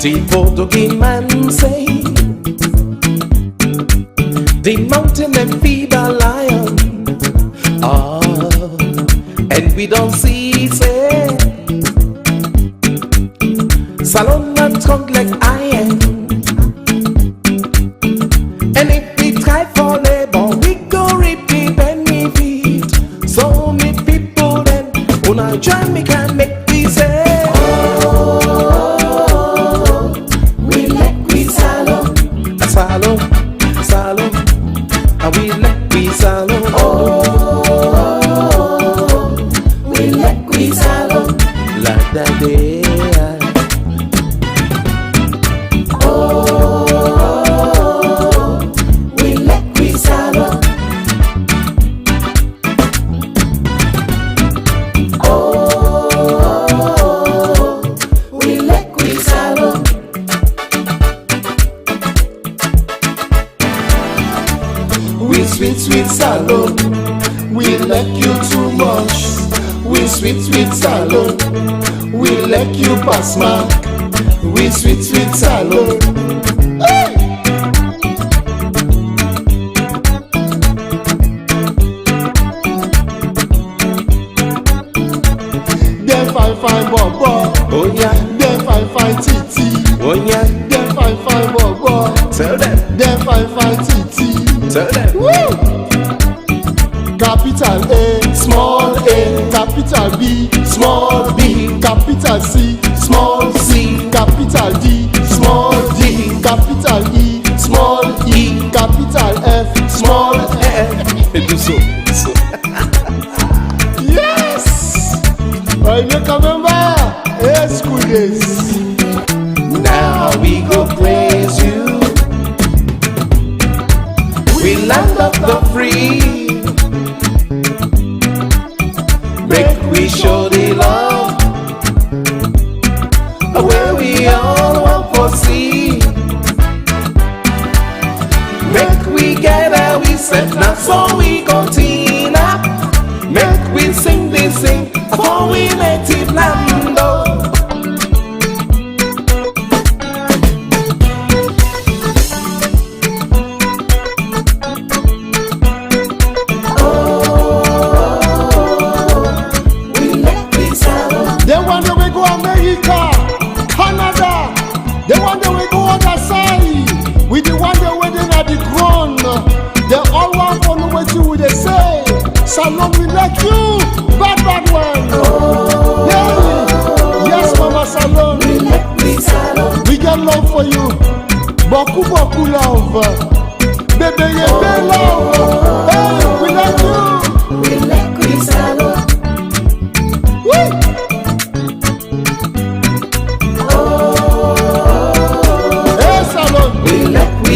The Portuguese man say the mountain and feed a lion. And we don't see say Salon and trunk like iron. And if we try for labor, we go reap the benefit. So many people then when I join me can make we say Salon, salon, and we let we salon. We let we salon. Like that day. We let we salon. We let we salon. We sweet, sweet salon. We like you too much. We sweet, sweet salon. We like you pass mark. We sweet, sweet salon. Hey! Them fine, fine bobo. Oh yeah. Them fine, fine titi. Oh yeah. Them fine, fine bobo. Tell them. Them fine, fine titi. Tell them. Woo! Capital A, small a, capital B, small b, capital C, small c, capital D, small d, capital E, small e, capital F, small f. Do so. Yes! I make a member. Yes, school days. Now we go praise you. We land of the free. Make we show the love where we all want to see. Make we gather, we set now so we continue. Make we sing this sing for we native land. They want to go America, Canada. They want to go other side. We the one they waiting at the ground. They all want to know what you would say. Salon we like you, bad one. Yeah. Yes, Mama Salon. We salon. We got love for you. Beaucoup love. Baby, love. Hey, we like you. We like we salon.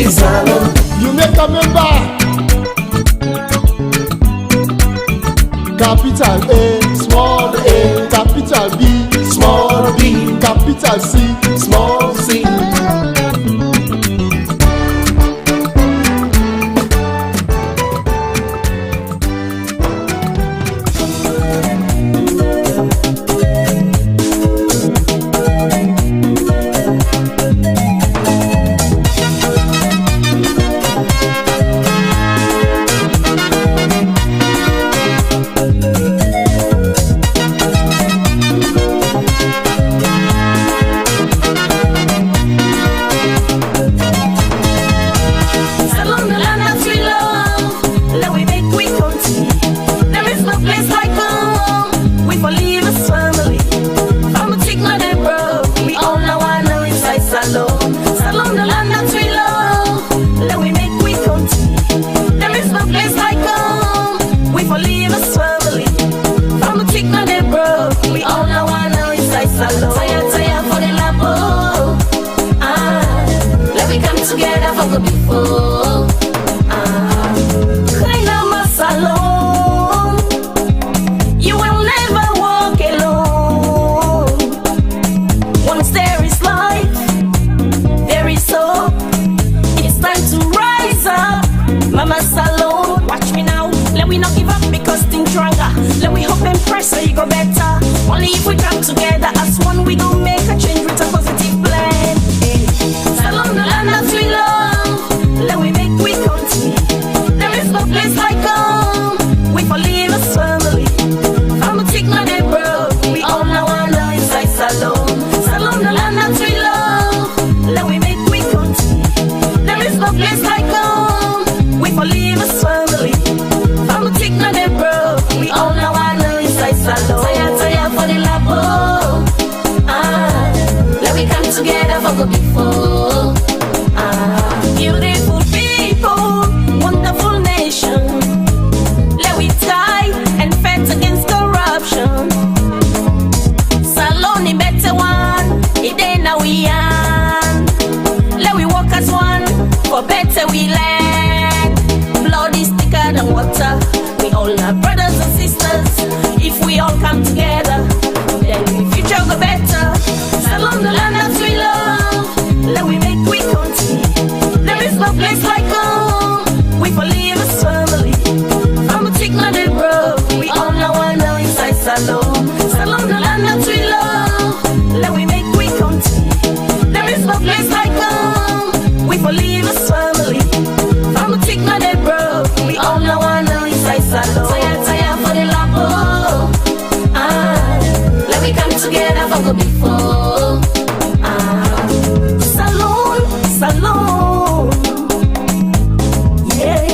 Salon. You make a member. Capital A, small a, capital B, small b, capital C, small c. Together for the before. Kenema salon. You will never walk alone. Once there is life, there is hope. It's time to rise up. Mama salon, watch me now. Let we not give up because things stronger. Let we hope and press so you go better. Only if we come together as one, we gon' make a change with a positive plan. land that we love, let we make we continue. There is no place like home, we for live as family. I'm a tick now they broke, we all now wonder inside Salon. Salon the land that we love, let we make we continue. There is no place like home, we for live as family. I'm a tick now they broke, we all now wonder inside Salon. Tire for the labo, let we come together for good before. Beautiful people, wonderful nation. Let we tie and fight against corruption. Salon the better one, it ain't now we are. Let we walk as one, for better we land. Blood is thicker than water, we all are brothers and sisters. If we all come together, then the future go better. Salon the land that we love, let we make we continue. There is no place like home, we for live as family. I'm a tick now they broke, we all now wonder inside Salon. Salon the land that we love, let we make we continue. There is no place like home, we for live as family. I'm a tick now they broke, we all now wonder inside Salon. Tire for the labo, let we come together for good before. Salon, yeah,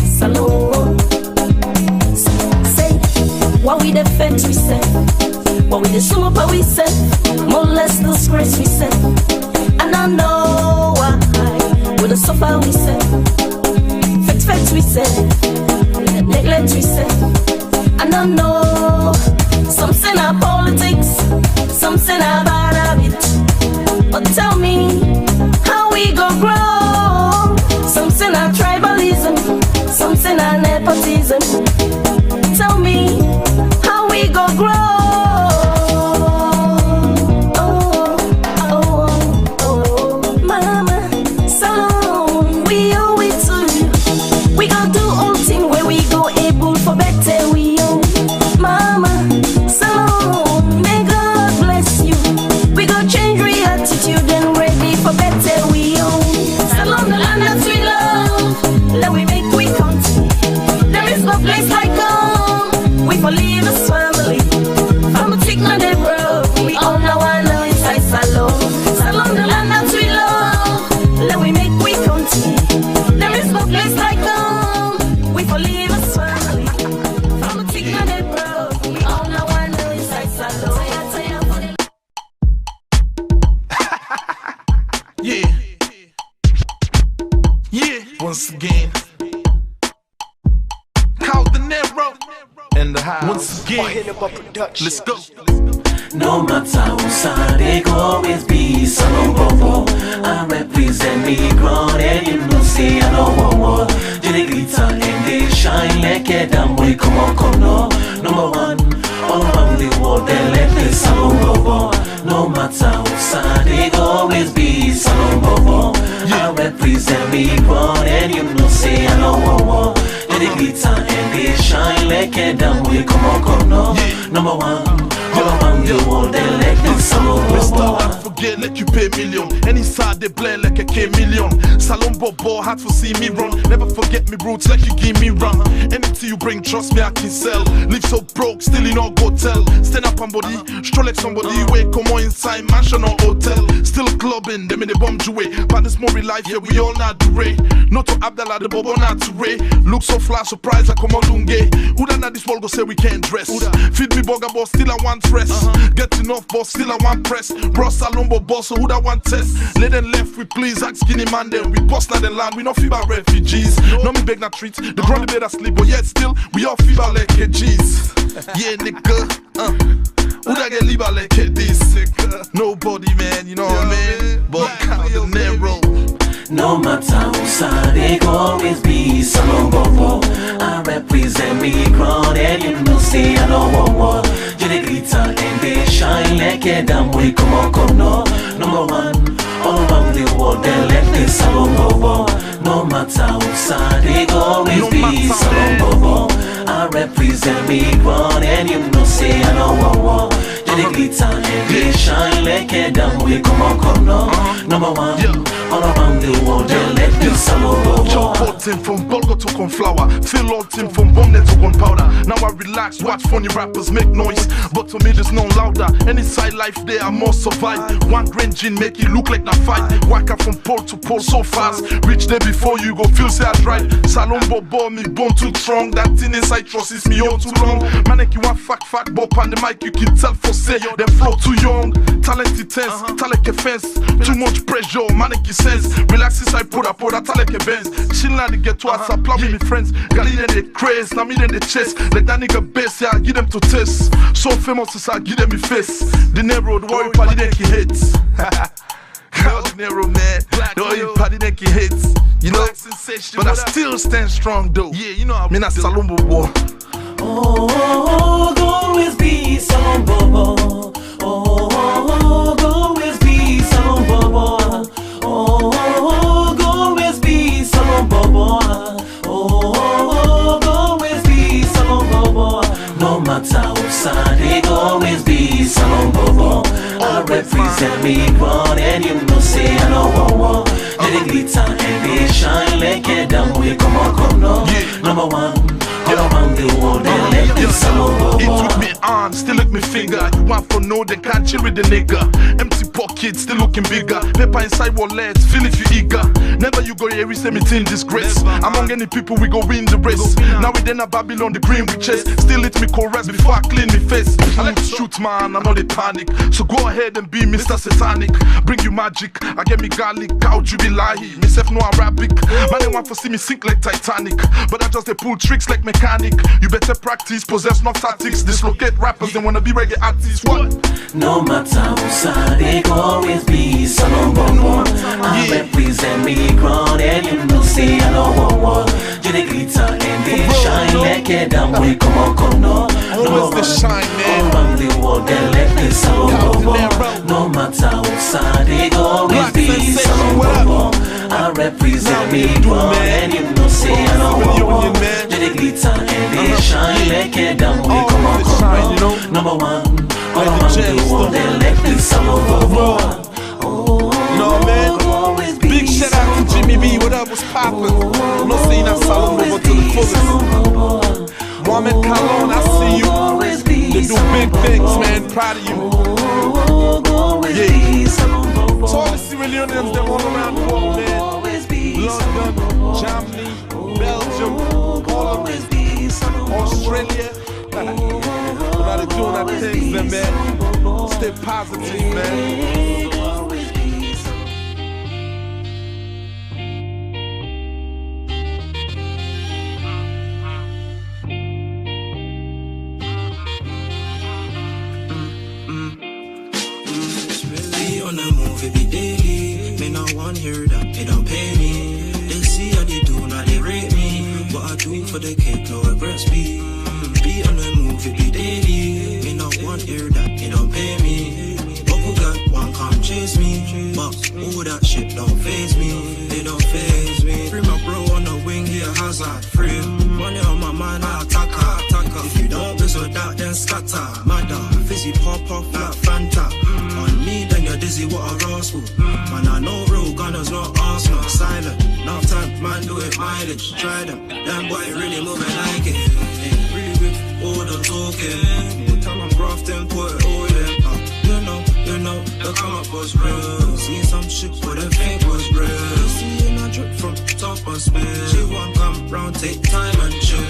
Salon. Say, what we the fence we say, what we the super we say, more less disgrace we say. And I know why, with the suffer we say, fet we say, neglect we say. And I know, some say our politics, some say our bad habits. But tell me, how we go grow? Some say our tribalism, some say our nepotism. Tell me, how we go grow? Mama, Salon, we owe it to you. We gon' do all thing where we go able for better we owe. Mama, Salon, may God bless you. We gon' change real attitude and ready for better we owe. Salon the land that we love, let we make we continue. There is no place like home, we for live as family. I'm a tick now they broke, we all now wonder inside Salon. Salon the land that we love, let we make we continue. There is no place like home, we for live as family. I'm a tick now they broke, we all now wonder inside Salon. Yeah, yeah, once again, Count the Nero in the house. Once again, let's go. No matter who side they go always be Salon Bobo. I represent me ground and you know say I know what. They glitter and they shine like a damn boy. Come on, come no. Number one, all around the world they let the Salon Bobo. No matter who side they go always be Salon Bobo. I represent me ground and you know say I know what. They glitter and they shine like a damn boy. Come on, come no. Number one. All around the world, they like this Salon Bobo. I forget, let you pay million. Any side they play like a K-million. Salon Bobo, hard to see me run. Never forget me roots like you give me run. Anything you bring, trust me, I can sell. Live so broke, still in no go tell. Stand up on body, stroll like somebody. Wait, come on inside, mansion or hotel. Still clubbing, them in the bomb way. But this more real life, yeah, we all not do Ray. Not to Abdallah, the Bobo not to Ray. Look so fly, surprise, I come on Lunge. Who that not this world go say we can't dress? Feed me burger, boss, still I want stress. Get enough, boss, still I want press. Bro, Salon Bobo, so who that want test? Let them left, we please, ask skinny man, then we bust now the land, we not feel about refugees. No me beg not treat, the ground the bed asleep, but yet still, we all feel about like KGs. Yeah, nigga, who that get live like this? Nobody, man, you know what I mean? But Count the Nero. No matter who side they go always be Salon Bobo. I represent me ground and you know say I know what. They glitter and they shine like a damn boy. Come on, come no. Number one, all around the world they let this Salon Bobo. No matter who side they go always be Salon Bobo. I represent me ground and you know say I know what. They glitter and they shine like a damn way. Come on now. Number one, all around the world, they let me solo. Chop hot team from bulgur to cornflour. Feel all team from bomnet to gunpowder. Now I relax, watch funny rappers make noise, but to me there's no louder. Any side life there, I must survive. One grain gin make it look like na fight. Walk up from pole to pole so fast. Reach there before you go feel say I tried. Salon bobo, me bone too strong. That thing inside trust is me all too long. Man, like you want fuck bop on the mic, you can tell for say them flow too young. Talent intense, talent offense. Too much pressure, man, like sense. Relax inside, put up, talent events. Chill now to get to us, applaud me, friends. Gali then they craze, now me then they chase. Let that nigga base, yeah, I give them to test. So famous as I give them me face. The narrow, the worry party then he hits. The narrow man, the worry party then he hits. You know, but I still stand strong though. Yeah, you know, I mean, that's Salombo boy. Oh, go always be Salombo. Oh, go always be Salombo. Oh, go always be Salombo. Oh, go always be Salombo. No matter what side, they go always be Salombo. I represent me, ground, and you know say I know one. They glitter and they shine like a damn way. Come on now. Number one. All around the world, they let me solo. It took me on, still lick me finger. You want for no, then can't chill with the nigga. Empty pockets, still looking bigger. Paper inside wallet, feel if you eager. Never you go here, we say me in disgrace. Among any people, we go win the race. Now we then a Babylon, the green we chase. Still let me caress before I clean me face. I like to shoot, man, I know they panic. So go ahead and be Mr. Satanic. Bring you magic, I get me garlic. How you be lie? Myself no Arabic. Man, they want to see me sink like Titanic. But I just they pull tricks like mechanic. You better practice, possess no tactics. Dislocate rappers, they wanna be reggae artists. What? No matter who side, they go always be Salombo. I represent me ground, and you know say I know what. They glitter and they shine like a damn way. Come on now. Always the shine, man. All around the world, they let me Salombo. No matter who side, they go always be Salombo. I represent me ground, and you know say I know what. They glitter and they shine like a damn way. Come on now. Number one. All around the world, they let me Salombo. No man, big shout out to Jimmy B, what up was poppin'. I'm not saying that Salombo to the fullest. Mohamed Kalon, I see you. They do big things, man, proud of you. Yeah. To all the Sierra Leoneans that all around the world, man. London, Germany, Belgium, Holland, Australia. But I doing our things, then, man. Stay positive, man. Be on the move, it be daily. Me not want hear that, it don't pay me. They see how they do, now they rate me. What I do for the cake, no regrets be. Be on the move, it be daily. Me not want hear that, it don't pay me. Bubble got one come chase me. But all that shit don't faze me. It don't faze me. Free my bro on the wing, yeah, hazard free. Money on my mind, I attack her. If you don't whistle that, then scatter. Mother, fizzy pop off like Fanta. On me, then you're dizzy, what a rascal. Man, I know real gunners, not Arsenal. Silent, enough time, man, do it mileage. Try them, damn boy, really moving like it. Really with all the talking. The time I'm grafting, put it all in. You know, the come up was real. See some shit, but the fake was real. Seeing a drip from top of spin. She won't come round, take time and chill.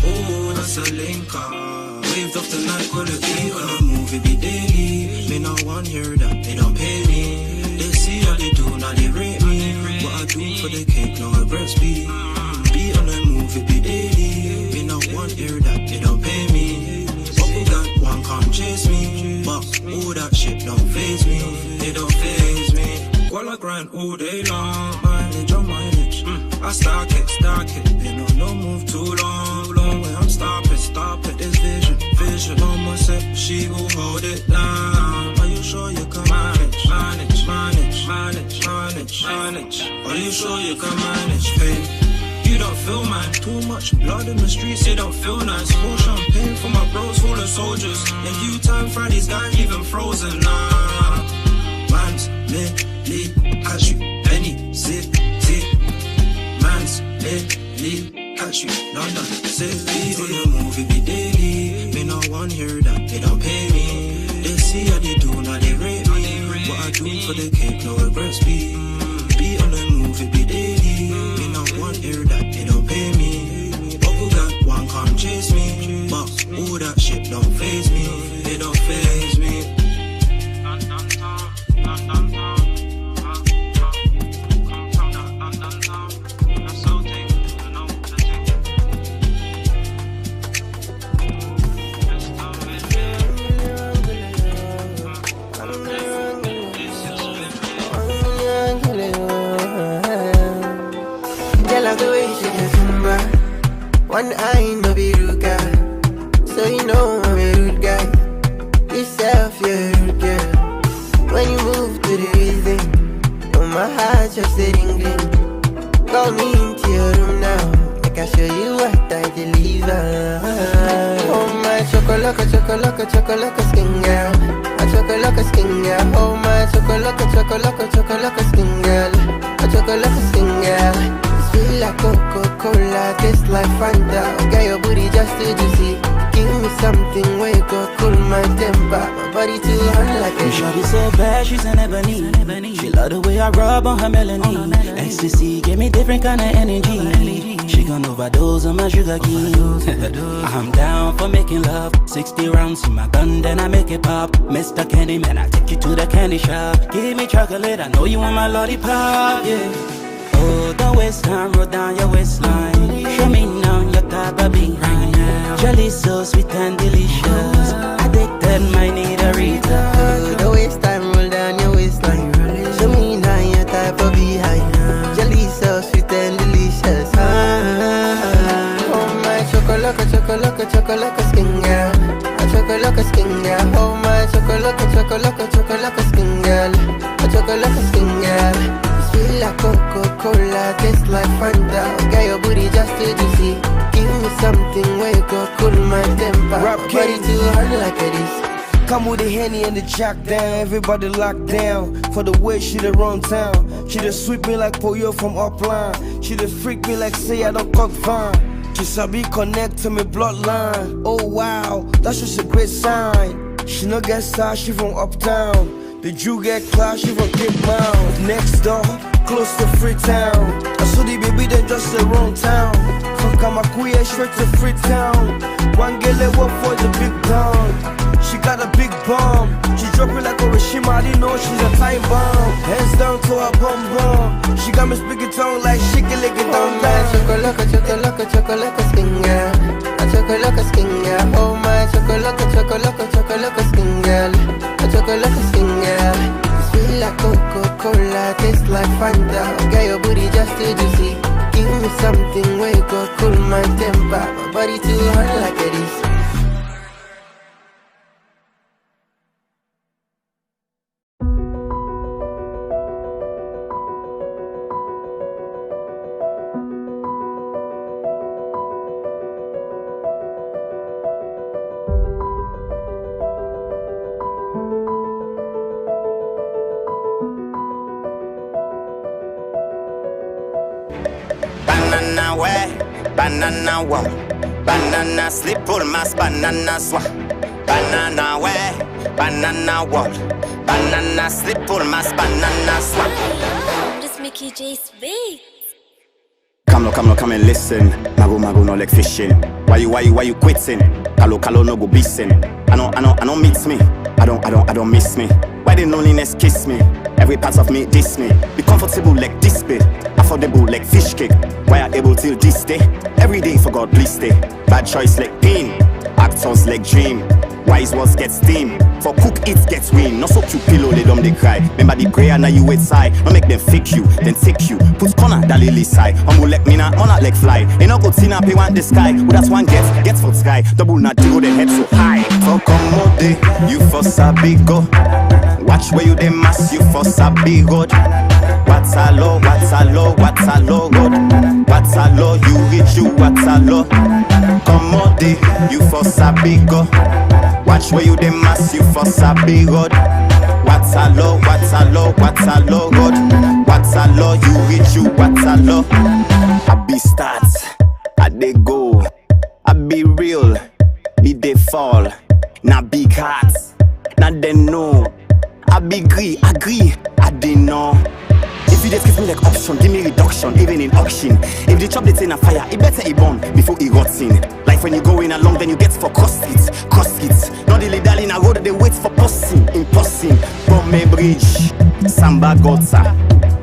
Oh, that's a link up. Waved off the night, could it be on the move, it be daily. Me not want hear that, they don't pay me. They see how they do, now they rate me. What I do for the cake, no regrets be. Be on the move, it be daily. Me not want hear that, they don't pay me. Bubble got one come chase me. But all that shit don't faze me. They don't faze me. While I grind all day long, mileage on mileage. I stack it. You know, no move too long. When I'm stop it. This vision on myself, she will hold it down. Are you sure you can manage? Are you sure you can manage, babe? You don't feel man. Too much blood in the streets, it don't feel nice. Pour champagne for my bros, fallen soldiers. In due time, Friday's guys leave them frozen. Nah, man's lately catch you, penny, zip, man's lately catch you, London, city. On the move, it be daily. Me no one hear that, they don't pay me. They see how they do, now they rate me. What I do for the cake, no regrets be. Be on the move, it be daily. Me no one hear that, they don't pay me. Bubble got one come chase me. But all that shit don't faze me. It don't faze me. One eye no be rude guy, so you know I'm a rude guy. Yourself, you're a rude girl. When you move to the rhythm, on my heart just sitting ring. Call me into your room now, I can show you what I deliver. Oh my chocolate, chocolate, chocolate skin girl. A chocolate skin girl. Oh my chocolate, chocolate, chocolate skin girl. A chocolate skin girl. Feel like Coca-Cola, taste like Fanta. Get your booty just too juicy. Give me something where you go cool my temper. My body too hot like a shawty so bad, she's an ebony. She love the way I rub on her melanin. Ecstasy give me different kind of energy. She gon' overdose on my sugar cane. I'm down for making love. 60 rounds in my gun, then I make it pop. Mr. Candy Man, I take you to the candy shop. Give me chocolate, I know you want my lollipop, yeah. Oh, don't waste time, roll down your waistline. Show me now your type of beat right now. Jelly so sweet and delicious. Addicted, might need a return. Oh, don't waste time, roll down your waistline. Show me now your type of behind. Jelly so sweet and delicious. Oh my chocolate, chocolate, chocolate skin girl. A chocolate skin girl. Oh my chocolate, chocolate, chocolate skin girl. A chocolate skin girl. Feel like Coca-Cola, taste like Fanta. Get your booty just too juicy. Give me something where you go cool my temper. Rap body too hard like this. Come with the Henny and the jack down. Everybody locked down. For the way she done run town. She done sweep me like Poyo from upline. She done freak me like say I don't cook fine. She sabi connect to me bloodline. Oh wow, that's just a great sign. She no get star, she from uptown. The Jew get class, she from Cape Mount. Next door, close to Freetown. I saw the baby, then just the wrong town. From Kamakuya straight to Freetown. One girl that work for the big town. She got a big bomb. She drop it like Hiroshima, I didn't know she's a time bomb. Hands down to her bum bum. She got me speaking tongue like she can lick it down. Chocolate, chocolate, chocolate skin girl. A chocolate skin girl. Oh my chocolate, chocolate, chocolate skin girl. A chocolate skin girl. Feel like Coca-Cola, taste like Fanta. Get your booty just too juicy. Give me something where you go cool my temper. My body too hot like it is. Banana way, banana walk, banana slip pull mass, banana swap. Banana way, banana walk, banana slip pull mass, banana swap. This Mickey J's beat. Come and listen. Mago no like fishing. Why you quitting? Kalo no go bissing. I don't mix me. I don't miss me. Why the loneliness kiss me? Every part of me diss me. Be comfortable like this bit. Affordable like fish cake. Why I able till this day? Every day for God please stay. Bad choice like pain. Actors like dream. Wise words get steam. For cook it gets win. Not so cute pillow they don't they cry. Remember the prayer now you wait side. Don't make them fake you, then take you. Put corner that lily side. Who like me now, not like fly. They no go tina pay want the sky. Who that's one get for sky. Double not go then head so high. For commode, you for sabi go. Watch where you dey mass, you for sabi God. What's a law, what's a law, what's a law road? What's a law, you reach you, what's a law? Come on, day, you for sabi go. Watch where you dey mass, you for sabi road. What's a law, what's a law, what's a law road? What's a law, you reach you, what's a law? I be start, I dey go, I be real, be dey fall. Na big hearts, na they know. I be agree, I didn't know. If you just give me like option, give me reduction, even in auction. If the chop that's in a fire, it better it burn before it rots in. Like when you go in along, then you get for cross hits. Not the leader in a road, they wait for impossing. Bombe bridge, samba gotsa.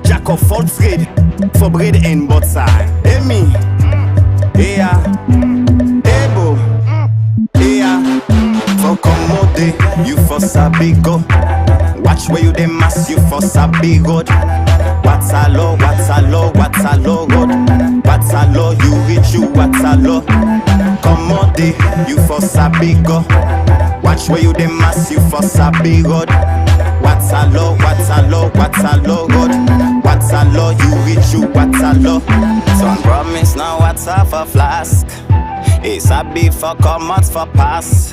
Jack of all trade, for bread and butter. Hey me, yeah, ebo, yeah. For commode, you for sabi go. Watch where you dey mass, you for sabi road. What's a law, what's a law, what's a law road? What's a law, you reach you, what's a law? Come on, day, you for sabi go. Watch where you dey mass, you for sabi road. What's a law, what's a law, what's a law road? What's a law, you reach you, what's a law? Some promise now, what's a for flask? It's a beef for commots for pass.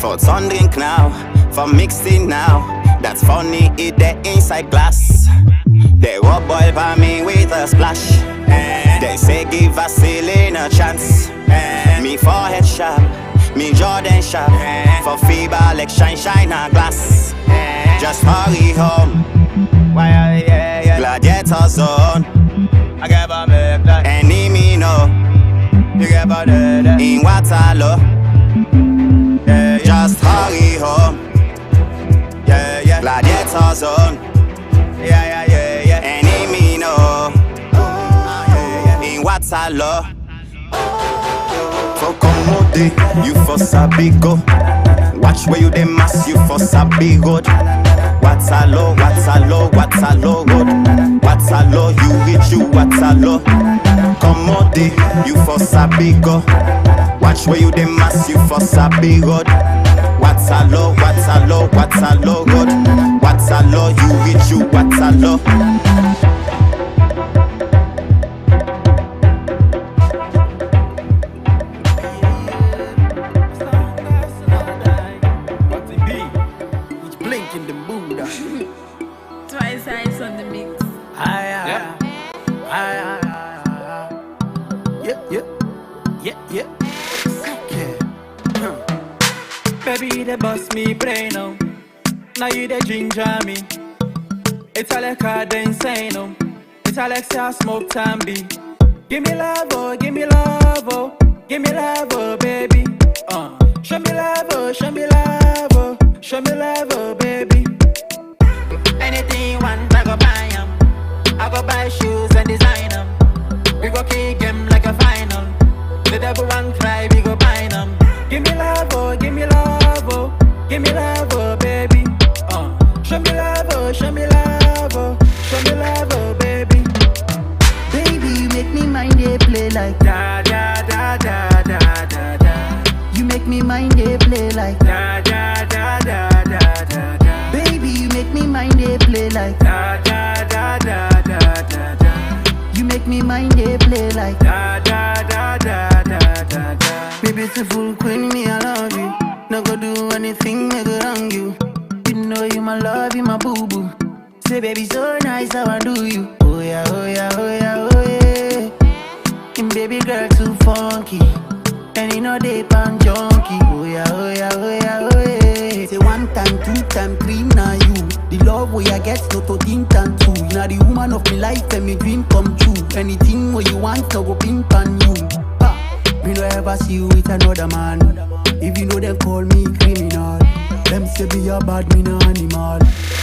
For ton drink now, for mixing now. That's funny, it the inside glass. They will boil by me with a splash. They say give a ceiling a chance. Me forehead sharp, me Jordan sharp. For fever like shine a glass. Just hurry home. Gladiator zone. I give a make that. Enemy no. You give a dead. In Waterloo. Just hurry home. Gladiator zone. Enemy no. In Waterloo. For commode, you for sabi go. Watch where you dey mass, you for sabi road. What's a law, what's a law, what's a law road? What's a law, you reach you, what's a law? Commode, you for sabi go. Watch where you dey mass, you for sabi road. What's a law, what's a law, what's a law road? What's a law, you reach you, what's a law? Twice eyes on the mix. Yeah. Baby, they bust me brain now. Now you the ginger me. It's all like a insane no. It's all like say smoke time be. Give me love, oh, give me love, oh, give me love, oh, baby. Show me love, oh, show me love, oh, show me love, oh, baby. Anything you want, I go buy 'em. I go buy shoes and design 'em. We go kick 'em like a final. The devil want cry, we go buy 'em. Give me love, oh, give me love, oh, give me love, oh, baby. Show me love, oh, show me love, oh, show me love, oh, baby. Baby, you make me mind they play like Da da da da da da da. you make me mind they play like Da da da da da da da. baby, you make me mind they play like Da da da da da da da. you make me mind they play like Da da da da da da da. me beautiful queen, me I love you. No go do anything, me go wrong you. You know you my love, you my boo boo. Say baby so nice, how I do you? Oh yeah, oh yeah, oh yeah, oh yeah. And baby girl too funky, and you know they pan junkie. Oh yeah, oh yeah, oh yeah, oh yeah. Say 1 time, 2 time, 3 now you. The love where I get no to think and two. You know the woman of my life and me dream come true. Anything where you want, no go pink on you. Me no ever see you with another man. If you know them call me criminal. Them say be a bad, me no animal.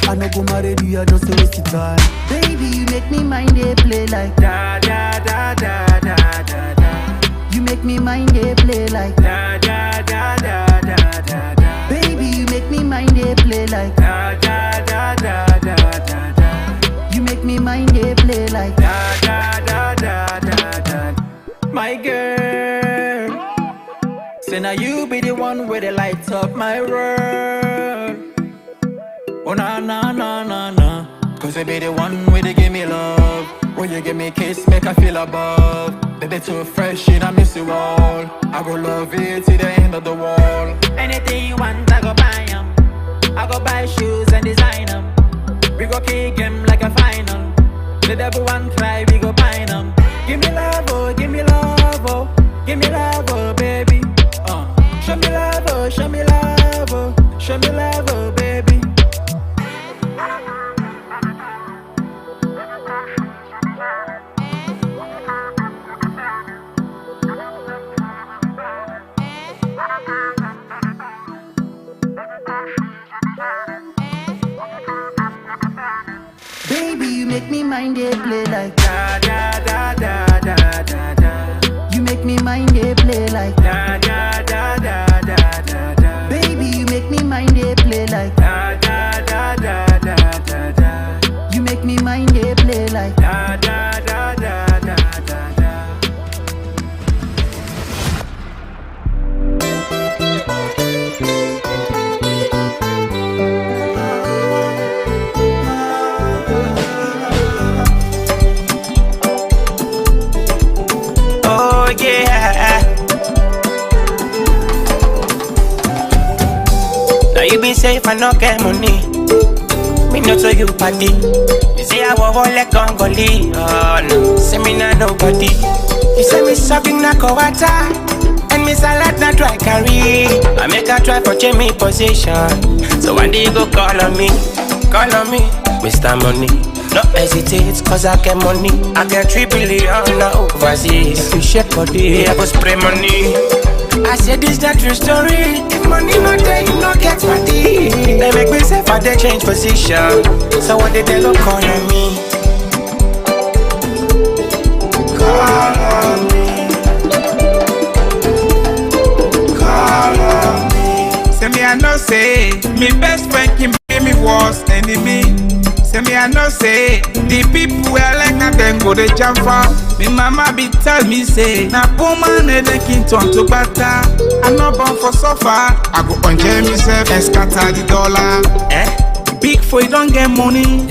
I no go marry you, I just a waste of time. Baby, you make me mind they play like Da da da da da da da. you make me mind they play like Da da da da da da da. baby, you make me mind they play like Da da da da da da da. you make me mind they play like Da da da da da da. My girl, say now you be the one where they light up my world. Oh na na na na na. Cause you be the one where they give me love. When you give me a kiss, make I feel above. Baby, too fresh, and I miss you all. I go love you till the end of the world. Anything you want, I go buy 'em. I go buy shoes and design 'em. We go kick 'em like a final. Let everyone cry, we go bind 'em. Give me love, oh, give me love, oh. Give me love, oh, baby. Show me love, oh, show me love, oh. Show me love, oh, baby. Baby, you make me mind it play like da da da da da da da. You make me mind it play like da da da da da da da. Baby, you make me mind it play like da da da da da da da. You make me mind it play like da da da da da da da. Oh yeah. Now you be safe and not get money. Me not so you party. You say I will hold like Congolese. Oh no, say me not nobody. You say me sucking na kowata, and me salad na try carry. I make a try for change me position. So one day you go call on me, Mr. Money. No hesitate, cause I get money. I get 3 billion now overseas. If you shake body, I go spray money. I said this that true story. If money not there, you not get party. They make me say for they change position. So what did they go call on me? Call on me. Call on me. Say me I know say me best friend can be me worst enemy. Say me I know say the people I like na them go they jump for. Me mama be tell me say na poor man they king turn to butter. I'm not born for suffer. I go enjoy myself and scatter the dollar. Big for you don't get money.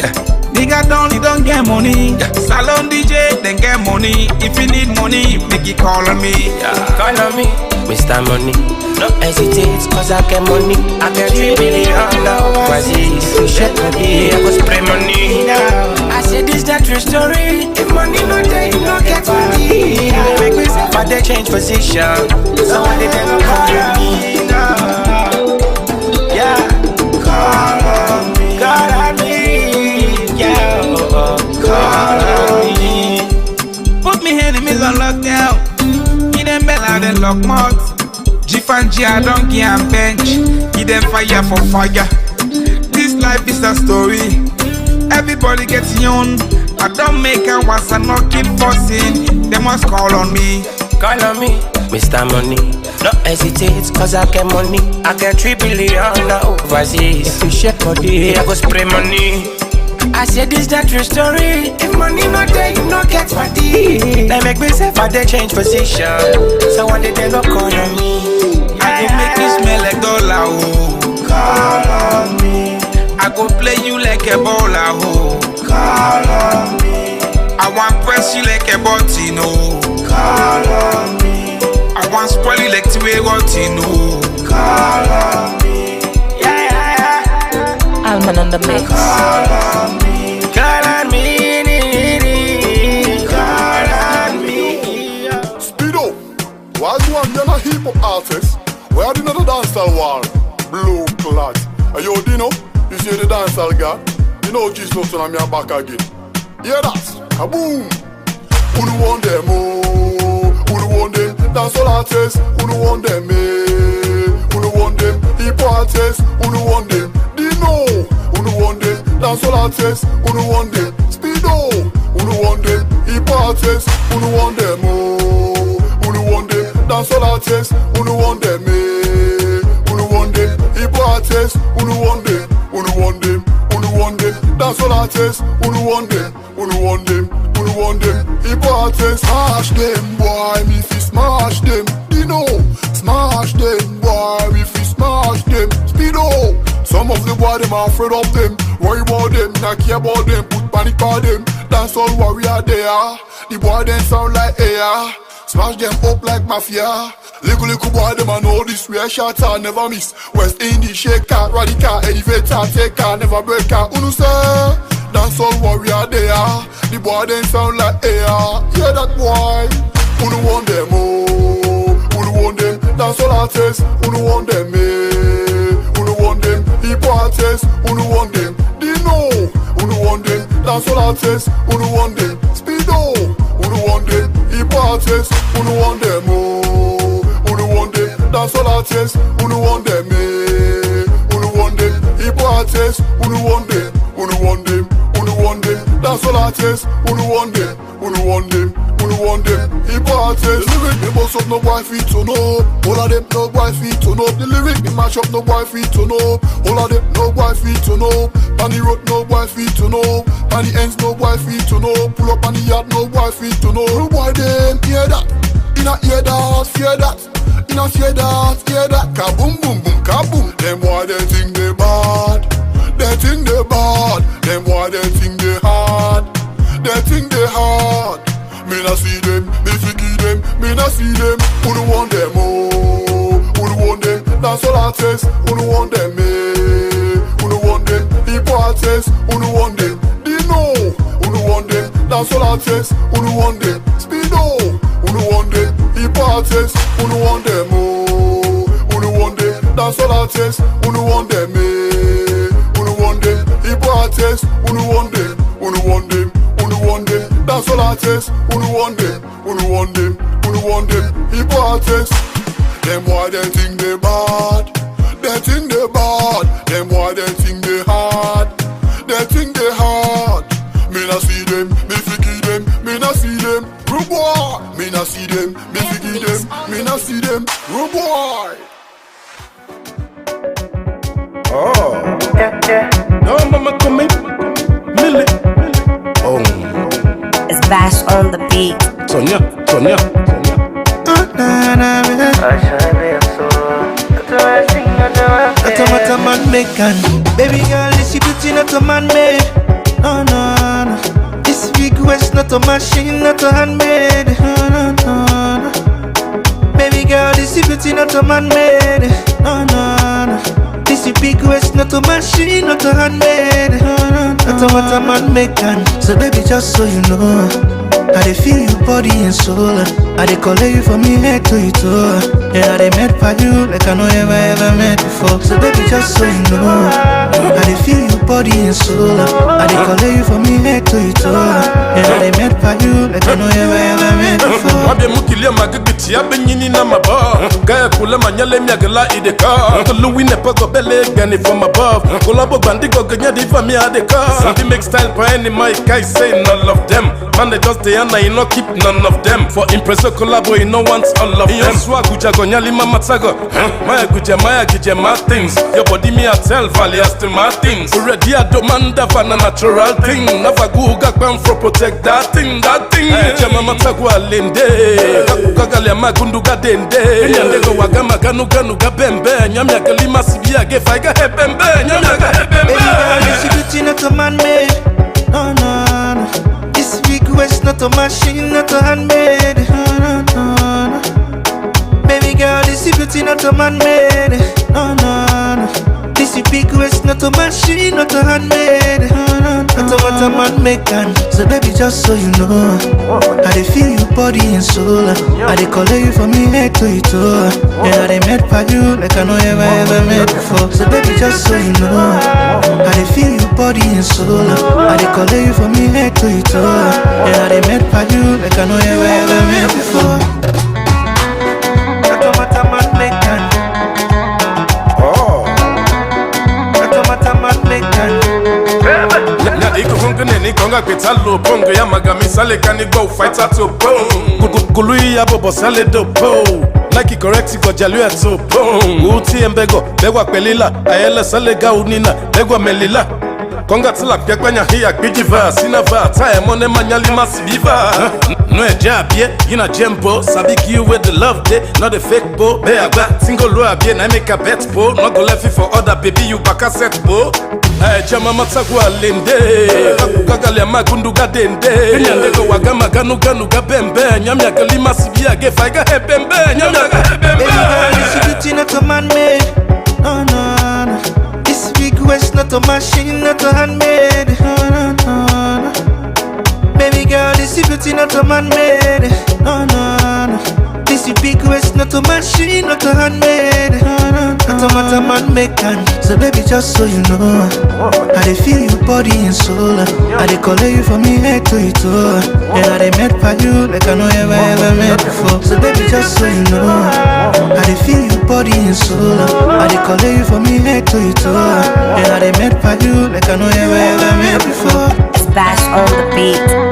Nigga don't get money. Salon DJ then get money. If you need money, make it call on me. Call on me, Mr. Money. No hesitate, cause I get money. I get 3 billion now overseas. You shake body, I go spray money. I say this that true story. If money not there, you don't get money. They make me say for they change position. So when they go call on me, yeah, call on me, call on me, yeah, call on me. Put me enemies on lockdown. Give them bell out and lock mouth. G and G, I don't give and bench. Give them fire for fire. This life is a story. Everybody gets young. I don't make a once and not keep forcing. They must call on me. Call on me, Mr. Money. No hesitate, cause I get money. I get 3 billion now overseas. If you shake body, I go spray money. I said this that true story. If money not there, you not get party. They make me say for they change position. So one day they go call on me. I go make you smell like dollar, oh. Call on me. I go play you like a baller, oh. Call on me. I want press you like a button, oh. Call on me. I want spoil you like two-way routine, oh. Call on me. Alman on the mix. Call on me. Call on me. Call on me. Speedo, why you want them a hip hop artist? Where do you know the dancehall wall? Blue clad. Hey yo Dino, you see the dancehall guy? You know Jesus looks on me back again. Hear that? Kaboom! Who do want them? Oh, who do want them? Dancehall artists. Who do want them? Who do want them? Hip hop artists. Who do want them? Dino, who do want them? Dancehall artists. Who do want them? Speedo, who do want them? Hip hop artists. Who do want them? Oh, who do want them? Dancehall artists. Who do want them? Who do want them? Hip hop artists. Who do want them? Who do want them? Who do want them? Dancehall artists. Who do want them? Who do want them? Who do want them? Hip hop artists. Smash them, boy. Me fi smash them. Dino, smash them, boy. We fi smash them. Speedo. Some of the boy them are afraid of them. worry about them, not care about them, put panic on them. Dance all warrior they are. The boy them sound like air. Smash them up like mafia. Little boy them I know this way. Shots are never miss. West Indies shaker, radical, elevator, taker, never breaker. Unu say, dance all warrior they are. The boy them sound like air. Yeah that boy. Unu want them oh. Unu want them. Dance all artists. Unu want them eh. Unu want them. Hip hop artists. Unu want them. Dino. Unu want them. Dance all artists. Unu want them. Speedo. Unu want them. Hip hop artists. Unu want them oh. Unu want them. Dance all artists. Unu want them eh. Unu want them. Hip hop artists. Unu want them. Unu want them. Unu want them. Dance all artists. Unu want them. Unu want them. Unu want them. Hip hop artists. The lyric me bust up no boy feet to know. All of them no boy feet to know. The lyric me mash up no boy feet to know. All of them no boy feet to know. On the road no boy feet to know. On the ends no boy feet to know. Pull up on the yard no boy feet to know. Who boy them hear that? Inna hear that, fear that. Inna fear that, hear that. Kaboom boom boom kaboom. Them boy they think they bad. They think they bad. Them boy they think they hard. They think they hard. Me not see them, me figgy them, me not see them. Who do want them oh? Who do want them? Dance all artists. Who do want them eh? Who do want them? Hip hop artists. Who do want them? Dino. Who do want them? Dance all artists. Who do want them? Speedo. Who do want them? Hip hop artists. Who do want them oh? Who do want them? Dance all artists. Who do want them eh? Who do want them? Hip hop artists. Who do want them? Who do want them? Who do want them? Dance all artists. Who do want them? Who do want them? Who do want them? Hip hop artists. Them boy they think they bad. They think they bad. Them boy they think they hard. They think they hard. Me not see them, me figgy them, me not see them. Rude boy, me not see them, me figgy them, me not see them. Rude boy. Oh, no mama coming, Millie. Oh, it's Bash on the beat. Tonya. Not a man make can. Baby girl, this is beauty, not a man made. No. This big West, not a machine, not a handmade. No. Baby girl, this is beauty, not a man made. No. This is big West, not a machine, not a handmade. Not a what a man make can. So baby, just so you know, I dey feel your body and soul. I dey call you from me head to your toe. Yeah, I dey met for you like I know ever met before. So baby, just so you know, I dey feel your body and soul. I dey call you from me head to your toe. Yeah, I dey met for you like I know ever met before. Wabe mukilia magagiti ya benyini na maba. Gaya kula manyale miagala ideka. Tuluwi nepa go bele gani from above. Kolabo bandigo ganya diva mi adeka. Sabi make style pa any mic I say none of them. Man they just dey and I no keep none of them. For impressor collabo you no want all of them. Iyo swag uja gonyali mama tago. Maya guje my things. Your body me a tell valley as to my things. Already I demand of a natural thing. Never go gakban for protect that thing. Jama matago alende. Kagalia magundu gadende. Nyandego wagama ganu gabembe. Nyamya galima sibia gefaiga hebembe. Nyamya ga hebembe. Baby girl, this is beauty, not a man made. No. This big West, not a machine, not a handmade. No. Baby girl, this is beauty, not a man made. No. This is big West, not a machine, not a handmade. Not a what a man make can. So baby, just so you know, I dey feel your body and soul. I dey call you from me head to your toe. Yeah, I dey met for you like I know ever met before. So baby, just so you know, I dey feel your body and soul. I dey call you from me head to your toe. Yeah, I dey met for you like I know ever met before. Not a what a man make can. Konga kwetalo bongo ya magamisa lekani go fight to bone. Kului ya bobo sale do po. Like correct ko jalu ya to bone. Uti embego begwa pelila ayela sale ga unina begwa melila. Kongatila Piakwanya here, Bijiva, Sinava, Time on the Manyalima Siva. No job yet, you know Jembo, Sabik you with the love day, not a fake bo. Bear back, single loa bien, I make a bet bo. Not go left for other baby, you back a set bo. Hey, Chama Matsagua Linde, Kagalia Magunduga Dende, Nyandego Wagama Ganuga Bembe, Nyamia Kalima Sibia, Gefaga Hebembe, Nyamia Hebembe. This beauty not a man made, no, no, no. This request not a machine, not a handmade, no, no, no, no. Baby girl, this beauty not a man made, no, no, no. This request not a machine, not a handmade, no, no, no. Not a matter man make can. So baby, just so you know, I dey feel your body and soul. I dey call you from me head to your toe, and I dey met by you like I know ever met before. So baby, just so you know, I dey feel your body and soul. I dey call you from me head to your toe, and I dey met by you like I know ever met before. Bash on the beat.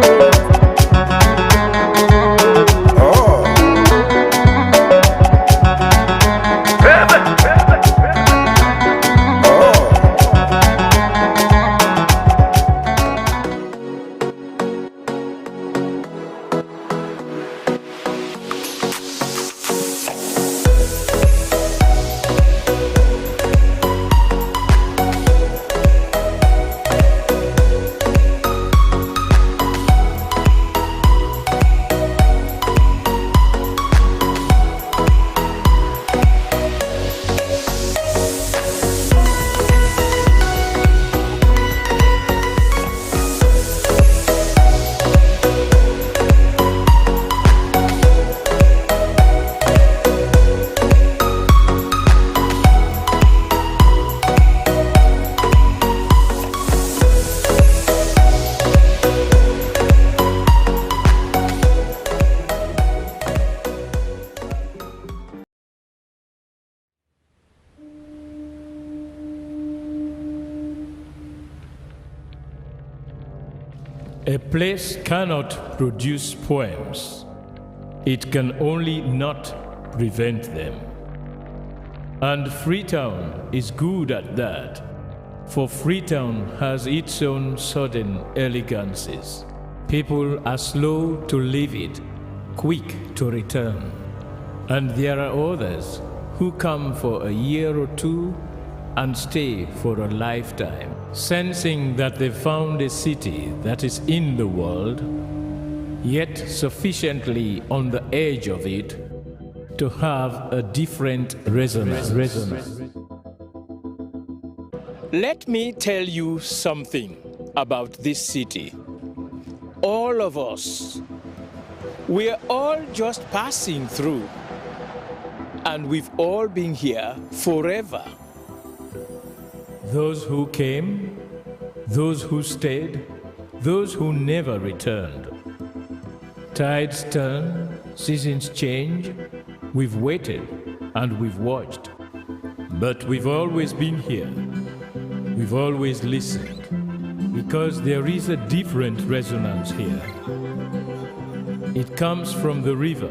A place cannot produce poems. It can only not prevent them. And Freetown is good at that, for Freetown has its own sudden elegances. People are slow to leave it, quick to return. And there are others who come for a year or two and stay for a lifetime, sensing that they've found a city that is in the world, yet sufficiently on the edge of it to have a different resonance. Let me tell you something about this city. All of us, we're all just passing through, and we've all been here forever. Those who came, those who stayed, those who never returned. Tides turn, seasons change, we've waited and we've watched. But we've always been here, we've always listened, because there is a different resonance here. It comes from the river,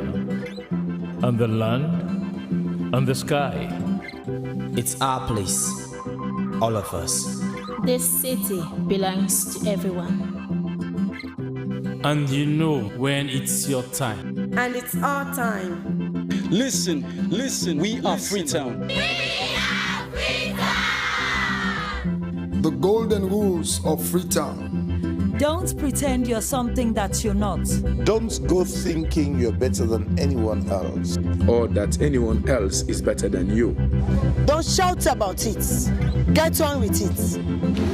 and the land, and the sky. It's our place. All of us. This city belongs to everyone. And you know when it's your time. And it's our time. Listen, we are Freetown. We are Freetown! The golden rules of Freetown. Don't pretend you're something that you're not. Don't go thinking you're better than anyone else. Or that anyone else is better than you. Don't shout about it. Get on with it.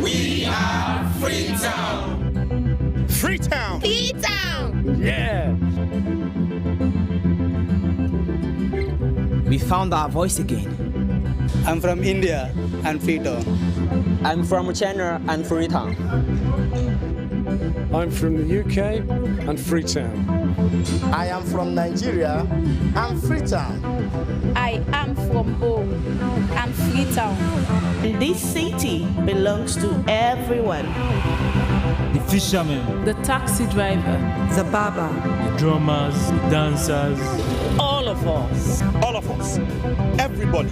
We are Freetown. Freetown. Freetown. Yeah. We found our voice again. I'm from India and Freetown. I'm from China and Freetown. I'm from the UK and Freetown. I am from Nigeria and Freetown. I am from home and Freetown. This city belongs to everyone. The fisherman, the taxi driver, the barber, the drummers, the dancers. All of us. Everybody.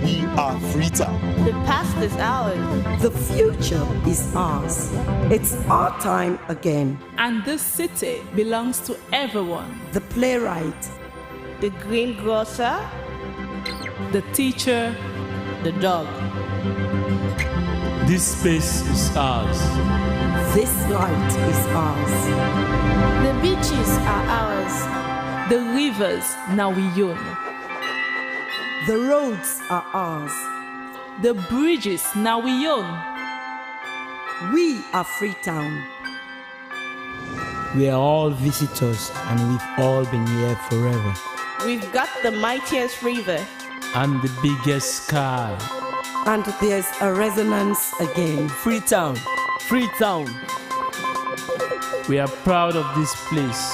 We are are Freetown. The past is ours. The future is ours. It's our time again. And this city belongs to everyone. The playwright, The greengrocer, The teacher, the dog. This space is ours. this light is ours. the beaches are ours. The rivers now we own. The roads are ours. The bridges now we own. We are Freetown. We are all visitors and we've all been here forever. We've got the mightiest river. And the biggest sky. And there's a resonance again. Freetown, Freetown. We are proud of this place.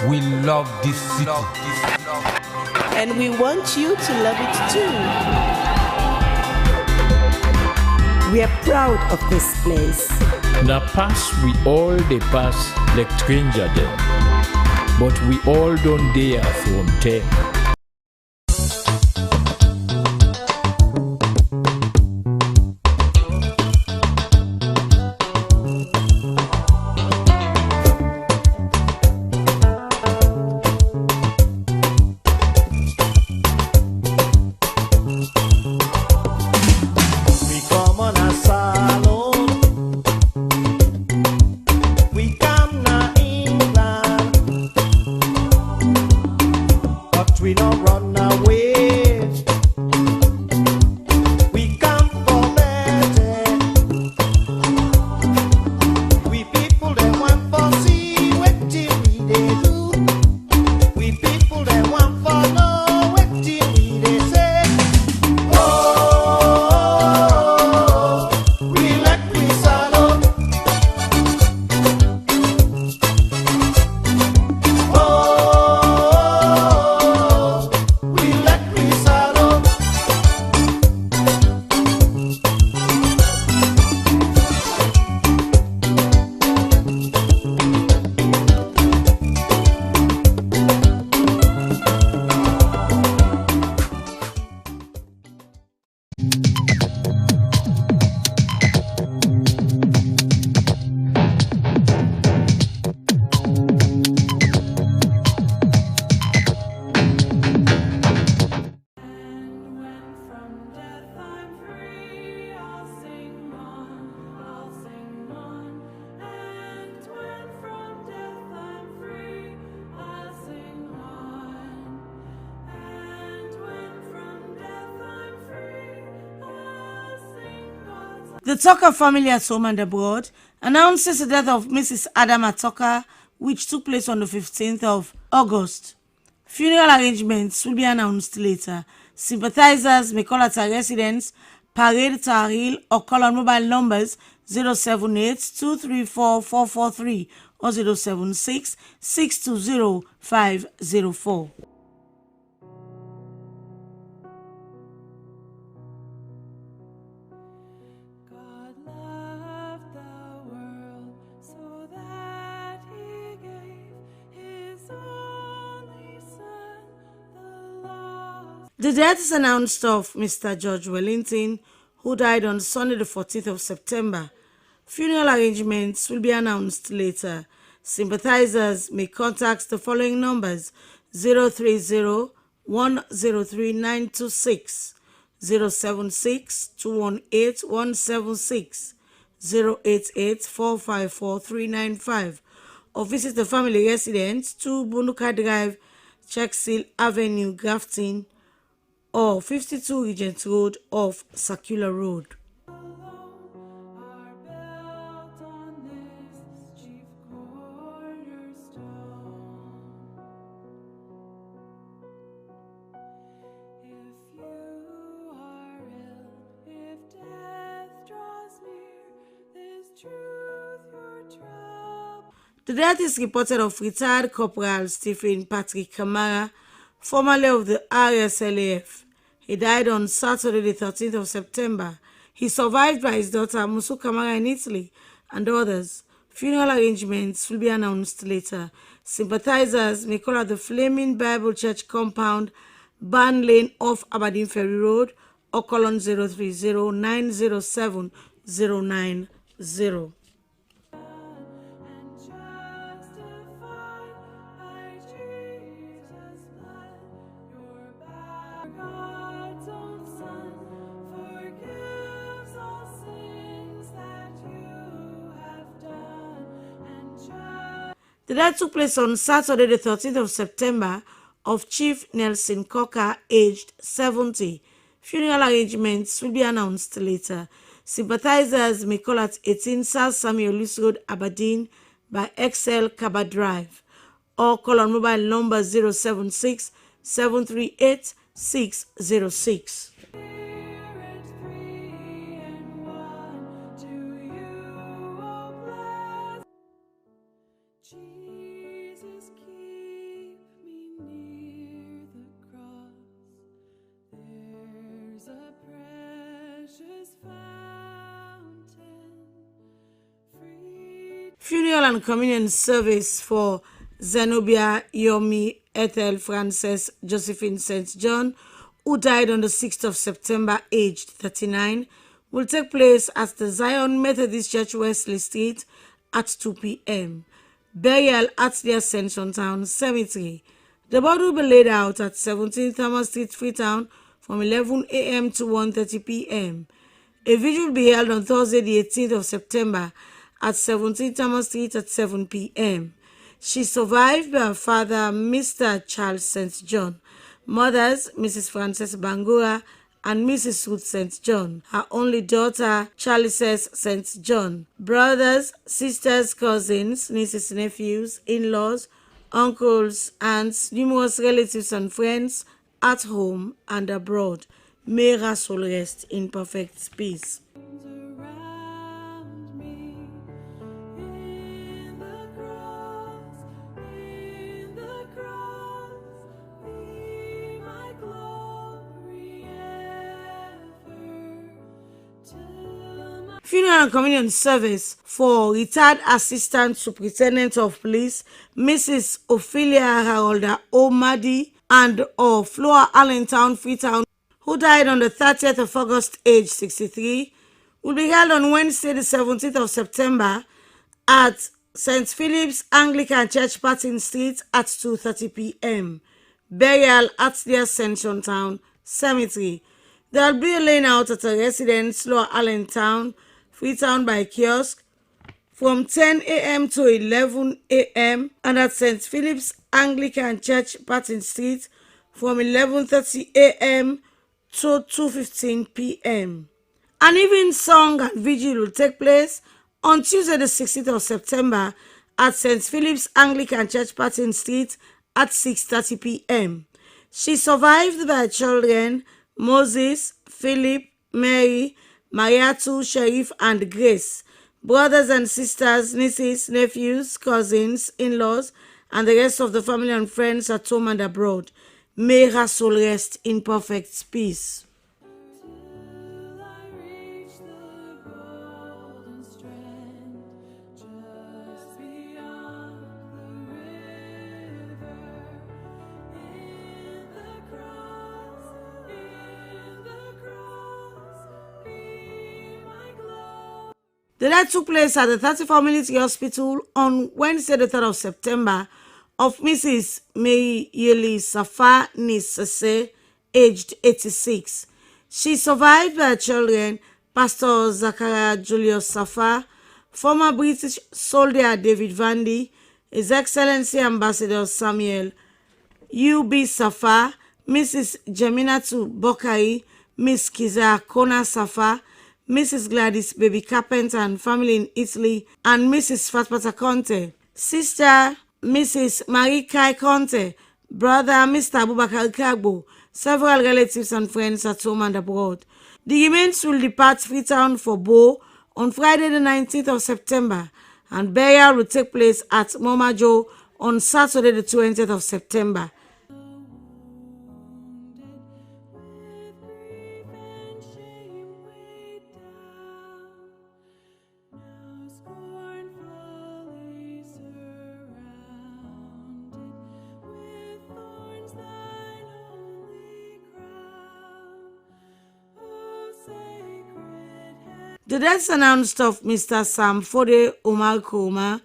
We love this city. And we want you to love it too. We are proud of this place. Na pass we all they pass like stranger them, but we all don't dare from them. The Tucker family at home and abroad announces the death of Mrs. Adama Tucker, which took place on the 15th of August. Funeral arrangements will be announced later. Sympathizers may call at our residence, Parade Tahil, or call on mobile numbers 078-234-443 or 076-620-504. The death is announced of Mr. George Wellington, who died on Sunday the 14th of September. Funeral arrangements will be announced later. Sympathizers may contact the following numbers: 030-103-926, 076-218-176, 088-454-395, or visit the family residence, 2 Bunuka Drive, Checkshill Avenue, Grafton, or 52 Regent Road off Circular Road. The death is reported of retired Corporal Stephen Patrick Kamara, formerly of the RSLAF. He died on Saturday the 13th of September. He survived by his daughter Musu Kamara in Italy and others. Funeral arrangements will be announced later. Sympathizers may call at the Flaming Bible Church compound, Barn Lane off Aberdeen Ferry Road, or call on 030-907-090. The death took place on Saturday, the 13th of September, of Chief Nelson Cocker, aged 70. Funeral arrangements will be announced later. Sympathizers may call at 18 South Samuel Lewis Road, Aberdeen, by XL Cabot Drive, or call on mobile number 076 738 606. Funeral and communion service for Zenobia Yomi Ethel Frances Josephine St. John, who died on the 6th of September, aged 39, will take place at the Zion Methodist Church, Wesley Street, at 2 p.m. Burial at the Ascension Town Cemetery. The body will be laid out at 17 Thomas Street, Freetown, from 11 a.m. to 1:30 p.m. A vigil will be held on Thursday, the 18th of September, at 17 Thomas Street at 7 p.m. She survived by her father, Mr. Charles St. John, mothers, Mrs. Frances Bangura and Mrs. Ruth St. John, her only daughter, Charlises St. John, brothers, sisters, cousins, nieces, nephews, in-laws, uncles, aunts, numerous relatives and friends at home and abroad. May her soul rest in perfect peace. Funeral and communion service for retired Assistant Superintendent of Police, Mrs. Ophelia Harolda Omadi, and of Floor Allentown, Freetown, who died on the 30th of August, age 63, will be held on Wednesday, the 17th of September, at St. Philip's Anglican Church, Patton Street, at 2:30 p.m. Burial at the Ascension Town Cemetery. There will be a laying out at a residence, Floor Allentown, Freetown, by kiosk from 10 a.m. to 11 a.m. and at St. Philip's Anglican Church, Patton Street, from 11:30 a.m. to 2:15 p.m. An evening song and vigil will take place on Tuesday, the 16th of September, at St. Philip's Anglican Church, Patton Street, at 6:30 p.m. She survived by her children, Moses, Philip, Mary, Mariatu, Sheriff, and Grace, brothers and sisters, nieces, nephews, cousins, in-laws, and the rest of the family and friends at home and abroad. May her soul rest in perfect peace. The death took place at the 34 Military Hospital on Wednesday, the 3rd of September, of Mrs. Mary Yeli Safa Nisase, aged 86. She survived by her children, Pastor Zachariah Julius Safa, former British soldier David Vandy, His Excellency Ambassador Samuel U.B. Safa, Mrs. Jeminatu Bokari, Miss Kiza Kona Safa, Mrs. Gladys Baby Carpenter and family in Italy, and Mrs. Fatpata Conte, Sister Mrs. Marie Kai Conte, Brother Mr. Abubakar Kagbo, several relatives and friends at home and abroad. The remains will depart Freetown for Bo on Friday, the 19th of September, and burial will take place at Momajo on Saturday, the 20th of September. The deaths announced of Mr. Sam Fode Omar Koma,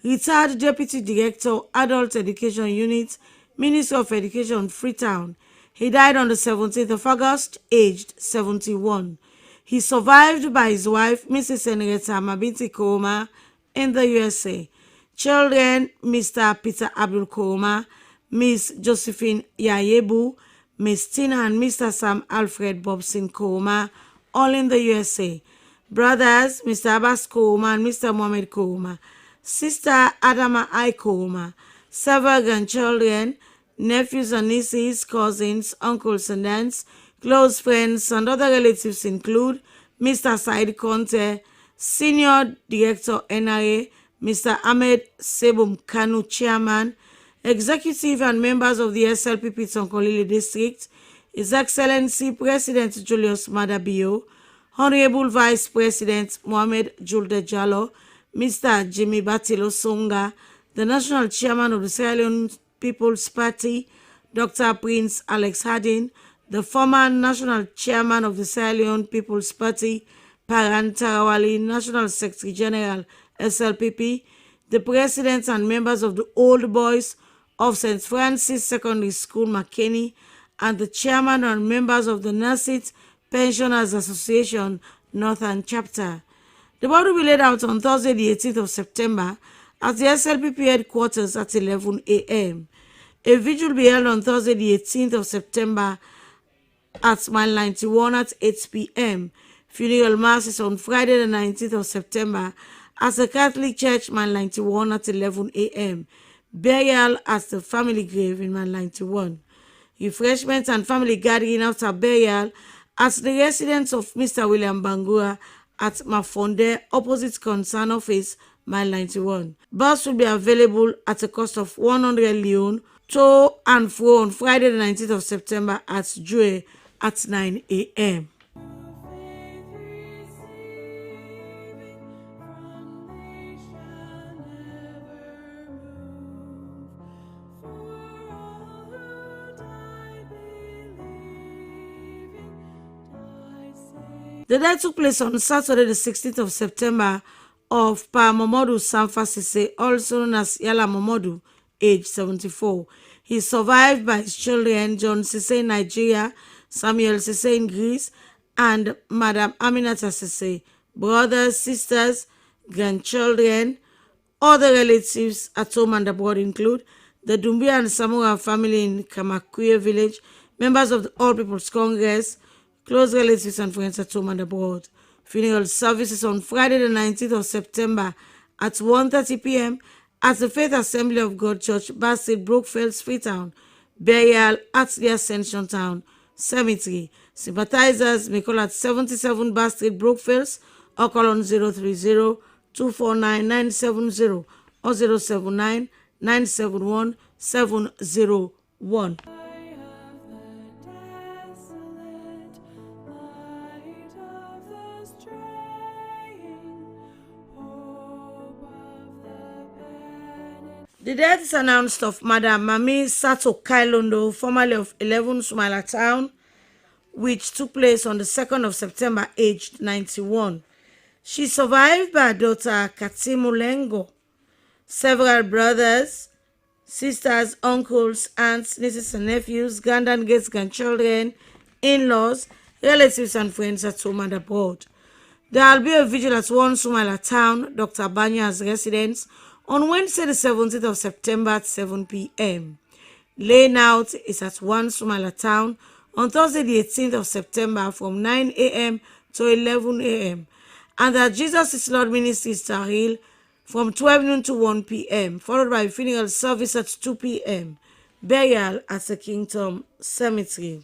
retired Deputy Director, Adult Education Unit, Ministry of Education, Freetown. He died on the 17th of August, aged 71. He survived by his wife, Mrs. Henrietta Mabinti Koma, in the USA. Children, Mr. Peter Abdul Koma, Miss Josephine Yayebu, Miss Tina and Mr. Sam Alfred Bobson Koma, all in the USA. Brothers, Mr. Abbas Koma and Mr. Mohamed Koma. Sister Adama I Koma. Several grandchildren, nephews and nieces, cousins, uncles and aunts, close friends and other relatives include Mr. Said Conte, Senior Director NRA, Mr. Ahmed Sebum Kanu, Chairman, Executive and members of the SLPP Tonkolili District, His Excellency President Julius Madabio, Honorable Vice President Mohamed Julde Jallo, Mr. Jimmy Batilo Songa, the National Chairman of the Sierra Leone People's Party, Dr. Prince Alex Hardin, the former National Chairman of the Sierra Leone People's Party, Paran Tarawali, National Secretary General, SLPP, the President and members of the Old Boys of St. Francis Secondary School, Makeni, and the Chairman and members of the Nurses Pensioners Association, Northern Chapter. The body will be laid out on Thursday, the 18th of September, at the SLPP headquarters at 11 a.m. A vigil will be held on Thursday, the 18th of September, at Mile 91 at 8 p.m. Funeral Mass is on Friday, the 19th of September, at the Catholic Church, Mile 91 at 11 a.m. Burial at the family grave in Mile 91. Refreshments and family gathering after burial at the residence of Mr. William Bangura at Mafonde, opposite Concern Office, Mile 91. Bus will be available at a cost of 100 leon to and fro on Friday, the 19th of September at Jue at 9 a.m. The death took place on Saturday, the 16th of September, of Pa Momodu Sanfa Sise, also known as Yala Momodu, age 74. He is survived by his children, John Sise in Nigeria, Samuel Sise in Greece, and Madam Aminata Sise, brothers, sisters, grandchildren. Other relatives at home and abroad include the Dumbia and Samura family in Kamakuye village, members of the All People's Congress, close relatives and friends at home and abroad. Funeral services on Friday, the 19th of September at 1:30 p.m. at the Faith Assembly of God Church, Bastard Brookfields, Freetown. Burial at the Ascension Town Cemetery. Sympathizers may call at 77 Bastard Brookfields or call on 030-249-970 or 079-971-701. The death is announced of Madam Mami Sato Kailondo, formerly of 11 Sumala Town, which took place on the 2nd of September, aged 91. She is survived by her daughter Katimu Lengo, several brothers, sisters, uncles, aunts, nieces and nephews, grand and great grandchildren, in-laws, relatives and friends at home and abroad. There will be a vigil at 1 Sumala Town, Dr. Banya's residence, on Wednesday, the 17th of September at 7 p.m. Laying out is at 1 Sumala Town on Thursday, the 18th of September from 9 a.m. to 11 a.m. and at Jesus is Lord Ministry, Star Hill, from 12 noon to 1 p.m., followed by funeral service at 2 p.m. Burial at the Kingdom Cemetery.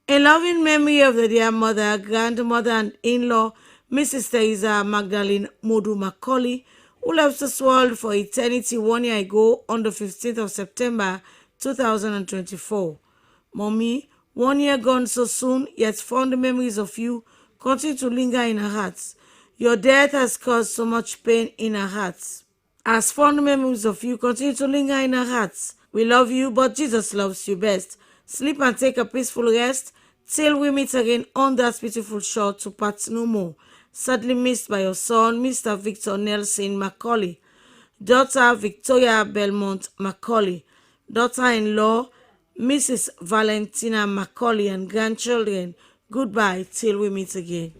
In loving memory of the dear mother, grandmother, and in-law, Mrs. Teresa Magdalene Modu Macaulay, who left this world for eternity 1 year ago on the 15th of September 2024. Mommy, 1 year gone so soon, yet fond memories of you continue to linger in our hearts. Your death has caused so much pain in our hearts. As fond memories of you continue to linger in our hearts, we love you, but Jesus loves you best. Sleep and take a peaceful rest till we meet again on that beautiful shore to part no more. Sadly missed by your son, Mr. Victor Nelson Macaulay, daughter Victoria Belmont Macaulay, daughter-in-law Mrs. Valentina Macaulay, and grandchildren. Goodbye till we meet again.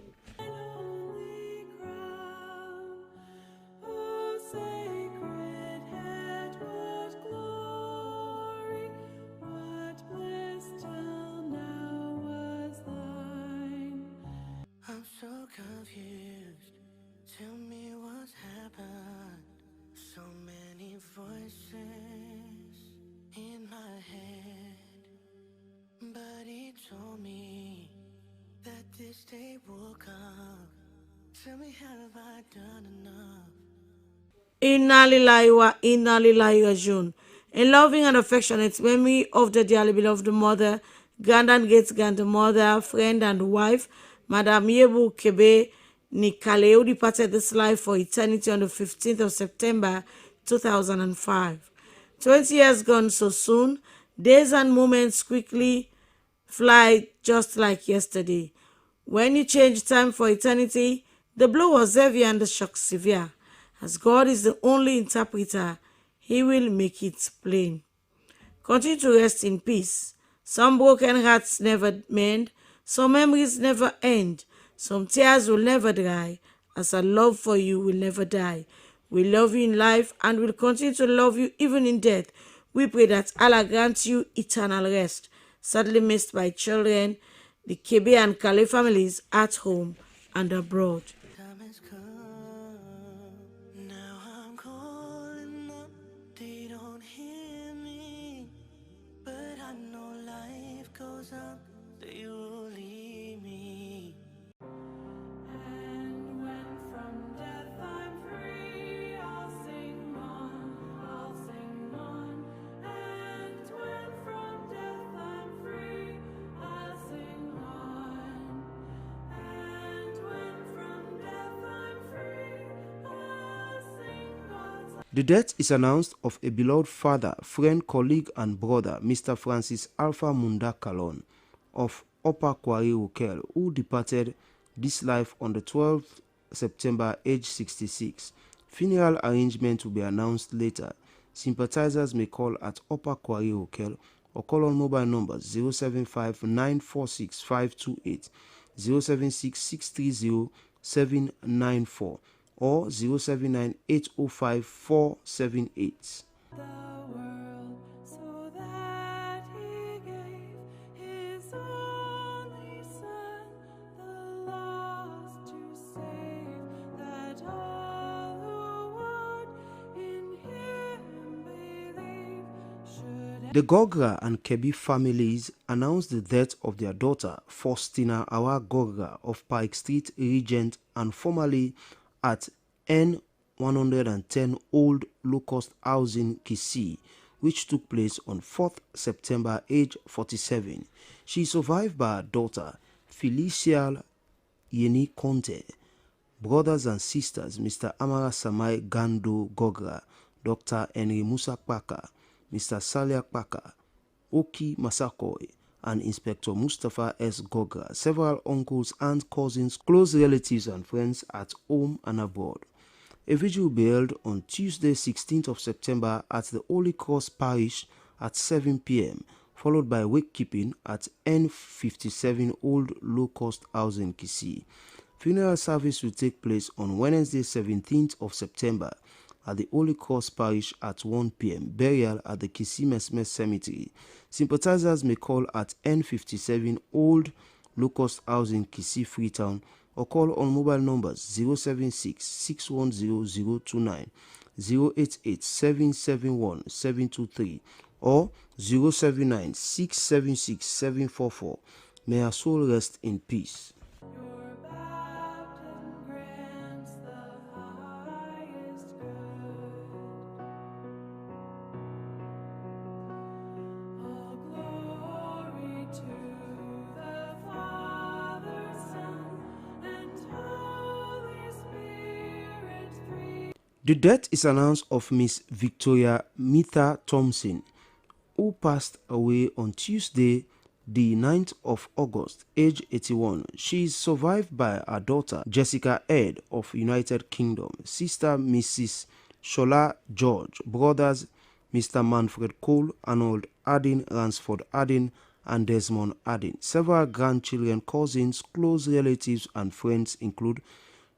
I'm so confused. Tell me what's happened. So many voices in my head, but he told me that this day will come. Tell me, have I done enough? Inna lillahi wa inna lillahi rajiun. In loving and affectionate memory of the dearly beloved mother, grand and great-grandmother, friend and wife, Madam Yebu Kebe Nikale, who departed this life for eternity on the 15th of September 2005. 20 years gone so soon, days and moments quickly fly just like yesterday. When you change time for eternity, the blow was heavy and the shock severe. As God is the only interpreter, He will make it plain. Continue to rest in peace. Some broken hearts never mend, some memories never end, some tears will never dry, as our love for you will never die. We love you in life and will continue to love you even in death. We pray that Allah grants you eternal rest. Sadly missed by children, the Kebe and Kale families at home and abroad. They will leave me. And when from death I'm free, I'll sing on, I'll sing on. And when from death I'm free, I'll sing on. And when from death I'm free, I'll sing on. The death is announced of a beloved father, friend, colleague, and brother, Mr. Francis Alpha Munda Kalon of Upper Quarry Ukel, who departed this life on the 12th September, age 66. Funeral arrangements will be announced later. Sympathizers may call at Upper Quarry Ukel or call on mobile numbers 075 946 528, 076 630 794, or 079 805 478. So that He gave His only Son, the lost to save, that all who would in Him believe should. The Gogra and Kebi families announced the death of their daughter, Faustina Awa Gogra of Pike Street, Regent, and formerly at N110 Old Locust Housing, Kisii, which took place on 4th September, age 47. She is survived by her daughter, Felicia Yeni Conte, brothers and sisters, Mr. Amara Samai Gando Gogra, Dr. Henry Musa Paka, Mr. Salia Paka, Oki Masakoi, and Inspector Mustafa S. Gogra, several uncles, aunts, cousins, close relatives, and friends at home and abroad. A vigil will be held on Tuesday, 16th of September at the Holy Cross Parish at 7 p.m., followed by wakekeeping at N57 Old Low Cost Housing, Kisii. Funeral service will take place on Wednesday, 17th of September at the Holy Cross Parish at 1 p.m., burial at the Kisii Mesmes Cemetery. Sympathizers may call at N57 Old Locust Housing, Kisii, Freetown, or call on mobile numbers 076 610 029, 088 771 723, or 079 676 744. May her soul rest in peace. All glory The death is announced of Miss Victoria Mitha Thompson, who passed away on Tuesday, the 9th of August, age 81. She is survived by her daughter, Jessica Ed of United Kingdom, sister Mrs. Shola George, brothers Mr. Manfred Cole, Arnold Addin, Ransford Addin, and Desmond Addin. Several grandchildren, cousins, close relatives, and friends include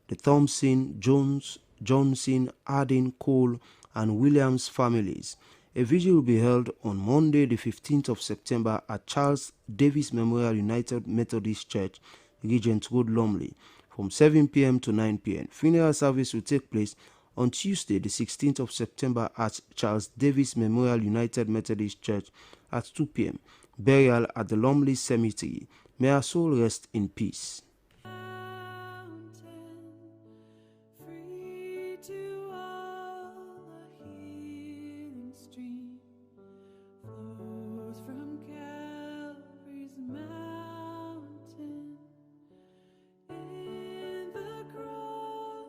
the Thompson, Jones, Johnson, Addin, Cole, and Williams families. A vigil will be held on Monday, the 15th of September at Charles Davis Memorial United Methodist Church, Regent Road, Lumley, from 7 p.m. to 9 p.m. Funeral service will take place on Tuesday, the 16th of September at Charles Davis Memorial United Methodist Church at 2 p.m. Burial at the Lumley Cemetery. May her soul rest in peace. Free to all, a healing stream flows from Calvary's mountain. In the cross,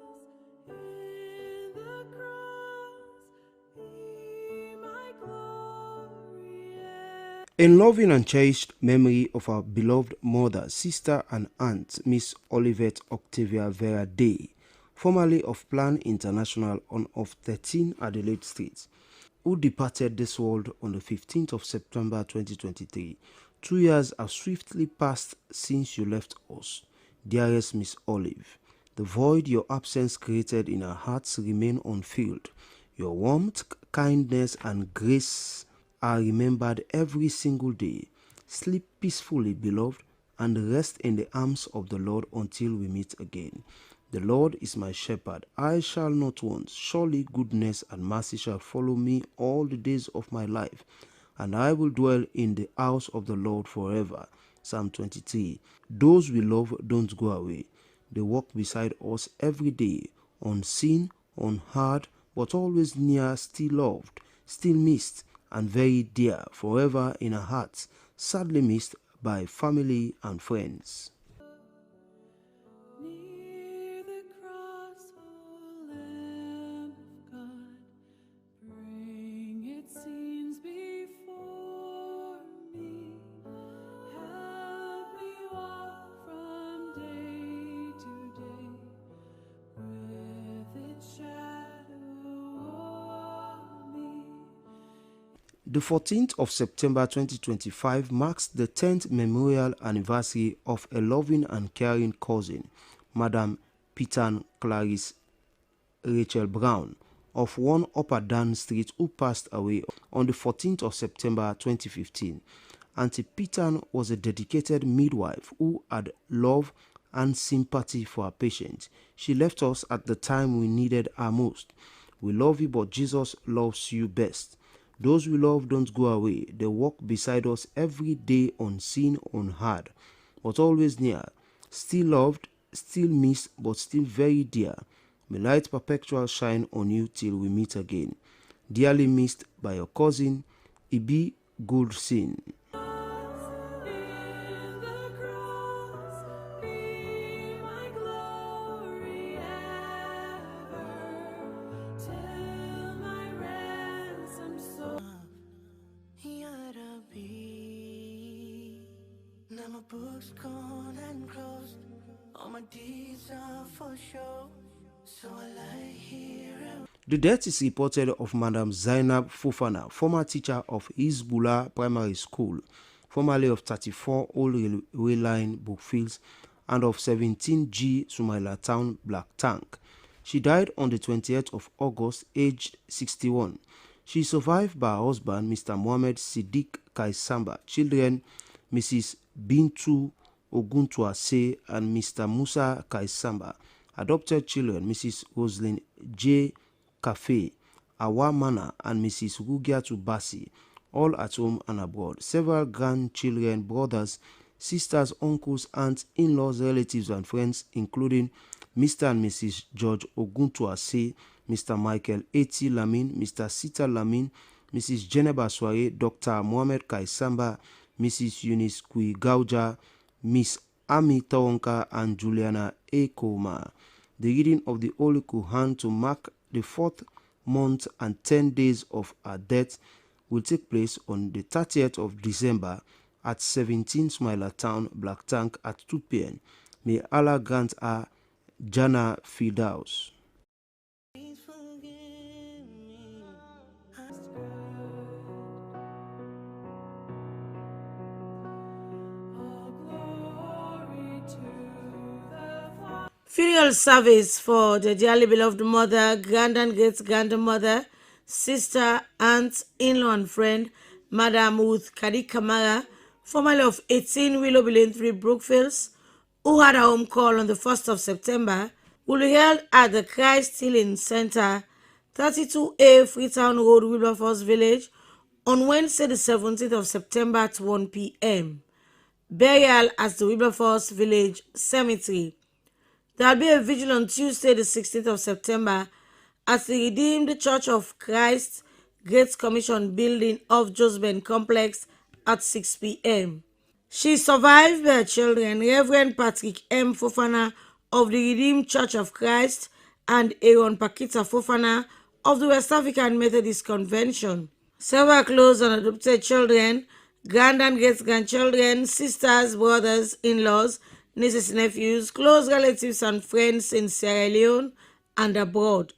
be my glory. In loving and cherished memory of our beloved mother, sister, and aunt, Miss Olivette Octavia Vera Day, formerly of Plan International on of 13 Adelaide Street, who departed this world on the 15th of September 2023. 2 years have swiftly passed since you left us, dearest Miss Olive. The void your absence created in our hearts remain unfilled. Your warmth, kindness, and grace are remembered every single day. Sleep peacefully, beloved, and rest in the arms of the Lord until we meet again. The Lord is my shepherd, I shall not want. Surely goodness and mercy shall follow me all the days of my life, and I will dwell in the house of the Lord forever. Psalm 23. Those we love don't go away. They walk beside us every day, unseen, unheard, but always near, still loved, still missed, and very dear, forever in our hearts, sadly missed by family and friends. Near the cross, O Lamb of God, bring its scenes before me. Help me walk from day to day with its shadow o'er me. The 14th of September 2025 marks the 10th memorial anniversary of a loving and caring cousin, Madam Pitan Clarice Rachel Brown, of 1 Upper Dan Street, who passed away on the 14th of September 2015. Auntie Pitan was a dedicated midwife who had love and sympathy for her patients. She left us at the time we needed her most. We love you, but Jesus loves you best. Those we love don't go away. They walk beside us every day, unseen, unheard, but always near. Still loved, still missed, but still very dear. May light perpetual shine on you till we meet again. Dearly missed by your cousin, Ibi Goldsin. Now my book's gone and closed. All my deeds are for show. So I lie here and The death is reported of Madam Zainab Fofana, former teacher of Hizbullah Primary School, formerly of 34 Old Railway Line Brookfields, and of 17G Sumaila Town Black Tank. She died on the 28th of August, aged 61. She is survived by her husband, Mr. Mohammed Siddiq Kaisamba, children, Mrs. Bintu Oguntuase and Mr. Musa Kaisamba, adopted children, Mrs. Roslyn J. Cafe, Awa Mana, and Mrs. Rugiatu Basi, all at home and abroad. Several grandchildren, brothers, sisters, uncles, aunts, in-laws, relatives, and friends, including Mr. and Mrs. George Oguntuase, Mr. Michael Eti Lamin, Mr. Sita Lamin, Mrs. Jeneba Soare, Dr. Mohamed Kaisamba, Mrs. Eunice Kui Gauja, Miss Ami Tawanka, and Juliana Ekoma. The reading of the Holy Quran to mark the 4th month and 10 days of her death will take place on the 30th of December at 17 Smiler Town, Black Tank at 2 p.m. May Allah grant her Jannah Firdaus. Funeral service for the dearly beloved mother, grand and great-grandmother, sister, aunt, in-law and friend, Madam Ruth Kadi Kamara, formerly of 18 Willow Lane 3 Brookfields, who had a home call on the 1st of September, will be held at the Christ Healing Center, 32A Freetown Road, Wilberforce Village, on Wednesday the 17th of September at 1 p.m. Burial at the Wilberforce Village Cemetery. There will be a vigil on Tuesday, the 16th of September, at the Redeemed Church of Christ Great Commission building of Josben Complex at 6 p.m. She is survived by her children, Reverend Patrick M. Fofana of the Redeemed Church of Christ and Aaron Pakita Fofana of the West African Methodist Convention. Several close and adopted children, grand and great-grandchildren, sisters, brothers, in-laws, nieces, nephews, close relatives and friends in Sierra Leone and abroad,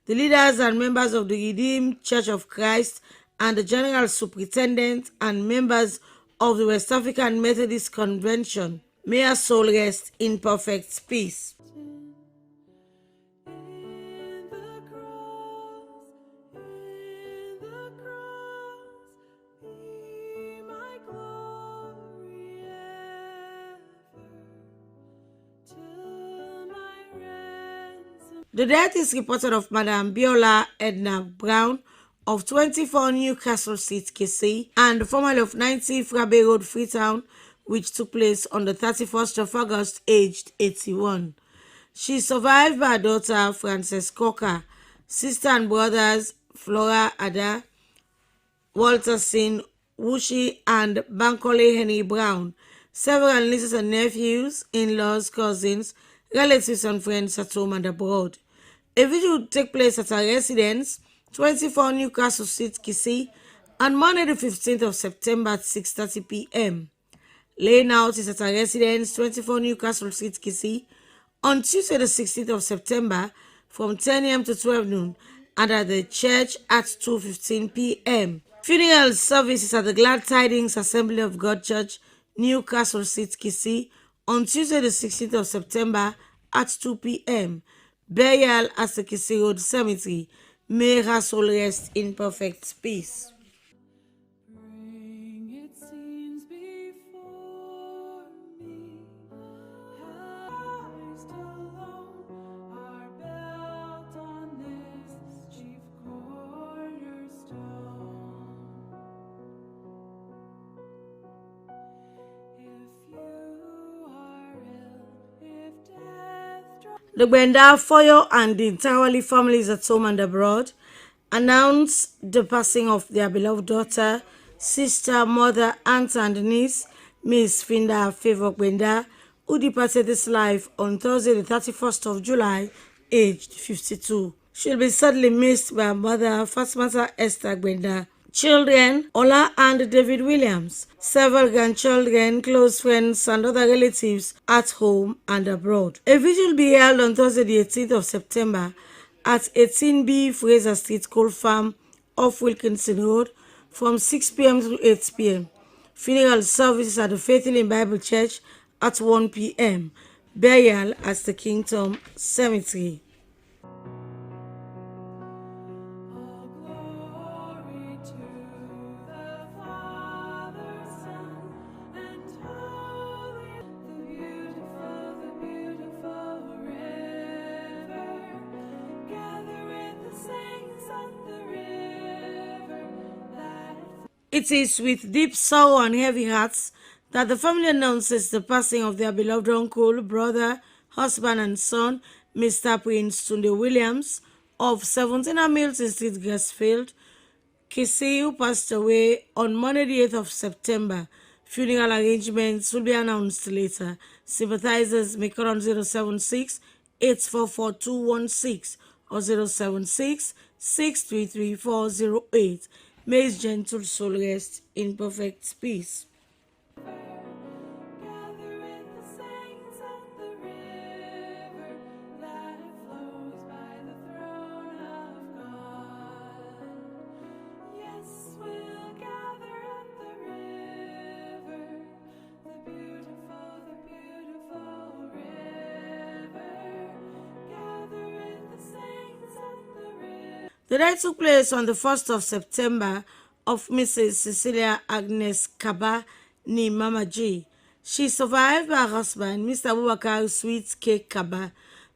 the leaders and members of the Redeemed Church of Christ and the General Superintendent and members of the West African Methodist Convention. May her soul rest in perfect peace. The death is reported of Madam Biola Edna Brown of 24 Newcastle Street, KC, and formerly of 90 Frabe Road, Freetown, which took place on the 31st of August, aged 81. She is survived by her daughter, Frances Coker, sister and brothers, Flora Ada, Walter Sin, Wushi, and Bankole Henry Brown, several nieces and nephews, in-laws, cousins, relatives and friends at home and abroad. A vigil will take place at her residence, 24 Newcastle Street, Kisii, on Monday the 15th of September at 6:30 p.m. Laying out is at her residence, 24 Newcastle Street, Kisii, on Tuesday the 16th of September from 10 a.m. to 12 noon, and at the church at 2:15 p.m. Funeral services at the Glad Tidings Assembly of God Church, Newcastle Street, Kisii, on Tuesday the 16th of September at 2 p.m. Burial at the Kisii Road Cemetery. May her soul rest in perfect peace. The Gwenda Foyo and the Ntawali families at home and abroad announce the passing of their beloved daughter, sister, mother, aunt, and niece, Miss Finda Favor Gwenda, who departed this life on Thursday, the 31st of July, aged 52. She'll be sadly missed by her mother, Fatmata Esther Gwenda. Children, Ola and David Williams, several grandchildren, close friends, and other relatives at home and abroad. A vigil will be held on Thursday, the 18th of September at 18B Fraser Street, Coal Farm, off Wilkinson Road, from 6 p.m. to 8 p.m. Funeral services at the Faith Healing Bible Church at 1 p.m. Burial at the Kingdom Cemetery. It is with deep sorrow and heavy hearts that the family announces the passing of their beloved uncle, brother, husband and son, Mr. Prince Tunde Williams of 17 Hamilton Street, Grassfield, Kisii, who passed away on Monday the 8th of September. Funeral arrangements will be announced later. Sympathizers may call on 076 844 216 or 076 633 408. May his gentle soul rest in perfect peace. The death took place on the 1st of September of Mrs. Cecilia Agnes Kaba ni Mama G. She survived by her husband, Mr. Abubakar Sweet K. Kaba,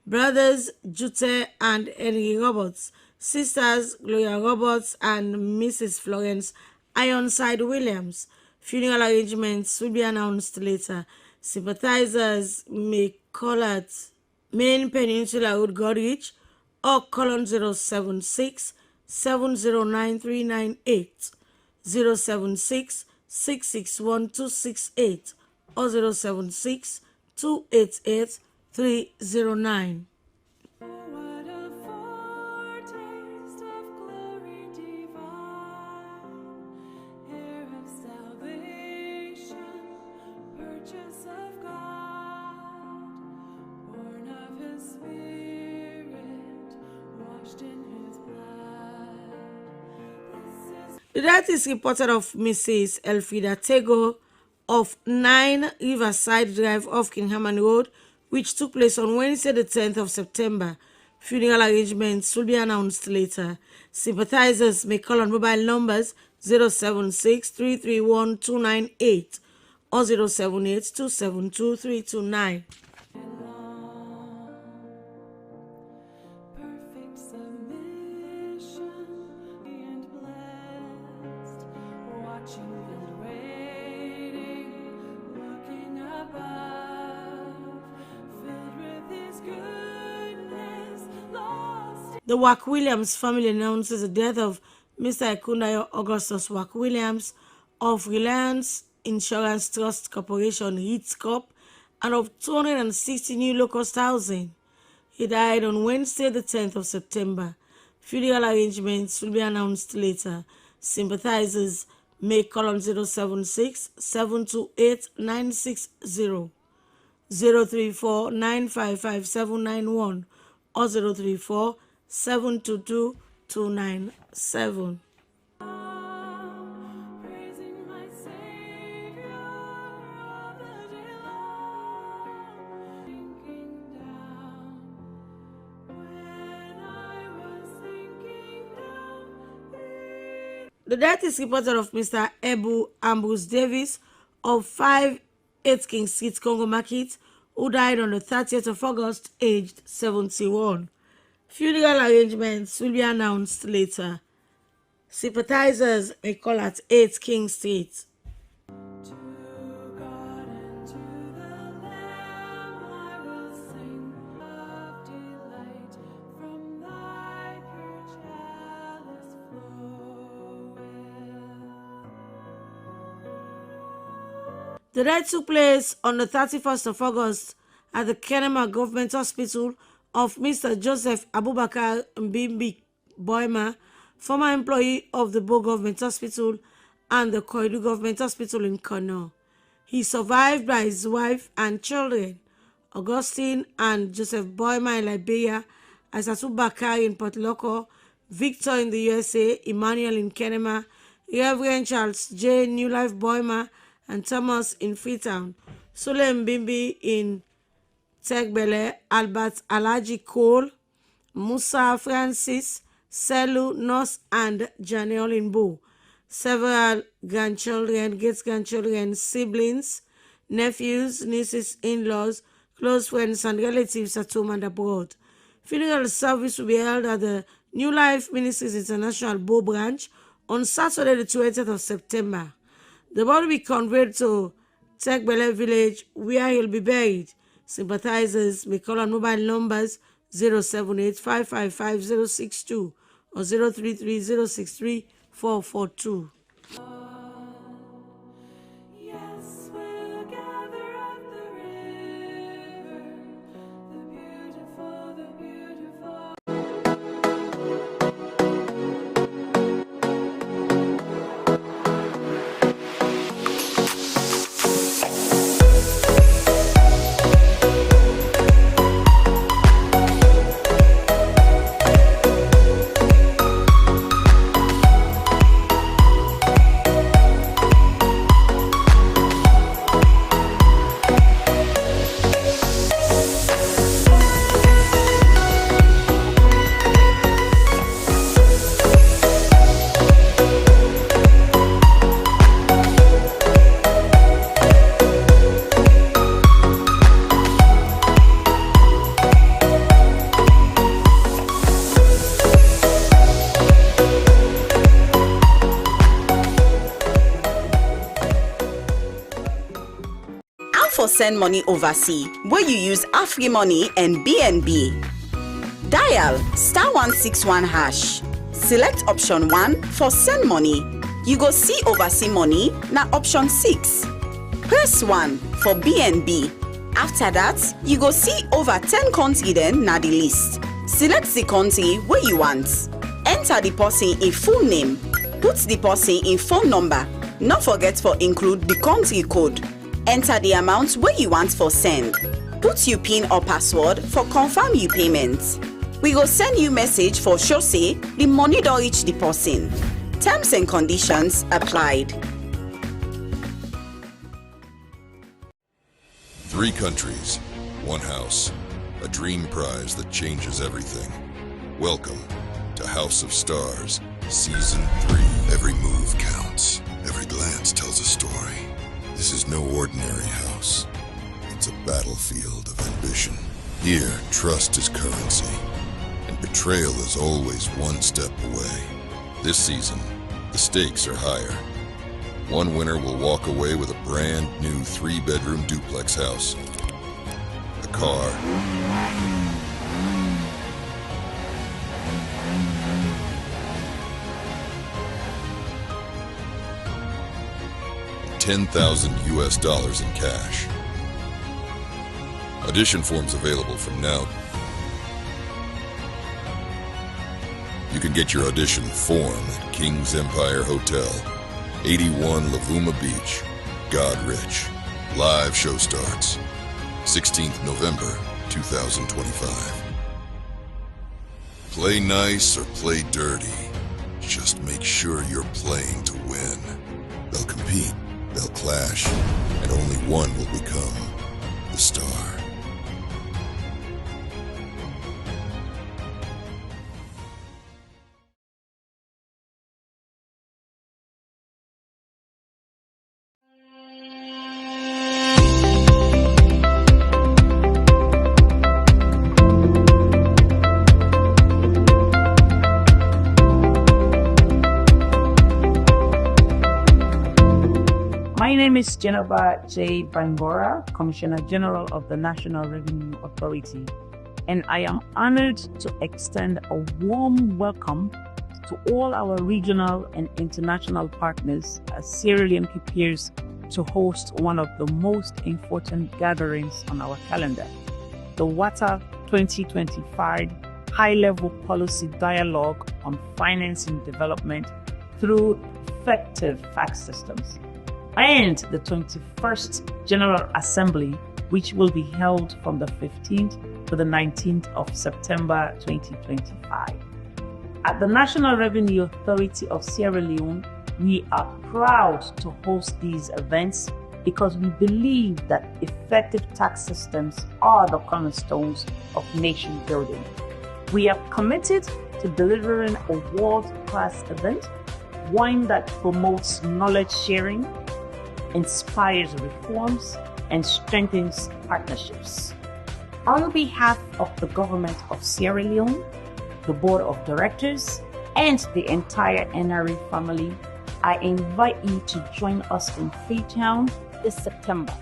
brothers Jute and Henry Roberts, sisters Gloria Roberts and Mrs. Florence Ironside Williams. Funeral arrangements will be announced later. Sympathizers may call at Main Peninsula Road, Goderich, or call on 076 709 398, 076 661 268, or 076 288 309. The death is reported of Mrs. Elfrida Tego of 9 Riverside Drive off Kenema Road, which took place on Wednesday the 10th of September. Funeral arrangements will be announced later. Sympathizers may call on mobile numbers 076 331 298 or 078 272 329. The Wack Williams family announces the death of Mr. Ekundayo Augustus Wack Williams of Reliance Insurance Trust Corporation, REITs and of 260 new locust housing. He died on Wednesday, the 10th of September. Funeral arrangements will be announced later. Sympathizers may call on 076 728 960, 034 955 791, or 034 722 297. The death is reported of Mr. Ebu Ambrose Davis of 5 8 King Street, Congo Market, who died on the 30th of August, aged 71. Funeral arrangements will be announced later. Sympathizers may call at 8 King Street. The death took place on the 31st of August at the Kenema Government Hospital of Mr. Joseph Abubakar Mbimbi Boima, former employee of the Bo Government Hospital and the Koidu Government Hospital in Kano. He survived by his wife and children, Augustine and Joseph Boima in Liberia, Asatu Bakari in Port Loko, Victor in the USA, Emmanuel in Kenema, Reverend Charles J. New Life Boima, and Thomas in Freetown, Sule Mbimbi in Tegbele, Albert Alaji Cole, Musa Francis, Selu Nos, and Janiel in Bo. Several grandchildren, great-grandchildren, siblings, nephews, nieces, in-laws, close friends, and relatives at home and abroad. Funeral service will be held at the New Life Ministries International Bo branch on Saturday, the 20th of September. The body will be conveyed to Tegbele village, where he'll be buried. Sympathizers may call on mobile numbers 078 555 062 or 033 063 442. for send money overseas where you use AfriMoney and BNB. Dial *161#. Select option 1 for send money. You go see overseas money na option 6. Press 1 for BNB. After that, you go see over 10 country then na the list. Select the country where you want. Enter the person in full name. Put the person in phone number. Not forget for include the country code. Enter the amount where you want for send. Put your PIN or password for confirm your payment. We go send you message for sure say the money don't reach the person. Terms and conditions applied. 3 countries, 1 house, a dream prize that changes everything. Welcome to House of Stars, Season 3. Every move counts. Every glance tells a story. This is no ordinary house. It's a battlefield of ambition. Here, trust is currency, and betrayal is always one step away. This season, the stakes are higher. One winner will walk away with a brand new 3-bedroom duplex house, a car, $10,000 in cash. Audition forms available from now. You can get your audition form at King's Empire Hotel, 81 Lavuma Beach, Godrich. Live show starts 16th November 2025. Play nice or play dirty. Just make sure you're playing to win. They'll compete, they'll clash, and only one will become the star. My name is Kenema J. Bangora, Commissioner General of the National Revenue Authority, and I am honored to extend a warm welcome to all our regional and international partners as Sierra Leone prepares to host one of the most important gatherings on our calendar, the WATA 2025 High-Level Policy Dialogue on Financing Development through Effective Tax Systems, and the 21st General Assembly, which will be held from the 15th to the 19th of September 2025. At the National Revenue Authority of Sierra Leone, we are proud to host these events because we believe that effective tax systems are the cornerstones of nation building. We are committed to delivering a world-class event, one that promotes knowledge sharing, inspires reforms, and strengthens partnerships. On behalf of the government of Sierra Leone, the board of directors, and the entire NRA family, I invite you to join us in Freetown this September.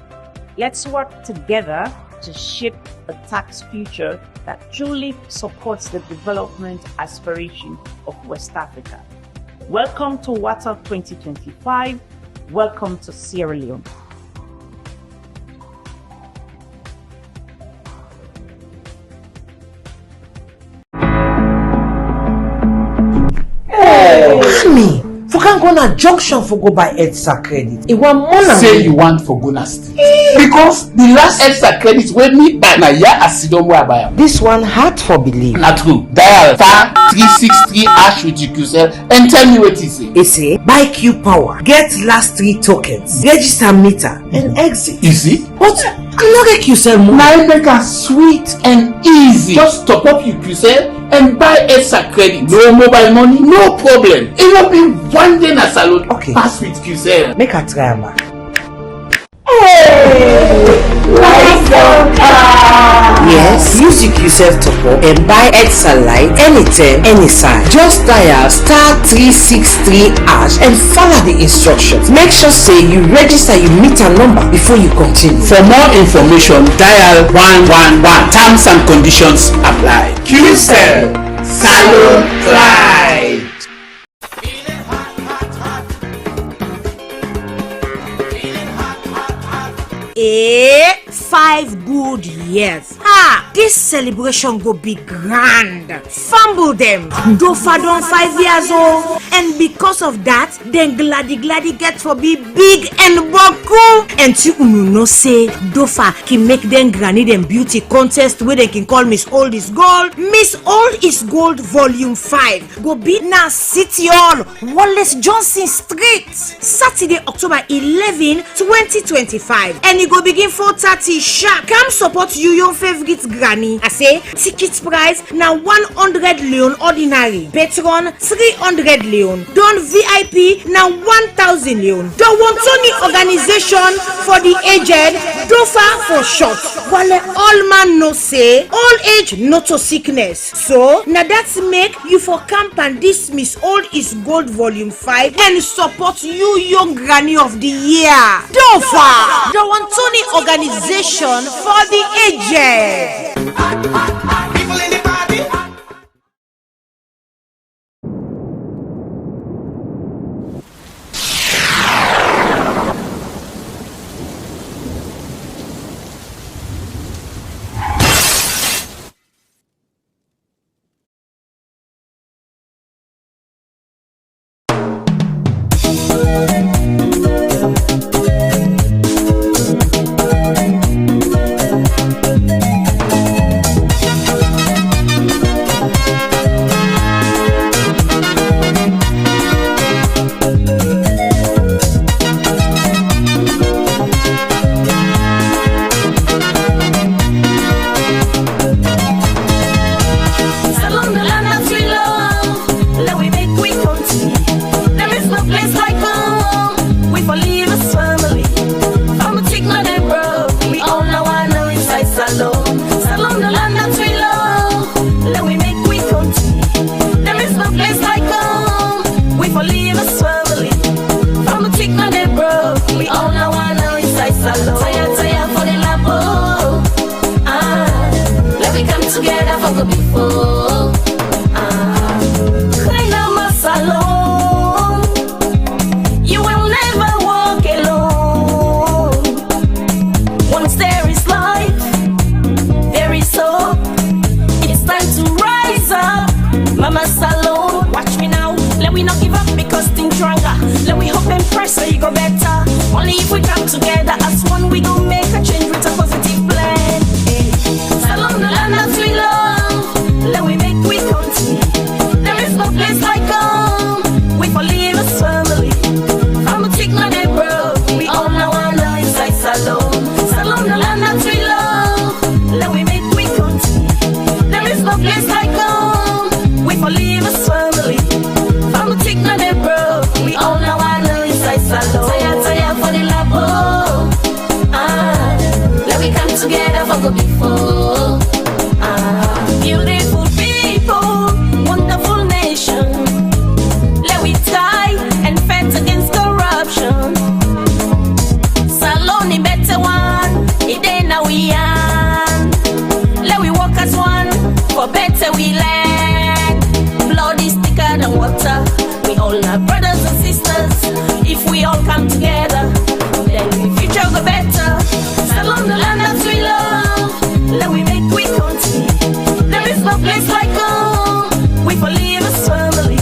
Let's work together to shape a tax future that truly supports the development aspiration of West Africa. Welcome to WATA 2025. Welcome to Sierra Leone. Me, for can go na junction for go buy extra credit. It want more than say you want for go nasty. Because the last extra credit when me buy na ya asidom where I buy am. This one hard for believe. Na true. Dial *363# with QCell and tell me what he say. He say buy Q Power, get last 3 tokens, register meter and exit. You see? But I no get QCell more. Now it make am sweet and easy. Just top up your QCell and buy extra credit. No mobile money, no problem. It will be one day na salon. Okay. Pass with QCell. Make a try, man. Hey! Yes, music yourself to pop and buy Exalite anytime, any size. Just dial *363# and follow the instructions. Make sure say you register your meter number before you continue. For more information, dial 111. Terms and conditions apply. QCell Salon Pride. Eh, 5 good years. This celebration go be grand. Fumble them. Dofa don 5 years old, and because of that, then gladi get for be big and boku. And you know say Dofa can make them granny them beauty contest where they can call Miss Old is Gold. Miss Old is Gold Volume 5 go be na City Hall, Wallace Johnson Street, Saturday, October 11, 2025, and it go begin 4:30 sharp. Come support you, your favorite granny. I say ticket price now 100 leon ordinary, patron 300 leon, don VIP now 1000 leon. The Wontoni organization for the aged, Dofa for short. While all man no say all age no to sickness. So now that's make you for camp and this Miss Old is Gold Volume 5 and support you, young granny of the year. Dofa, the Wontoni organization for the aged. Beautiful people, wonderful nation. Let we tie and fight against corruption. Saloni better one, it ain't now we are. Let we walk as one, for better we land. Blood is thicker than water. We all are brothers and sisters. If we all come together, then the future go better. Salon the land that we love. Let we make we country. There is no place like home. We for live as family.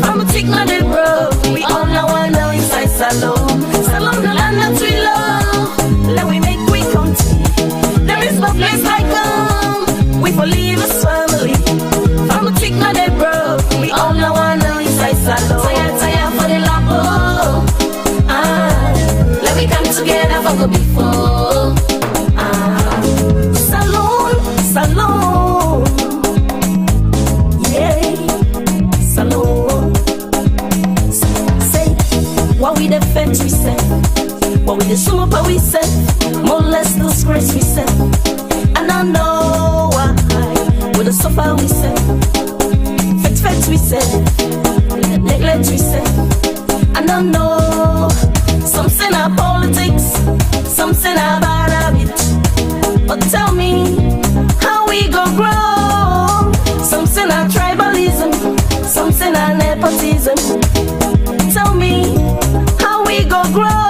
From a tick not a bro. We all know I know inside Salon. Salon the land that we love. Let we make we country. There is no place like home. We for live as family. From a tick not a bro. We all know I know inside Salon. Tire for the labo. Let we come together for go before. Salon, yeah, Salon. Say, what we defend we say, But with the summer power we set, more or less disgrace we set. And I know why, with the suffer we set, fete we set, neglect we set. And I know some say our politics, some say our bad habit. But tell me, how we go grow? Some say our tribalism, some say our nepotism. Tell me, how we go grow?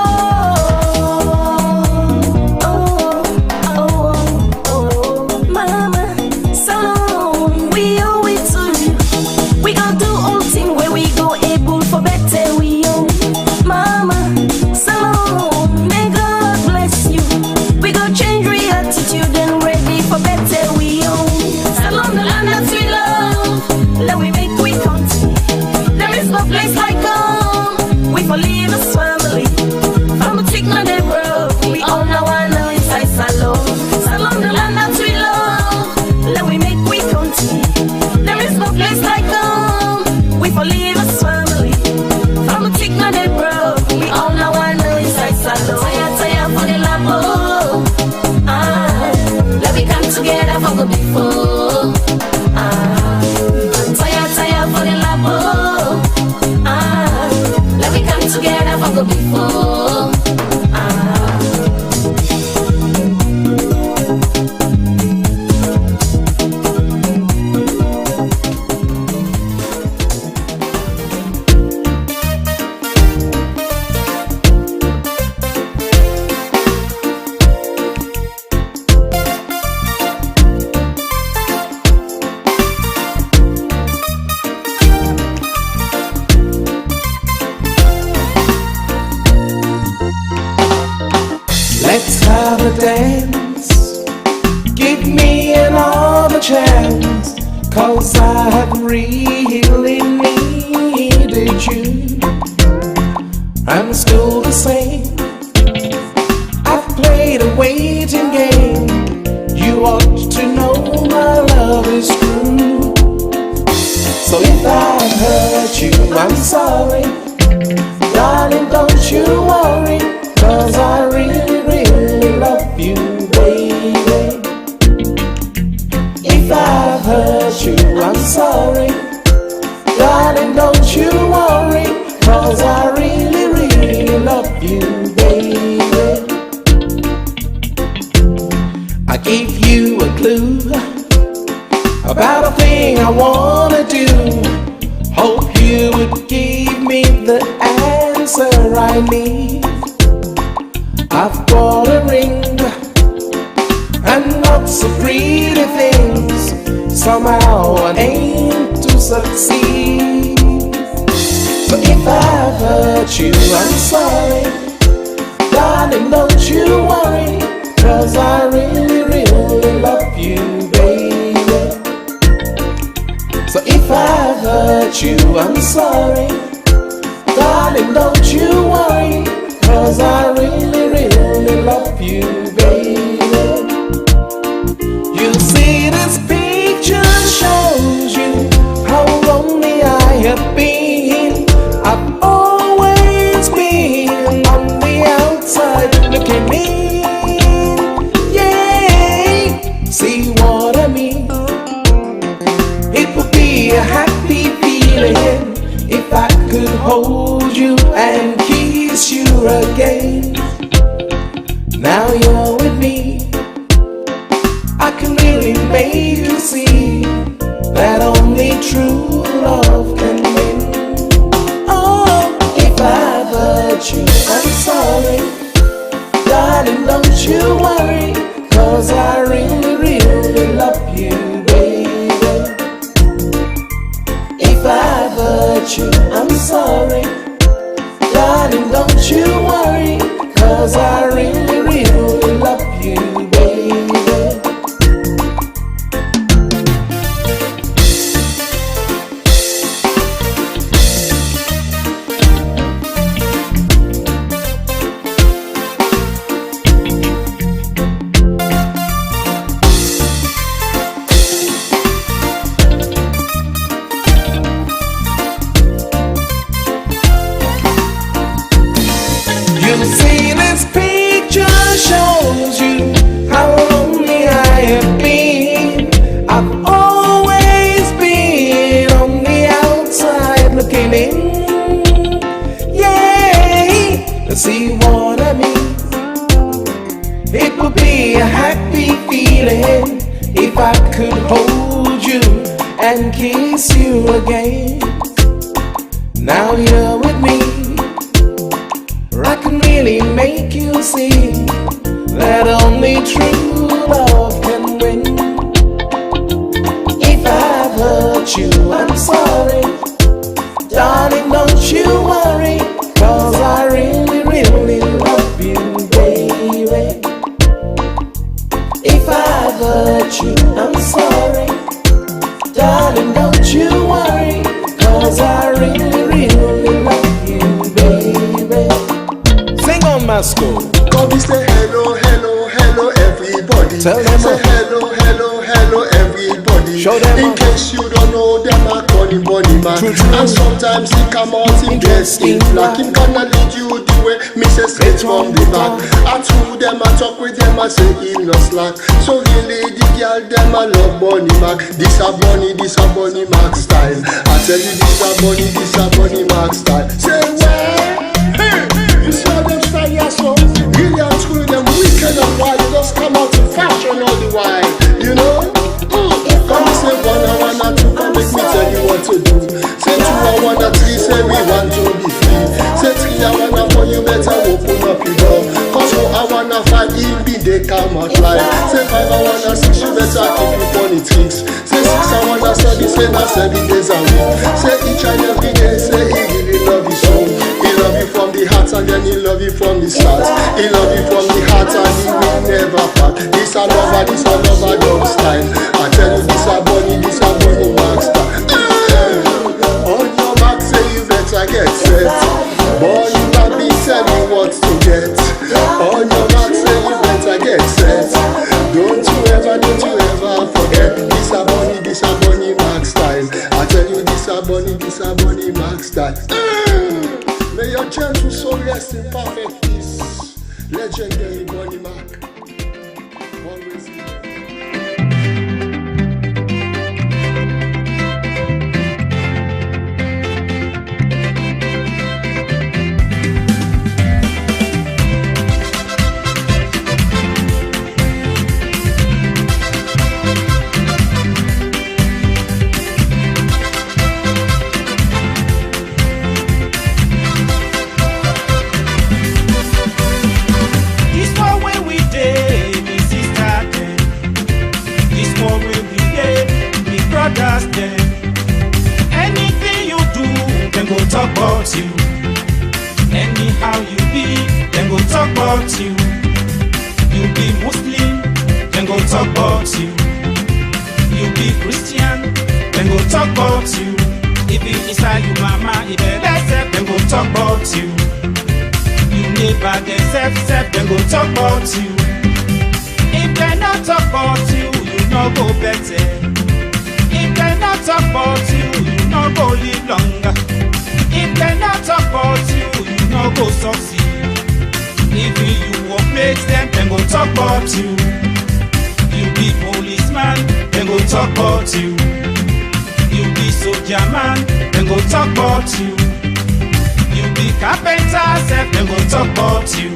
You see this See what I mean? It would be a happy feeling if I could hold you and kiss you again. Now you're with me, I can really make you see that only true love can win. If I've hurt you, I'm sorry, darling, don't you worry, 'cause I really, really love you, baby. If I've hurt you, I'm sorry, darling, don't you worry, 'cause I really, really love you, baby. Sing on, Masco. Come say hello, hello, hello, everybody. Tell them say hello, hello, hello, everybody. Show them in case you don't know them, I call him Bunny Man. And sometimes he come out in dress in black. Him gonna lead you the way, me say straight from the back. I through them, I talk with them, I say he no slack. So really the girl them I love Bunny Mac. This a Bunny Mac style. I tell you this a Bunny Mac style. Say what? Hey, you see how them style here so? Really and truly them wicked and wild. You just come out in fashion all the while, you know? Come say 1 and 1 and 2, come make me tell you what to do. Say 2 and 1 and 3, say we want to be free. Say 3 and 1 and 4, you better open up your door. 'Cause 4 and 1 and 5, be they come out live. Say 5 and 1 and 6, you better keep your funny tricks. Say 6 and 1 and 7, say now 7 days a week. Say each and every day, say he really love you so. He love you from the heart and then he love you from the start. He love you from the heart and he will never part. This a lover dog style. I tell you this a Bunny Mac style. On your mark, say you better get set. Boy, you can be tell me what to get. On your mark, say you better get set. Don't you ever forget. This a Bunny Mac style. I tell you this a Bunny Mac style. May your gentle soul rest in perfect peace. Legendary Bunny Mac. Always. Anything you do, then go talk about you. Anyhow you be, then go talk about you. You be Muslim, then go talk about you. You be Christian, then go talk about you. If it inside you mama, if it then go talk about you. You neighbor themselves, then go talk about you. If they not talk about you, you no go better. If they not talk about you, you no go live longer. If they not talk about you, you no go succeed. If you won't make them, then go talk about you. You be policeman, then go talk about you. You be soldier man, then go talk about you. You be carpenter, then go talk about you.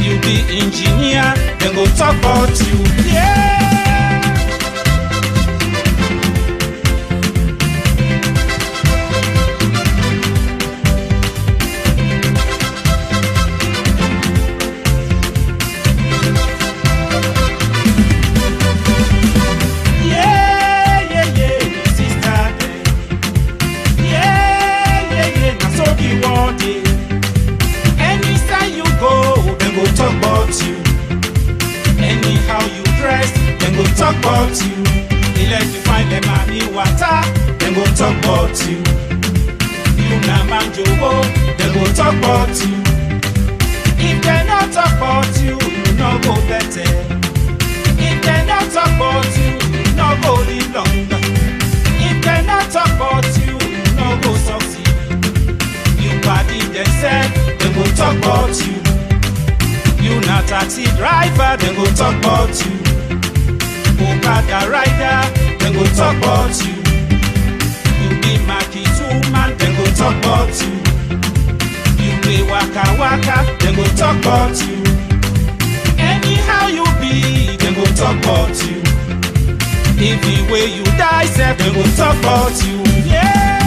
You be engineer, then go talk about you. Yeah. Talk about you. They let you find them money water, then go talk about you. You na manjobo, then go talk about you. If they not talk about you, you no go better. If they not talk about you, you no go live longer. If they not talk about you, you no go succeed. You party themselves, then go talk about you. You na taxi driver, then go talk about you. Okada rider, then go talk about you. You be market woman, then go talk about you. You be waka waka, them go talk about you. Anyhow you be, them go talk about you. If the way you die, self, them go talk about you. Yeah.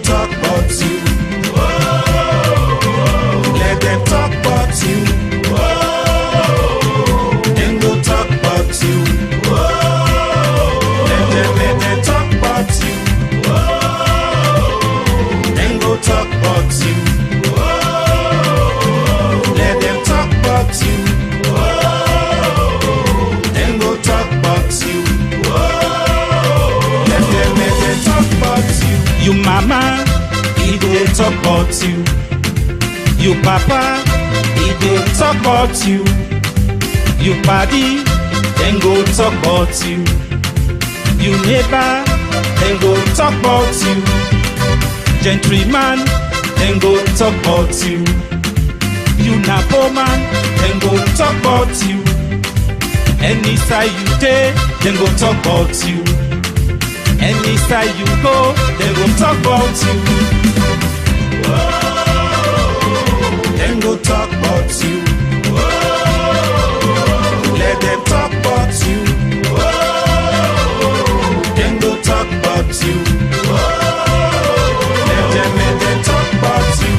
Talk about you. Let them talk about you. Then go talk about you. Let them talk about you. Then go talk about you. Let them talk about you. Then go talk about you. Let them talk about you. You mama, he dey talk about you. You papa, he dey talk about you. You paddy, then go talk about you. You neighbor, then go talk about you. Gentleman, then go talk about you. You napo man, then go talk about you. Any side you dey, then go talk about you. Any side you go, they go talk about you. Then go talk about you. Let them talk about you. Then go talk about you. Let them talk about you.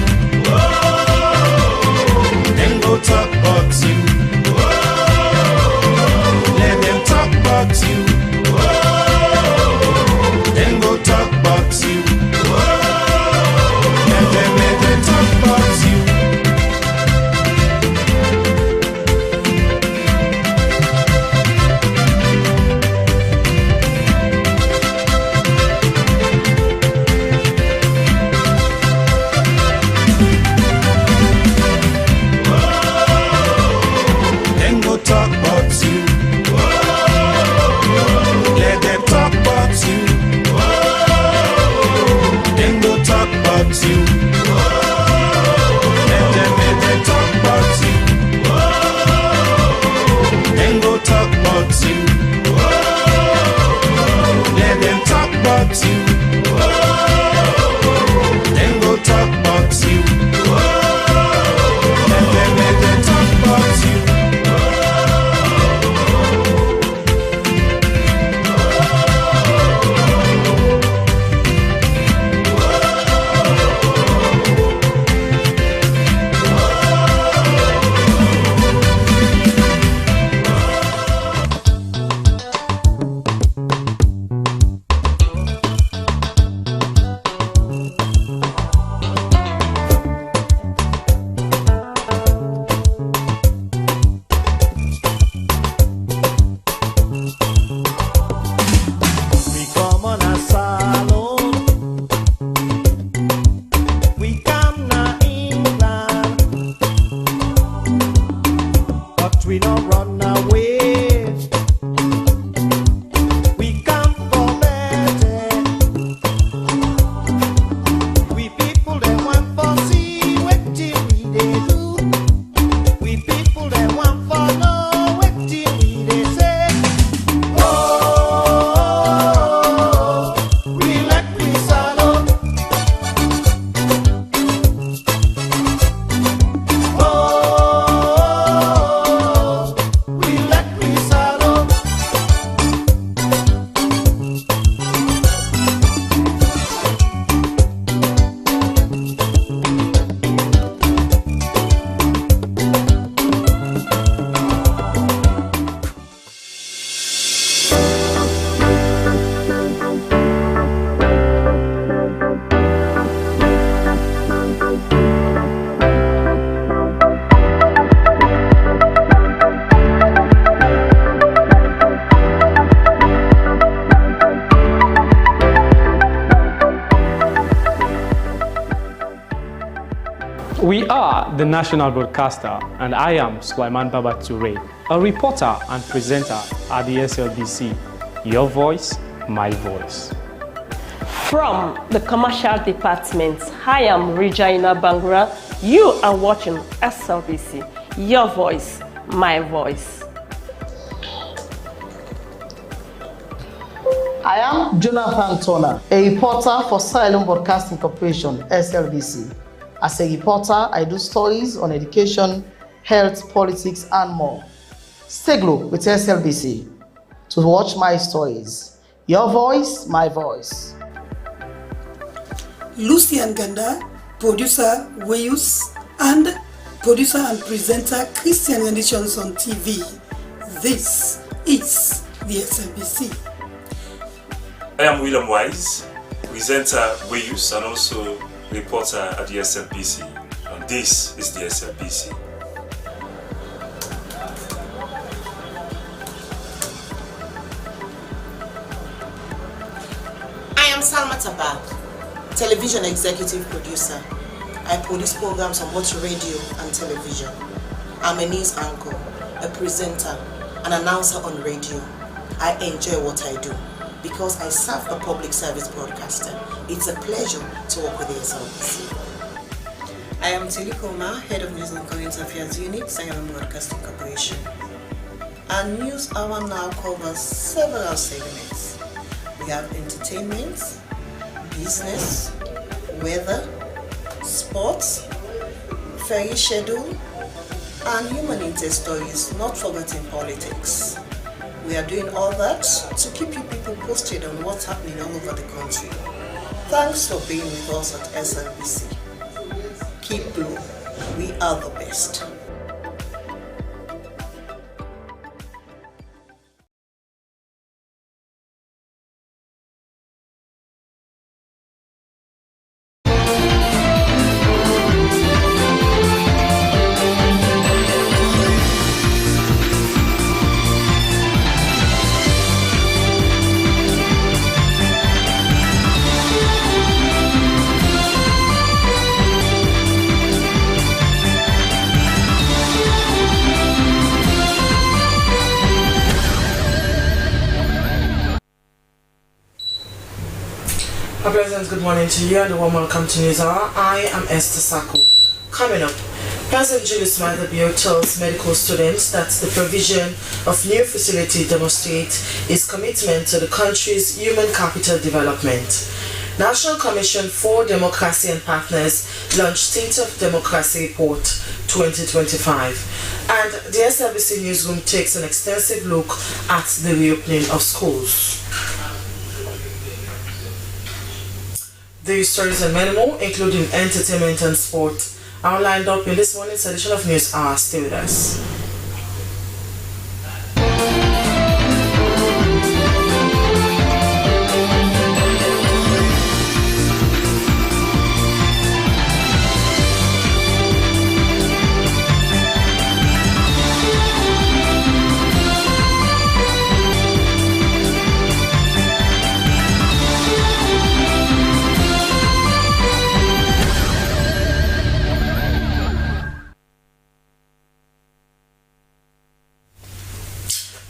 Then go talk about you. Let them talk about you. Then go talk about you. Let them talk about you. Then go talk about you. Let them talk about you. Then go talk about you. Let them talk about you. Then go talk about you. Let them talk about you. Then go talk about you. Let them talk about you. We are the national broadcaster, and I am Sulaiman Baba Toure, a reporter and presenter at the SLBC. Your voice, my voice. From the commercial department, I am Regina Bangura. You are watching SLBC, your voice, my voice. I am Jonathan Turner, a reporter for Sierra Leone Broadcasting Corporation, SLBC. As a reporter, I do stories on education, health, politics, and more. Stay glued with SLBC to watch my stories. Your voice, my voice. Lucian Ganda, producer Wayus, and producer and presenter Christian Editions on TV. This is the SLBC. I am William Wise, presenter Wayus and also reporter at the SLBC. And this is the SLBC. I am Salma Tabak, television executive producer. I produce programs on both radio and television. I'm a news anchor, a presenter, an announcer on radio. I enjoy what I do because I serve a public service broadcaster. It's a pleasure to work with the SLBC. I am Tilly Koma, Head of News and Current Affairs Unit, Sierra Leone Broadcasting Corporation. Our news hour now covers several segments. We have entertainment, business, weather, sports, ferry schedule, and human interest stories, not forgetting politics. We are doing all that to keep you people posted on what's happening all over the country. Thanks for being with us at SLBC. Keep blue. We are the best. President, good morning to you and a warm welcome to News Hour. I am Esther Sako. Coming up, President Julius Maada Bio tells medical students that the provision of new facility demonstrates his commitment to the country's human capital development. National Commission for Democracy and Partners launched State of Democracy Report 2025. And the SLBC Newsroom takes an extensive look at the reopening of schools. These stories and many more, including entertainment and sport, are lined up in this morning's edition of News Hour. Stay with us.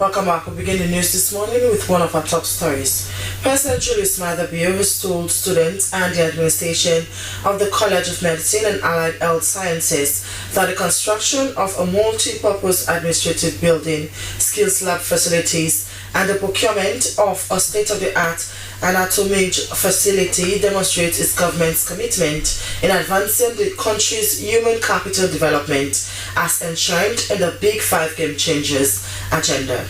Welcome back. We begin the news this morning with one of our top stories. President Julius Maada Bio has told students and the administration of the College of Medicine and Allied Health Sciences that the construction of a multi-purpose administrative building, skills lab facilities, and the procurement of a state-of-the-art anatomage facility demonstrates its government's commitment in advancing the country's human capital development as enshrined in the Big Five Game Changers agenda.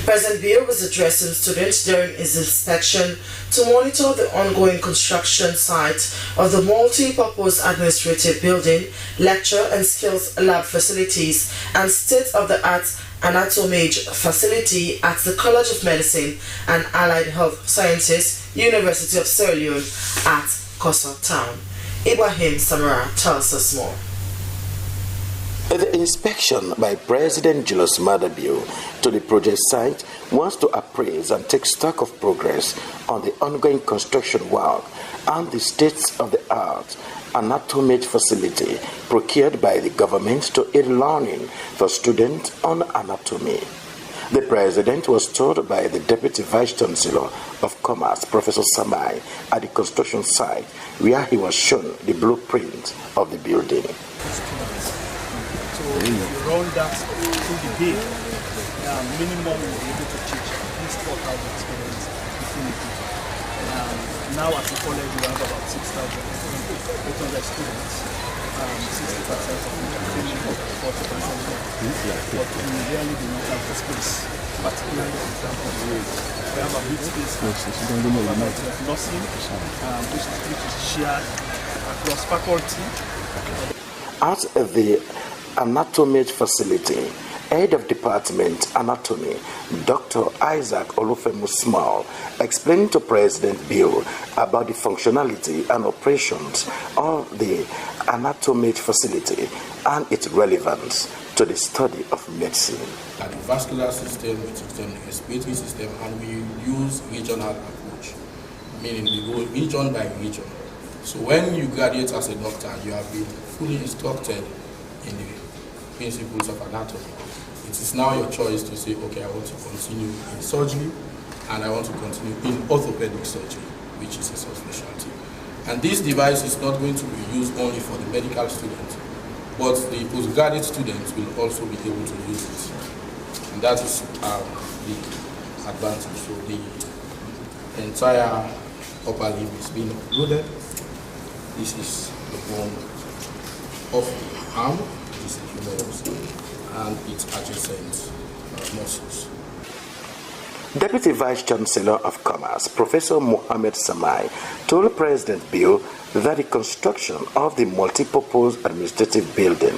President Bio was addressing students during his inspection to monitor the ongoing construction site of the multi-purpose administrative building, lecture and skills lab facilities, and state-of-the-art anatomage facility at the College of Medicine and Allied Health Sciences, University of Sierra Leone at Kosa Town. Ibrahim Samara tells us more. The inspection by President Julius Maada Bio to the project site was to appraise and take stock of progress on the ongoing construction work and the state-of-the-art anatomage facility procured by the government to aid learning for students on anatomy. The president was told by the Deputy Vice Chancellor of Commerce, Professor Samai, at the construction site where he was shown the blueprint of the building. So if you run that through the day, minimum will be able to teach at least 4,000 students definitely. Now at the college we have about 6,800 students. 60% of them are female, 40% male. But we really do not have the space, particularly on campus. We have a big space of nursing, which is shared across faculty. At the anatomy facility, Head of Department Anatomy, Dr. Isaac Olufemu Small, explained to President Bill about the functionality and operations of the anatomy facility and its relevance to the study of medicine. The vascular system, the respiratory system, and we use regional approach, meaning we go region by region. So when you graduate as a doctor, you have been fully instructed in the principles of anatomy. It is now your choice to say, okay, I want to continue in surgery and I want to continue in orthopedic surgery, which is a subspecialty. And this device is not going to be used only for the medical students, but the postgraduate students will also be able to use it. And that is the advantage. So the entire upper limb is being uploaded. This is the bone of the arm, this is the humerus, and its adjacent muscles. Deputy Vice Chancellor of Commerce, Professor Mohammed Samai, told President Bill that the construction of the multipurpose administrative building,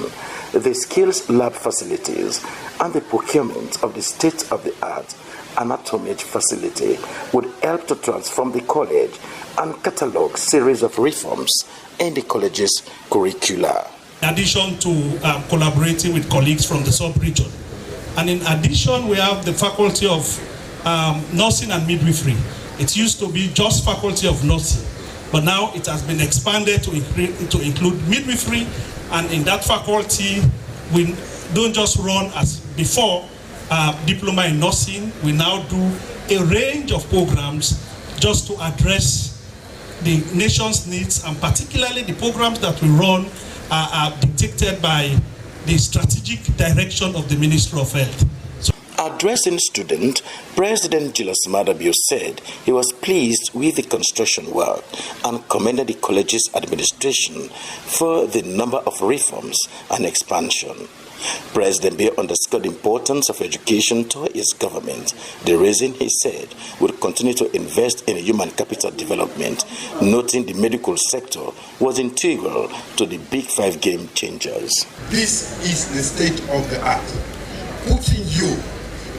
the skills lab facilities, and the procurement of the state-of-the-art anatomy facility would help to transform the college and catalog series of reforms in the college's curricula. In addition to collaborating with colleagues from the sub-region. And in addition, we have the Faculty of Nursing and Midwifery. It used to be just Faculty of Nursing, but now it has been expanded to include midwifery, and in that faculty, we don't just run as before, diploma in nursing. We now do a range of programs just to address the nation's needs, and particularly the programs that we run are dictated by the strategic direction of the Ministry of Health. Addressing students, President Julius Maada Bio said he was pleased with the construction work and commended the college's administration for the number of reforms and expansion. President Bio underscored the importance of education to his government, the reason he said would continue to invest in human capital development, noting the medical sector was integral to the Big Five game changers. This is the state of the art, putting you,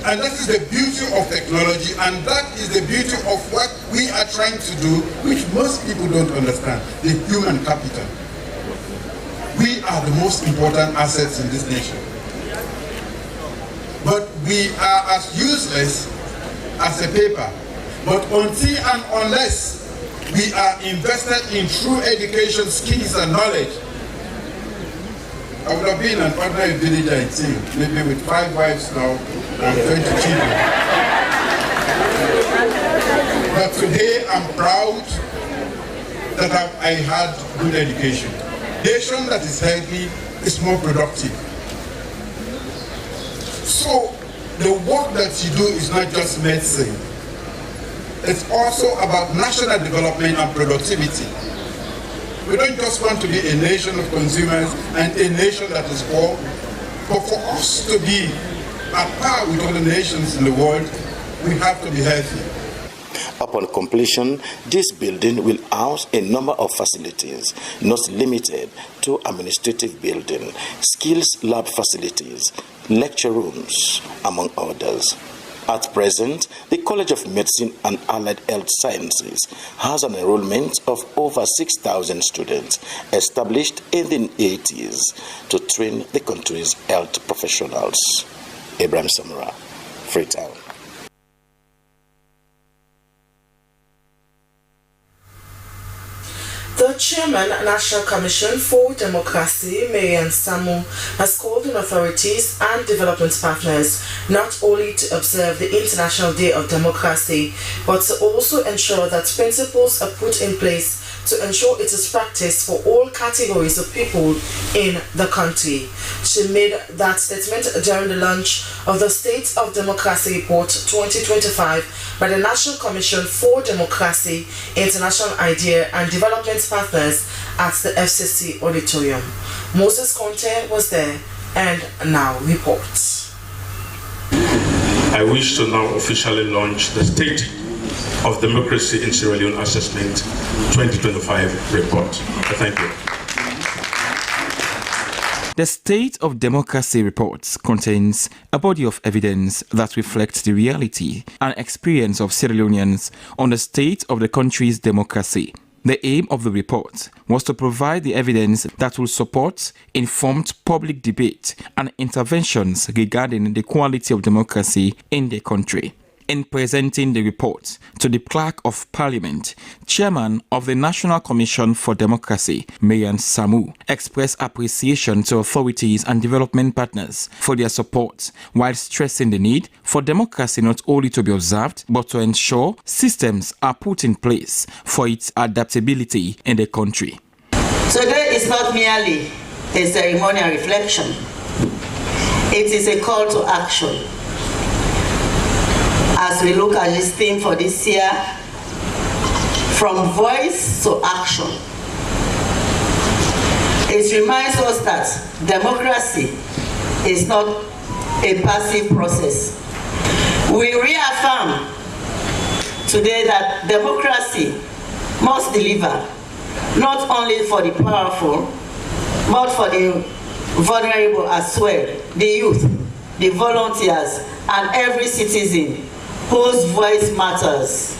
and that is the beauty of technology, and that is the beauty of what we are trying to do, which most people don't understand, the human capital. We are the most important assets in this nation. But we are as useless as a paper. But until and unless we are invested in true education, skills and knowledge, I would have been an ordinary villager, I think, maybe with 5 wives now and 20 children. But today I'm proud that I had good education. A nation that is healthy is more productive. So the work that you do is not just medicine. It's also about national development and productivity. We don't just want to be a nation of consumers and a nation that is poor, but for us to be at par with other nations in the world, we have to be healthy. Upon completion, this building will house a number of facilities, not limited to administrative building, skills lab facilities, lecture rooms, among others. At present, the College of Medicine and Allied Health Sciences has an enrollment of over 6,000 students established in the 80s to train the country's health professionals. Abraham Samura, Freetown. The The Chairman, National Commission for Democracy, Marian Samu, has called on authorities and development partners not only to observe the International Day of Democracy, but to also ensure that principles are put in place to ensure it is practiced for all categories of people in the country. She made that statement during the launch of the State of Democracy Report 2025 by the National Commission for Democracy, International Idea and Development Partners at the FCC Auditorium. Moses Conte was there and now reports. I wish to now officially launch the State of Democracy in Sierra Leone Assessment 2025 report. Thank you. The State of Democracy report contains a body of evidence that reflects the reality and experience of Sierra Leoneans on the state of the country's democracy. The aim of the report was to provide the evidence that will support informed public debate and interventions regarding the quality of democracy in the country. In presenting the report to the Clerk of Parliament, Chairman of the National Commission for Democracy, Marian Samu, expressed appreciation to authorities and development partners for their support, while stressing the need for democracy not only to be observed, but to ensure systems are put in place for its adaptability in the country. Today is not merely a ceremonial reflection. It is a call to action. As we look at this theme for this year, from voice to action, it reminds us that democracy is not a passive process. We reaffirm today that democracy must deliver not only for the powerful, but for the vulnerable as well, the youth, the volunteers, and every citizen whose voice matters.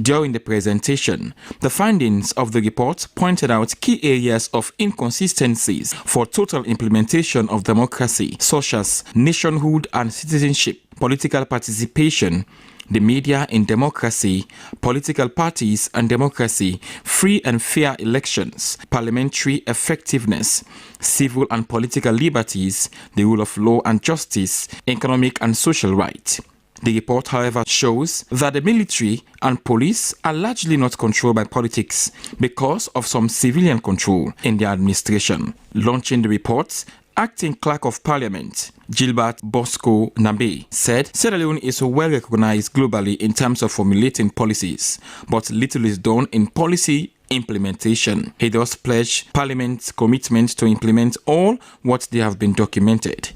During the presentation, the findings of the report pointed out key areas of inconsistencies for total implementation of democracy, such as nationhood and citizenship, political participation, the media in democracy, political parties and democracy, free and fair elections, parliamentary effectiveness, civil and political liberties, the rule of law and justice, economic and social rights. The report, however, shows that the military and police are largely not controlled by politics because of some civilian control in the administration. Launching the report, Acting Clerk of Parliament, Gilbert Bosco Nabe, said Sierra Leone is well recognized globally in terms of formulating policies, but little is done in policy implementation. He thus pledged Parliament's commitment to implement all what they have been documented.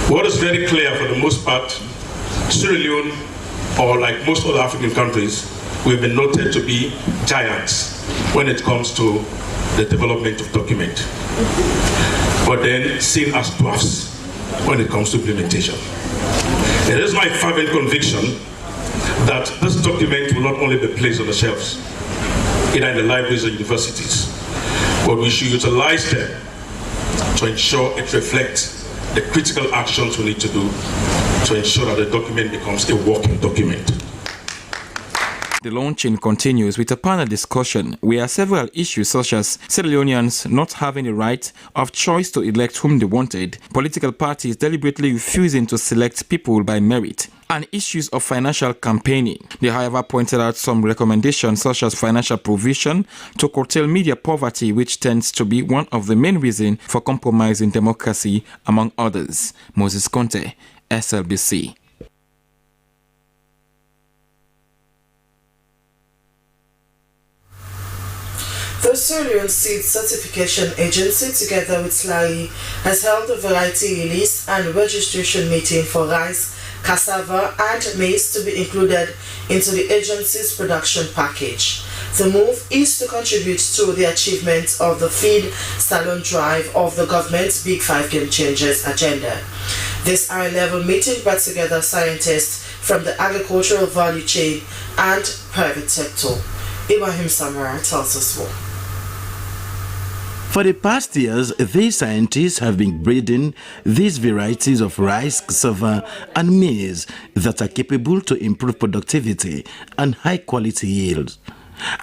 What is very clear for the most part, Sierra Leone, or like most other African countries, we've been noted to be giants when it comes to the development of document, but then seen as dwarfs when it comes to implementation. It is my fervent conviction that this document will not only be placed on the shelves, either in the libraries or universities, but we should utilize them to ensure it reflects the critical actions we need to do to ensure that the document becomes a working document. The launching continues with a panel discussion where several issues such as Sierra Leoneans not having a right of choice to elect whom they wanted, political parties deliberately refusing to select people by merit, and issues of financial campaigning. They, however, pointed out some recommendations such as financial provision to curtail media poverty, which tends to be one of the main reasons for compromising democracy, among others. Moses Conte, SLBC. The Sierra Leone Seed Certification Agency, together with SLAI, has held a variety release and registration meeting for rice, cassava and maize to be included into the agency's production package. The move is to contribute to the achievement of the Feed Salon Drive of the government's Big 5 Game Changers agenda. This high-level meeting brought together scientists from the agricultural value chain and private sector. Ibrahim Samara tells us more. For the past years, these scientists have been breeding these varieties of rice, cassava, and maize that are capable to improve productivity and high-quality yields.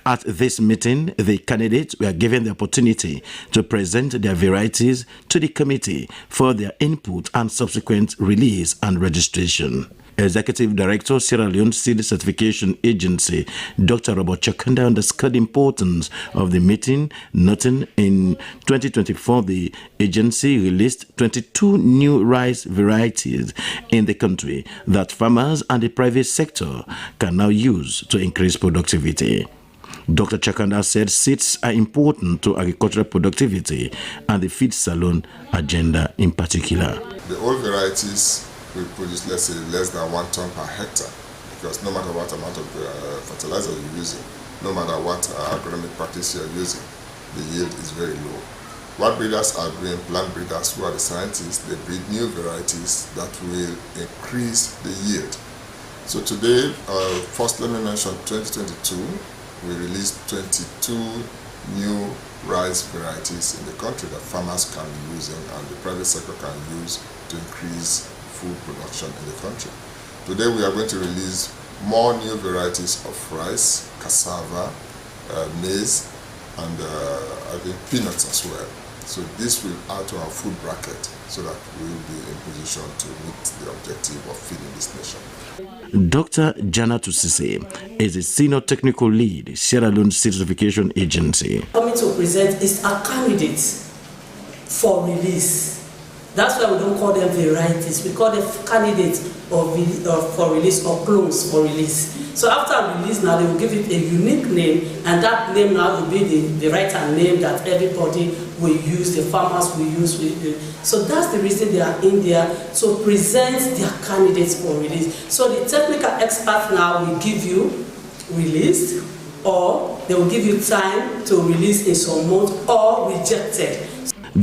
At this meeting, the candidates were given the opportunity to present their varieties to the committee for their input and subsequent release and registration. Executive Director, Sierra Leone Seed Certification Agency, Dr. Robert Chakanda, underscored the importance of the meeting, noting in 2024 the agency released 22 new rice varieties in the country that farmers and the private sector can now use to increase productivity. Dr. Chakanda said seeds are important to agricultural productivity and the feed salon agenda in particular. The old varieties will produce, let's say, less than 1 ton per hectare, because no matter what amount of fertilizer you're using, no matter what agronomic practice you're using, the yield is very low. What breeders are doing, plant breeders who are the scientists, they breed new varieties that will increase the yield. So today, first let me mention 2022, we released 22 new rice varieties in the country that farmers can be using and the private sector can use to increase food production in the country. Today we are going to release more new varieties of rice, cassava, maize, and I think peanuts as well. So this will add to our food bracket so that we will be in position to meet the objective of feeding this nation. Dr. Jana Tusise is a senior technical lead, Sierra Leone Certification Agency. Coming to present is a candidate for release. That's why we don't call them varieties. We call them candidates for release or clones for release. So after release now, they will give it a unique name, and that name now will be the right name that everybody will use, the farmers will use. So that's the reason they are in there, to present their candidates for release. So the technical expert now will give you released, or they will give you time to release in some month, or rejected.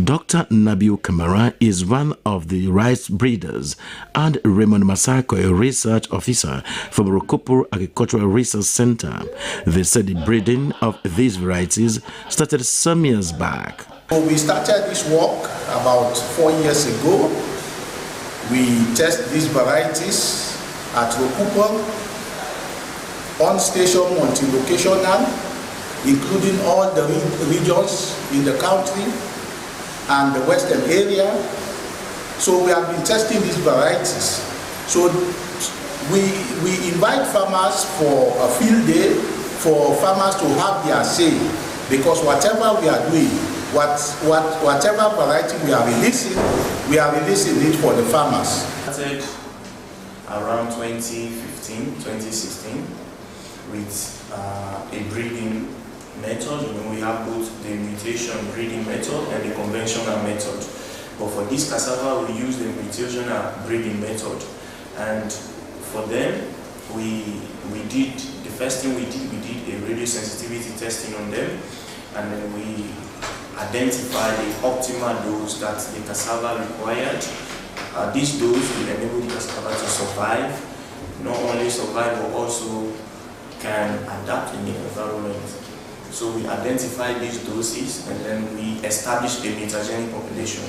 Dr. Nabil Kamara is one of the rice breeders, and Raymond Masako, a research officer from Rokopo Agricultural Research Center. They said the breeding of these varieties started some years back. We started this work about 4 years ago. We test these varieties at Rokopo, on station, multi-locational, including all the regions in the country and the western area. So we have been testing these varieties. So we invite farmers for a field day for farmers to have their say, because whatever we are doing, whatever variety we are releasing it for the farmers. Started around 2015, 2016 with a breeding method. We have both the mutation breeding method and the conventional method. But for this cassava, we use the mutational breeding method. And for them, we did, the first thing we did a radio sensitivity testing on them, and then we identified the optimal dose that the cassava required. This dose will enable the cassava to survive, not only survive, but also can adapt in the environment. So we identified these doses, and then we established a mutagenic population.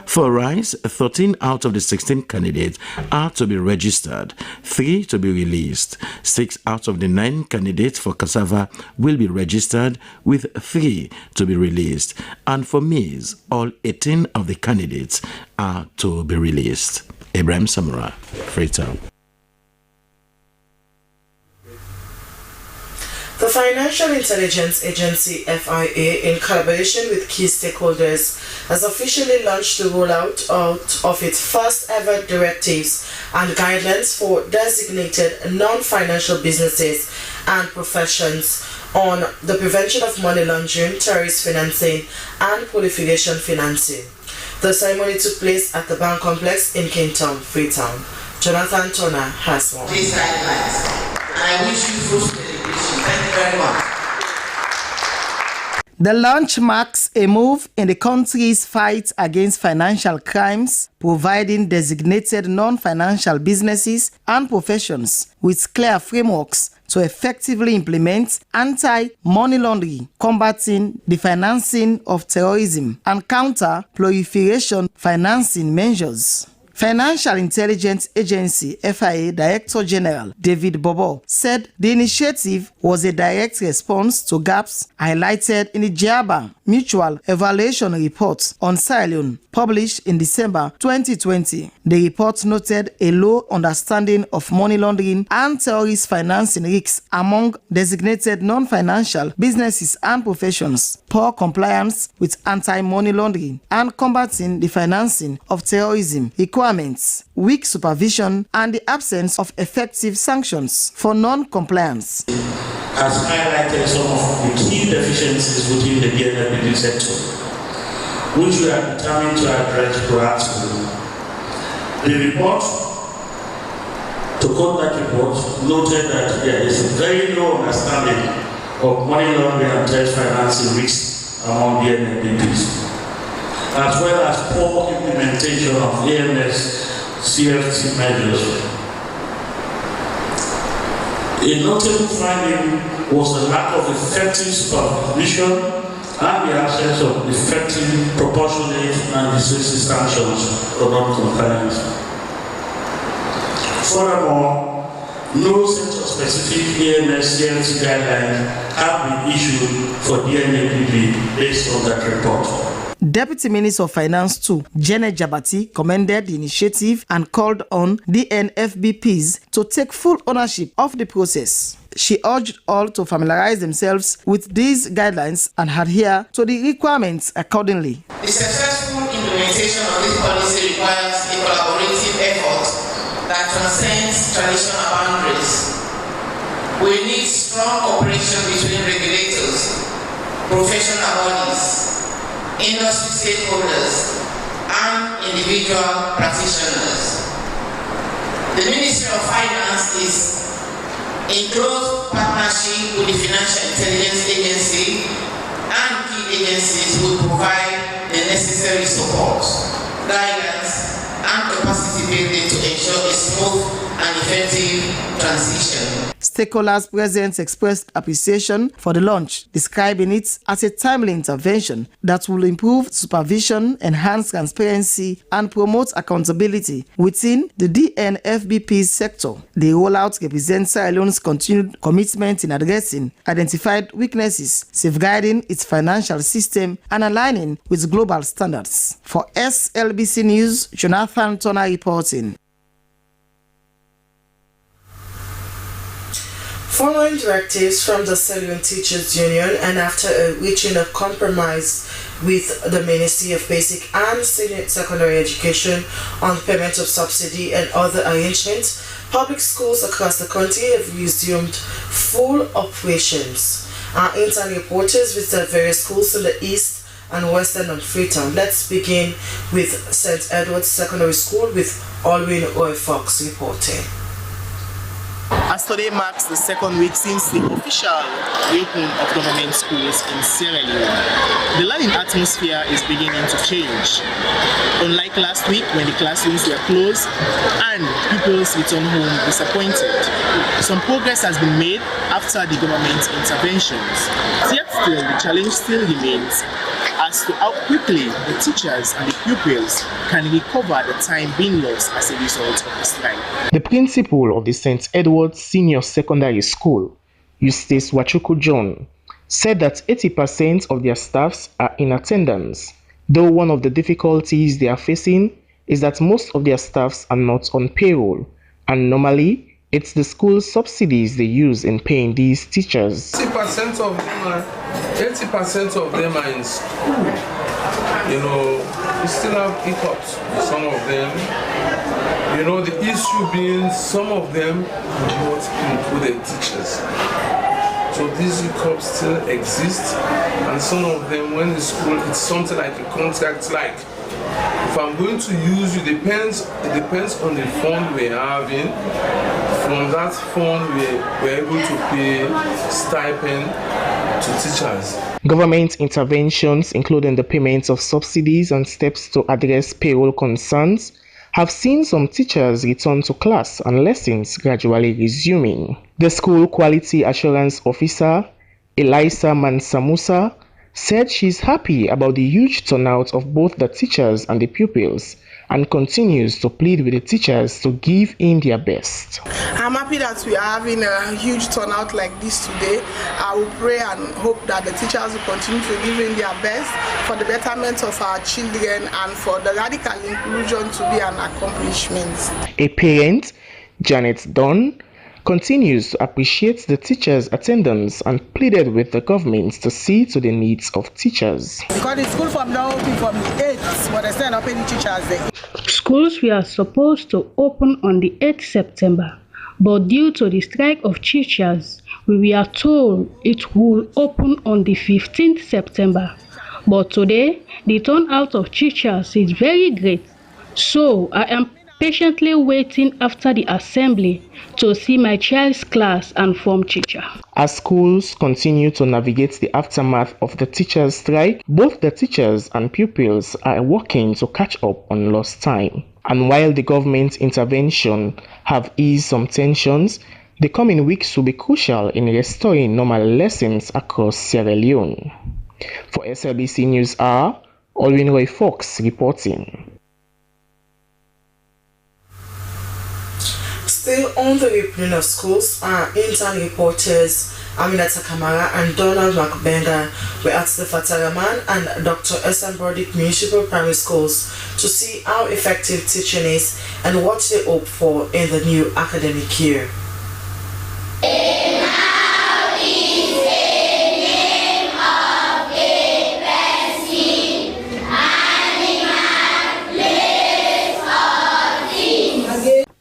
For rice, 13 out of the 16 candidates are to be registered, 3 to be released. 6 out of the 9 candidates for cassava will be registered, with 3 to be released. And for maize, all 18 of the candidates are to be released. Abraham Samara, Freetown. The Financial Intelligence Agency, FIA, in collaboration with key stakeholders, has officially launched the rollout of its first ever directives and guidelines for designated non-financial businesses and professions on the prevention of money laundering, terrorist financing, and proliferation financing. The ceremony took place at the Bank Complex in Kington, Freetown. Jonathan Turner has more. These guidelines, and I wish you full celebration. Thank you very much. The launch marks a move in the country's fight against financial crimes, providing designated non-financial businesses and professions with clear frameworks to effectively implement anti-money laundering, combating the financing of terrorism, and counter-proliferation financing measures. Financial Intelligence Agency FIA Director General David Bobo said the initiative was a direct response to gaps highlighted in the JIABA Mutual Evaluation Report on Sierra Leone, published in December 2020. The report noted a low understanding of money laundering and terrorist financing risks among designated non-financial businesses and professions, poor compliance with anti-money laundering and combating the financing of terrorism requirements, weak supervision, and the absence of effective sanctions for non-compliance. Has highlighted some of the key deficiencies within the DNFBP sector, which we are determined to address proactively. The report, to quote that report, noted that there is a very low understanding of money laundering and terrorist financing risks among DNFBPs, as well as poor implementation of AMS CFT measures. A notable finding was the lack of effective supervision and the absence of effective, proportionate, and decisive sanctions for non-compliance. Furthermore, no sector-specific AMS CLT guidelines have been issued for DNAPP based on that report. Deputy Minister of Finance 2, Janet Jabati, commended the initiative and called on DNFBPs to take full ownership of the process. She urged all to familiarize themselves with these guidelines and adhere to the requirements accordingly. The successful implementation of this policy requires a collaborative effort that transcends traditional boundaries. We need strong cooperation between regulators, professional bodies, industry stakeholders, and individual practitioners. The Ministry of Finance is in close partnership with the Financial Intelligence Agency and key agencies will provide the necessary support, guidance, and capacity building to ensure a smooth and effective transition. Stakeholders present expressed appreciation for the launch, describing it as a timely intervention that will improve supervision, enhance transparency, and promote accountability within the DNFBP sector. The rollout represents Sierra Leone's continued commitment in addressing identified weaknesses, safeguarding its financial system, and aligning with global standards. For SLBC News, Jonathan Turner reporting. Following directives from the Sierra Leone Teachers Union and after reaching a compromise with the Ministry of Basic and Senior Secondary Education on payment of subsidy and other arrangements, public schools across the country have resumed full operations. Our intern reporters visited various schools in the east and western of Freetown. Let's begin with St. Edward's Secondary School with Alwyn Roy Fox reporting. As today marks the second week since the official reopening of government schools in Sierra Leone, the learning atmosphere is beginning to change. Unlike last week when the classrooms were closed and pupils returned home disappointed, some progress has been made after the government interventions. Yet still, the challenge still remains as to how quickly the teachers and the pupils can recover the time being lost as a result of the strike. The principal of the St. Edward's Senior Secondary School, Eustace Wachuku John, said that 80% of their staffs are in attendance, though one of the difficulties they are facing is that most of their staffs are not on payroll, and normally it's the school's subsidies they use in paying these teachers. 80% of them are in school. You know, we still have hiccups with some of them. You know, the issue being some of them do not include the teachers. So these hiccups still exist, and some of them, when the school, it's something like a contract, like if I'm going to use you, it depends on the fund we're having. From that fund, we're able to pay stipend to teachers. Government interventions, including the payment of subsidies and steps to address payroll concerns, have seen some teachers return to class and lessons gradually resuming. The school quality assurance officer, Elisa Mansamusa, said she's happy about the huge turnout of both the teachers and the pupils and continues to plead with the teachers to give in their best. I'm happy that we are having a huge turnout like this today. I will pray and hope that the teachers will continue to give in their best for the betterment of our children and for the radical inclusion to be an accomplishment. A parent, Janet Dunn, continues to appreciate the teachers' attendance and pleaded with the government to see to the needs of teachers. Because the school from now open from the 8th, but they still not paying teachers. Schools were supposed to open on the 8th September, but due to the strike of teachers, we were told it will open on the 15th September. But today, the turnout of teachers is very great, so I am patiently waiting after the assembly to see my child's class and form teacher. As schools continue to navigate the aftermath of the teachers' strike, both the teachers and pupils are working to catch up on lost time. And while the government intervention have eased some tensions, the coming weeks will be crucial in restoring normal lessons across Sierra Leone. For SLBC News Hour, Olwin Roy Fox reporting. Still on the reopening of schools, our intern reporters Aminata Kamara and Donald Makbenga were at the Fataraman and Dr. Esan Broderick Municipal Primary Schools to see how effective teaching is and what they hope for in the new academic year.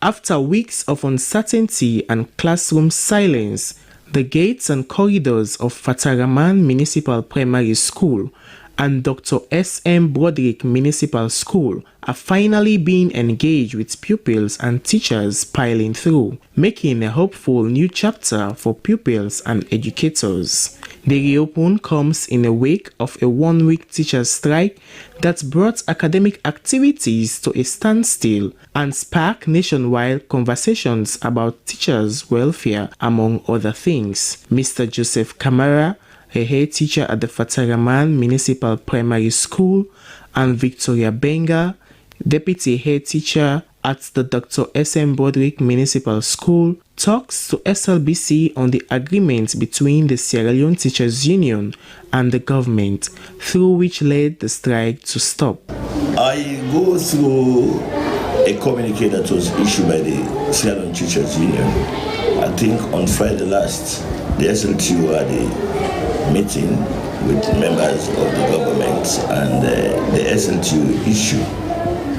After weeks of uncertainty and classroom silence, the gates and corridors of Fataraman Municipal Primary School and Dr. S.M. Broderick Municipal School are finally being engaged with pupils and teachers piling through, making a hopeful new chapter for pupils and educators. The reopen comes in the wake of a one-week teachers' strike that brought academic activities to a standstill and sparked nationwide conversations about teachers' welfare, among other things. Mr. Joseph Kamara, a head teacher at the Fataraman Municipal Primary School, and Victoria Benga, deputy head teacher at the Dr. S.M. Broderick Municipal School, talks to SLBC on the agreement between the Sierra Leone Teachers Union and the government, through which led the strike to stop. I go through a communique that was issued by the Sierra Leone Teachers Union. I think on Friday last, the SLTU had a meeting with members of the government, and the SLTU issued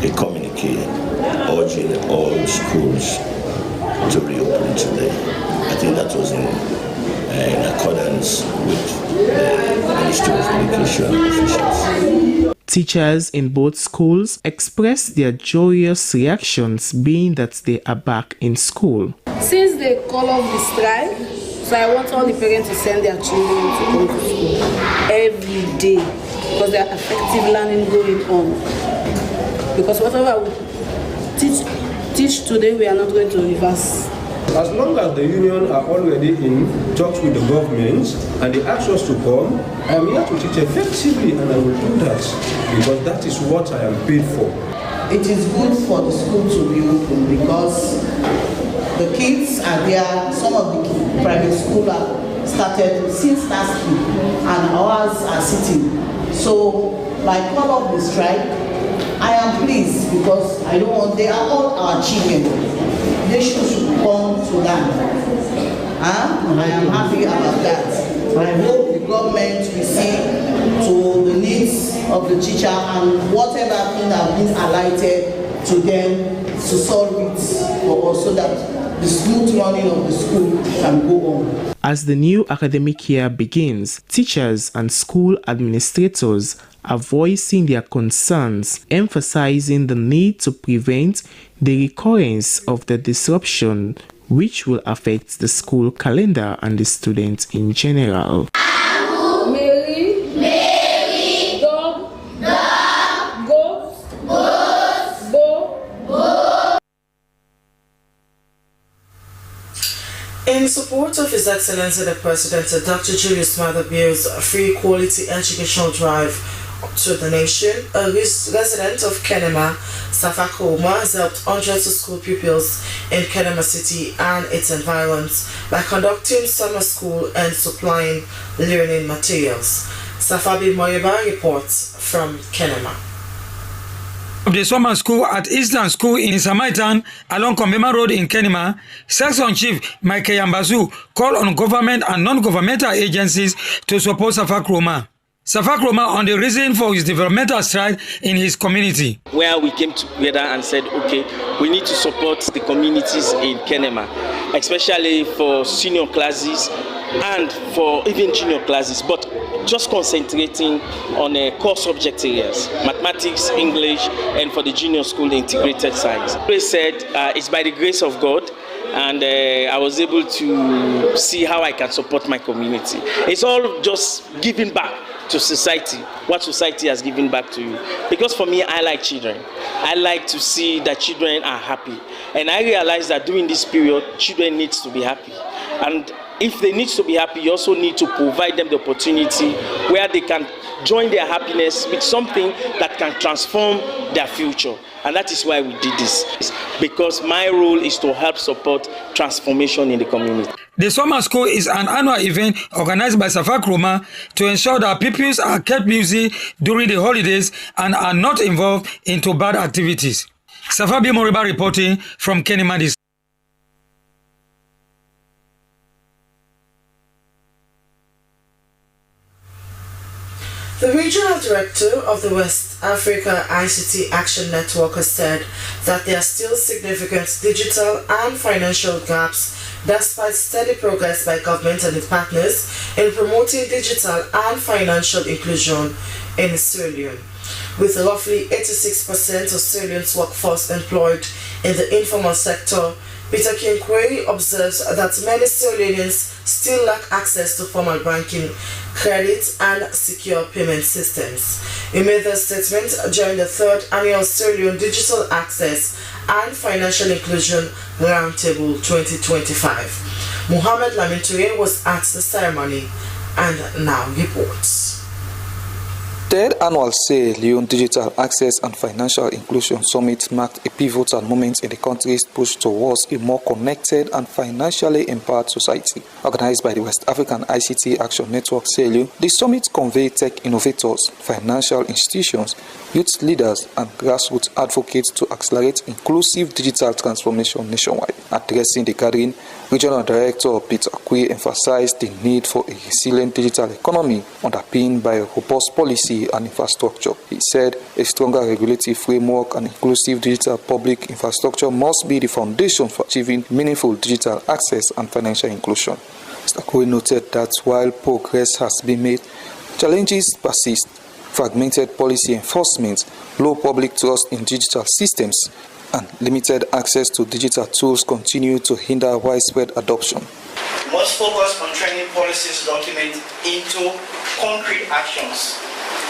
a communique urging all schools to reopen today. I think that was in accordance with the Ministry of Education officials. Teachers in both schools expressed their joyous reactions, being that they are back in school. Since they call off the strike, so I want all the parents to send their children to go to school every day, because there are effective learning going on. Because whatever we teach today, we are not going to reverse. As long as the union are already in talks with the government and they ask us to come, I am here to teach effectively, and I will do that because that is what I am paid for. It is good for the school to be open because the kids are there. Some of the private schools have started since last week and ours are sitting. So by call of the strike, I am pleased because I don't want, they are all our children. They should come to that. I am happy about that. I hope the government will see to the needs of the teacher and whatever thing have been highlighted to them to solve it for us so that the smooth running of the school can go on. As the new academic year begins, teachers and school administrators are voicing their concerns, emphasizing the need to prevent the recurrence of the disruption which will affect the school calendar and the students in general. In support of His Excellency the President, Dr. Julius Maada Bio's free quality educational drive to the nation, a resident of Kenema, Safakoma, has helped hundreds of school pupils in Kenema City and its environs by conducting summer school and supplying learning materials. Safabi Moyeba reports from Kenema. The summer school at Eastland School in Samaitan along Kenema Road in Kenema, Section Chief Mike Yambazu called on government and non-governmental agencies to support Safakroma. Safakroma on the reason for his developmental stride in his community. Where we came together and said, okay, we need to support the communities in Kenema, especially for senior classes and for even junior classes, but just concentrating on core subject areas, mathematics, English, and for the junior school, integrated science. They said it's by the grace of God, and I was able to see how I can support my community. It's all just giving back to society, what society has given back to you. Because for me, I like children. I like to see that children are happy. And I realize that during this period, children need to be happy. And if they need to be happy, you also need to provide them the opportunity where they can join their happiness with something that can transform their future. And that is why we did this, because my role is to help support transformation in the community. The summer school is an annual event organized by Safakroma to ensure that pupils are kept busy during the holidays and are not involved into bad activities. Safabi Moriba reporting from Kenema. The regional director of the West Africa ICT Action Network has said that there are still significant digital and financial gaps despite steady progress by government and its partners in promoting digital and financial inclusion in Sierra Leone. With roughly 86% of Sierra Leone's workforce employed in the informal sector, Peter Kinkwe observes that many Sierra Leoneans still lack access to formal banking, credit, and secure payment systems. He made the statement during the 3rd annual Sierra Leone Digital Access and Financial Inclusion Roundtable 2025. Mohamed Lamintoye was at the ceremony and now reports. Third annual Sierra Leone Digital Access and Financial Inclusion Summit marked a pivotal moment in the country's push towards a more connected and financially empowered society. Organized by the West African ICT Action Network Sierra Leone, the summit conveyed tech innovators, financial institutions, youth leaders, and grassroots advocates to accelerate inclusive digital transformation nationwide. Addressing the gathering, Regional Director Peter Kwe emphasized the need for a resilient digital economy underpinned by a robust policy and infrastructure. He said a stronger regulatory framework and inclusive digital public infrastructure must be the foundation for achieving meaningful digital access and financial inclusion. Mr. Kwe noted that while progress has been made, challenges persist. Fragmented policy enforcement, low public trust in digital systems, and limited access to digital tools continue to hinder widespread adoption. We must focus on turning policies document into concrete actions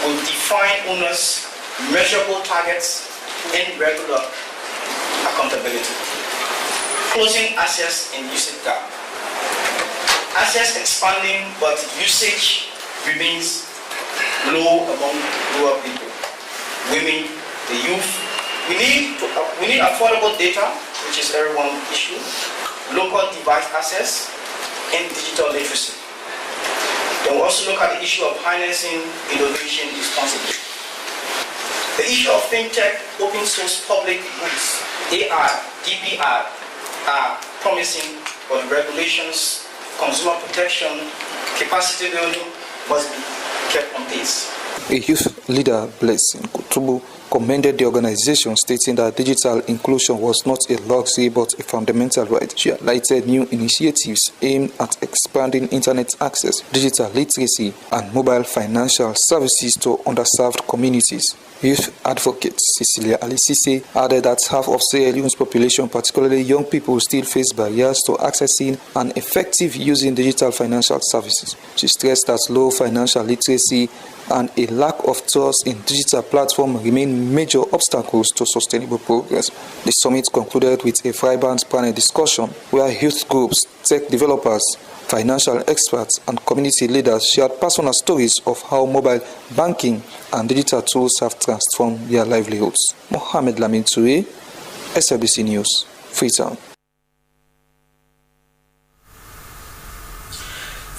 with defined owners, measurable targets, and regular accountability. Closing access and usage gap. Access expanding, but usage remains low among rural people, women, the youth. We need affordable data, which is everyone's issue, local device access, and digital literacy. Then we also look at the issue of harnessing innovation responsibly. The issue of fintech, open source public goods, AI, DPR, are promising, but regulations, consumer protection, capacity building must be kept on pace. A youth leader, Blessing Kutubu, commended the organization, stating that digital inclusion was not a luxury but a fundamental right. She highlighted new initiatives aimed at expanding internet access, digital literacy, and mobile financial services to underserved communities. Youth advocate Cecilia Alisise added that half of Sierra Leone's population, particularly young people, still face barriers to accessing and effective using digital financial services. She stressed that low financial literacy and a lack of trust in digital platforms remain major obstacles to sustainable progress. The summit concluded with a vibrant panel discussion where youth groups, tech developers, Financial experts and community leaders shared personal stories of how mobile banking and digital tools have transformed their livelihoods. Mohamed Lamin Toure, SLBC News, Freetown.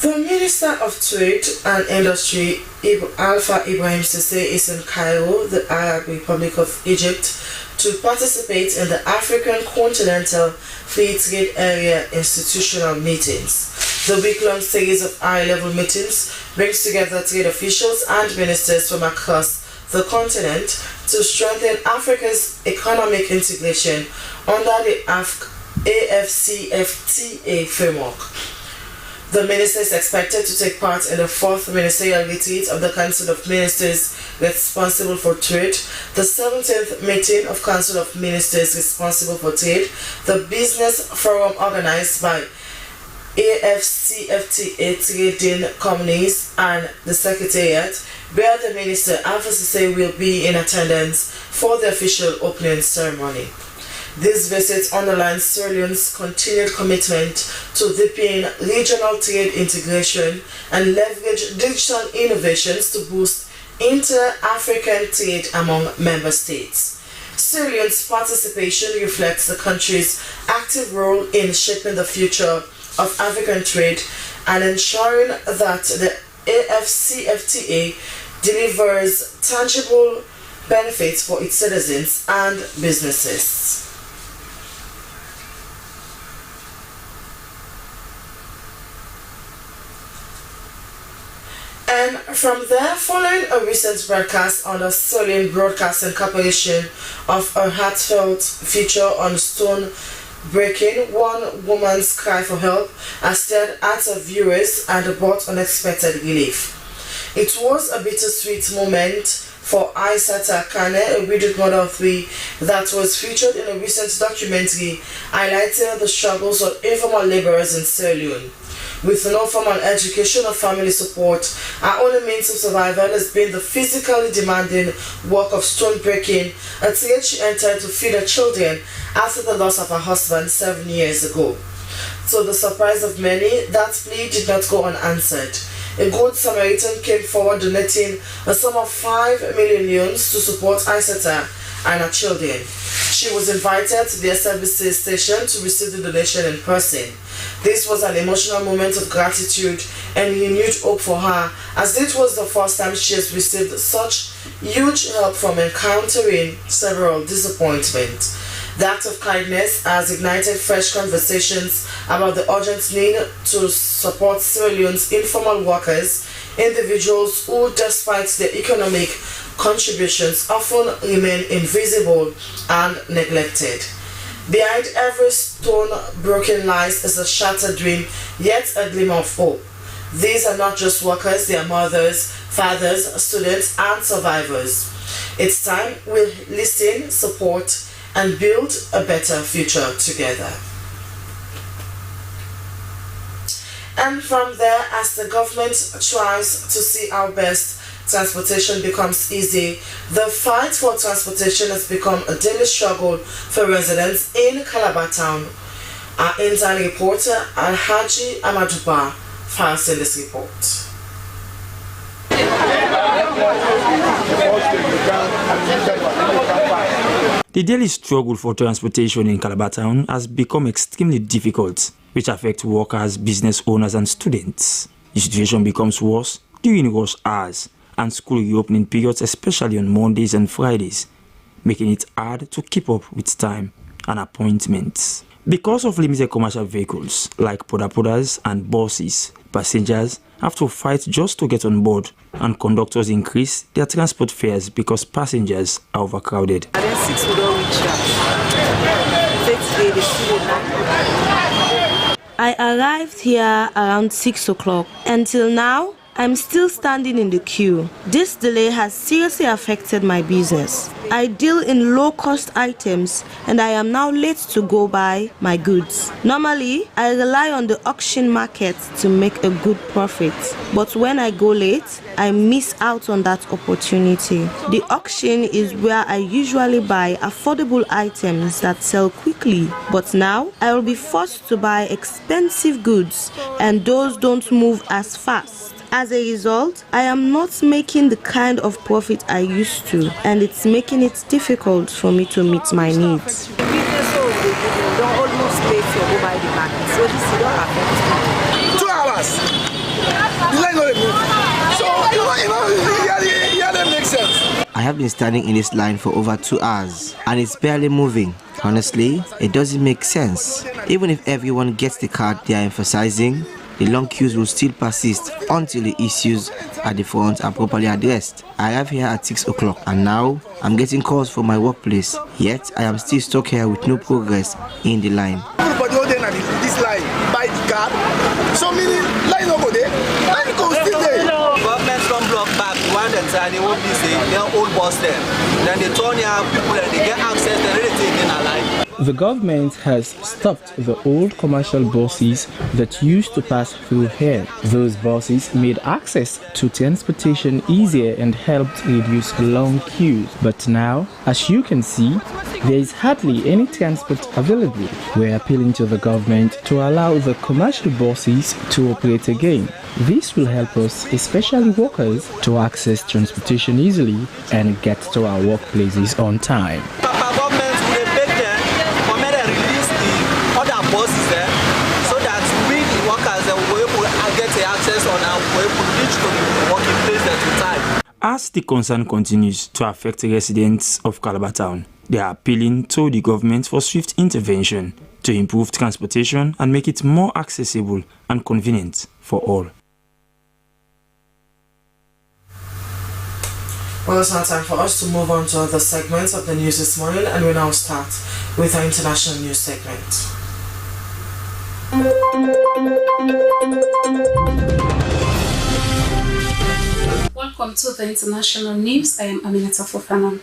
The Minister of Trade and Industry, Alpha Ibrahim Sise, is in Cairo, the Arab Republic of Egypt, to participate in the African Continental Free Trade Area institutional meetings. The week-long series of high-level meetings brings together trade officials and ministers from across the continent to strengthen Africa's economic integration under the AFCFTA framework. The minister is expected to take part in the 4th ministerial retreat of the Council of Ministers responsible for trade, the 17th meeting of Council of Ministers responsible for trade, the business forum organized by AFCFTA trading companies, and the Secretariat, where the minister Alpha Sise will be in attendance for the official opening ceremony. This visit underlines Sierra Leone's continued commitment to deepen regional trade integration and leverage digital innovations to boost inter-African trade among member states. Sierra Leone's participation reflects the country's active role in shaping the future of African trade and ensuring that the AFCFTA delivers tangible benefits for its citizens and businesses. And from there, following a recent broadcast on the Sierra Leone Broadcasting Corporation of a heartfelt feature on stone breaking, one woman's cry for help has stirred hearts of viewers and brought unexpected relief. It was a bittersweet moment for Aissata Kane, a widowed mother of 3, that was featured in a recent documentary highlighting the struggles of informal laborers in Sierra Leone. With no formal education or family support, her only means of survival has been the physically demanding work of stone breaking, a trade she entered to feed her children after the loss of her husband 7 years ago. To the surprise of many, that plea did not go unanswered. A good Samaritan came forward donating a sum of 5 million leones to support Aissata and her children. She was invited to the Slbc station to receive the donation in person. This was an emotional moment of gratitude and renewed hope for her, as it was the first time she has received such huge help from encountering several disappointments. The act of kindness has ignited fresh conversations about the urgent need to support Sierra Leone's informal workers, individuals who, despite their economic contributions, often remain invisible and neglected. Behind every stone broken lies is a shattered dream, yet a glimmer of hope. These are not just workers, they are mothers, fathers, students, and survivors. It's time we listen, support, and build a better future together. And from there, as the government tries to see how best transportation becomes easy, the fight for transportation has become a daily struggle for residents in Calabar Town. Our intern reporter, Alhaji Amaduba, files in this report. The daily struggle for transportation in Calabar Town has become extremely difficult, which affects workers, business owners, and students. The situation becomes worse during rush hours and school reopening periods, especially on Mondays and Fridays, making it hard to keep up with time and appointments. Because of limited commercial vehicles like podas and buses, passengers have to fight just to get on board, and conductors increase their transport fares because passengers are overcrowded. I arrived here around 6 o'clock. Until now, I'm still standing in the queue. This delay has seriously affected my business. I deal in low-cost items and I am now late to go buy my goods. Normally, I rely on the auction market to make a good profit. But when I go late, I miss out on that opportunity. The auction is where I usually buy affordable items that sell quickly. But now, I will be forced to buy expensive goods and those don't move as fast. As a result, I am not making the kind of profit I used to, and it's making it difficult for me to meet my needs. Don't almost late to go buy the market, so this is not affecting 2 hours. The line not move. So it makes sense. I have been standing in this line for over 2 hours, and it's barely moving. Honestly, it doesn't make sense. Even if everyone gets the card they are emphasizing, the long queues will still persist until the issues at the front are properly addressed. I arrived here at 6 o'clock and now I'm getting calls from my workplace, yet I am still stuck here with no progress in the line. Everybody holding at this line, buy the card. So many line over there, line goes still there. Government don't block back one and they won't be saying they're all boss there. Then they turn here people and they get access to everything in a line. The government has stopped the old commercial buses that used to pass through here. Those buses made access to transportation easier and helped reduce long queues. But now, as you can see, there is hardly any transport available. We're appealing to the government to allow the commercial buses to operate again. This will help us, especially workers, to access transportation easily and get to our workplaces on time. Buses there, so that we the workers will be able to get the access on our way to reach to the working place at the time. As the concern continues to affect residents of Calabar Town, they are appealing to the government for swift intervention to improve transportation and make it more accessible and convenient for all. Well, it's now time for us to move on to other segments of the news this morning, and we now start with our international news segment. Welcome to the international news. I am Aminata Fofana.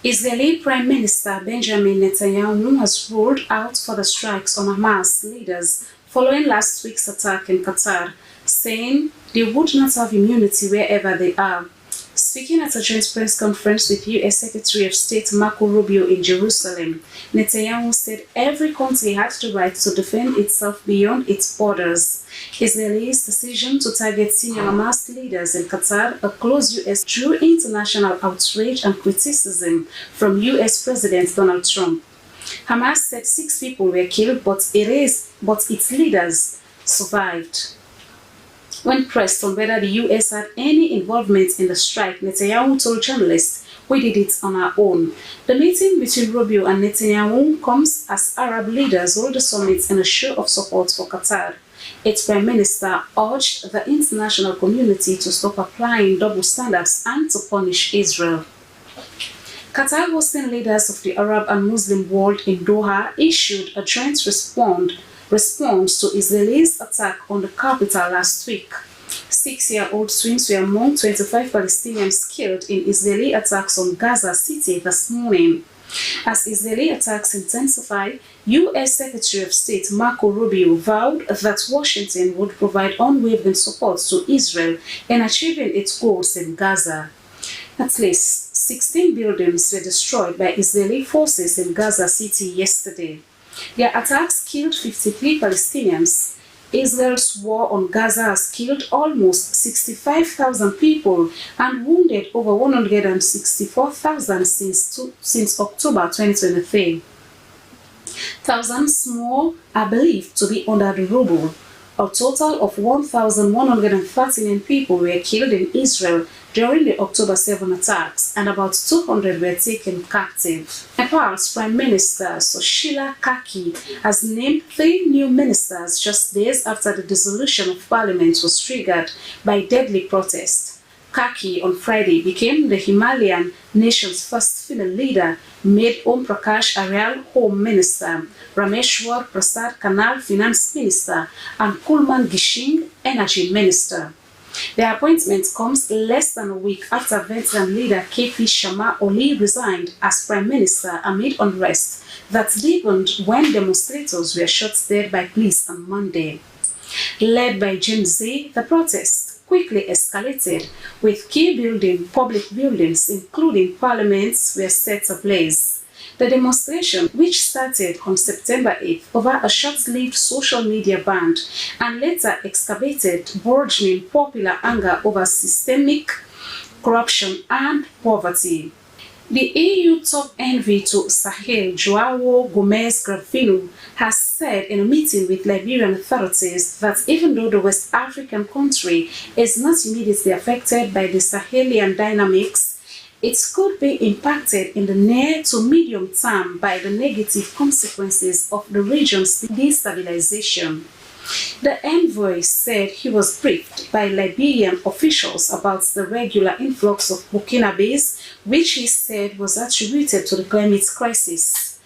Israeli Prime Minister Benjamin Netanyahu has ruled out further strikes on Hamas leaders following last week's attack in Qatar, saying they would not have immunity wherever they are. Speaking at a joint press conference with U.S. Secretary of State Marco Rubio in Jerusalem, Netanyahu said every country had the right to defend itself beyond its borders. Israel's decision to target senior Hamas leaders in Qatar, a close U.S. drew international outrage and criticism from U.S. President Donald Trump. Hamas said 6 people were killed, but its leaders survived. When pressed on whether the U.S. had any involvement in the strike, Netanyahu told journalists, "We did it on our own." The meeting between Rubio and Netanyahu comes as Arab leaders hold a summit in a show of support for Qatar. Its prime minister urged the international community to stop applying double standards and to punish Israel. Qatar, hosting leaders of the Arab and Muslim world in Doha, issued a joint response to Israel's attack on the capital last week. 6-year-old twins were among 25 Palestinians killed in Israeli attacks on Gaza City this morning. As Israeli attacks intensify, U.S. Secretary of State Marco Rubio vowed that Washington would provide unwavering support to Israel in achieving its goals in Gaza. At least 16 buildings were destroyed by Israeli forces in Gaza City yesterday. Their attacks killed 53 Palestinians. Israel's war on Gaza has killed almost 65,000 people and wounded over 164,000 since October 2023. Thousands more are believed to be under the rubble. A total of 1,139 people were killed in Israel during the October 7 attacks, and about 200 were taken captive. Nepal's Prime Minister Sushila Kaki has named 3 new ministers just days after the dissolution of parliament was triggered by deadly protest. Kaki on Friday became the Himalayan nation's first female leader, made Om Prakash Aryal Home Minister, Rameshwar Prasad Kanal Finance Minister, and Kulman Gishing Energy Minister. The appointment comes less than a week after veteran leader KP Sharma Oli resigned as Prime Minister amid unrest that deepened when demonstrators were shot dead by police on Monday. Led by Gen Z, the protests quickly escalated, with key public buildings, including parliaments, were set ablaze. The demonstration, which started on September 8th over a short-lived social media ban and later excavated burgeoning popular anger over systemic corruption and poverty. The EU top envoy to Sahel, Joao Gomez Gravino, has said in a meeting with Liberian authorities that even though the West African country is not immediately affected by the Sahelian dynamics, it could be impacted in the near to medium term by the negative consequences of the region's destabilization. The envoy said he was briefed by Liberian officials about the regular influx of Burkinabés, which he said was attributed to the climate crisis.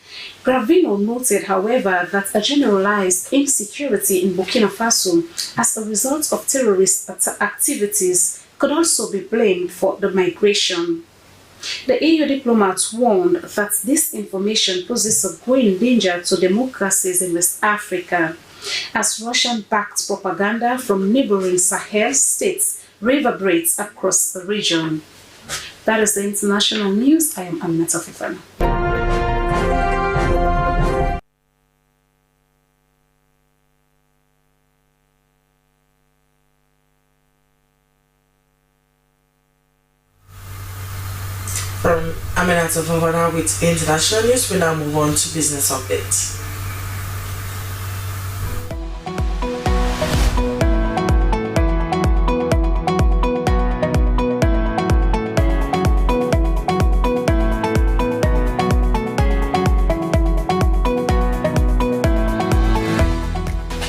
Gravino noted, however, that a generalized insecurity in Burkina Faso as a result of terrorist activities could also be blamed for the migration. The EU diplomat warned that this information poses a growing danger to democracies in West Africa, as Russian-backed propaganda from neighboring Sahel states reverberates across the region. That is the international news. I am Aminata Fofana. From Aminata Fofana with international news, we now move on to business updates.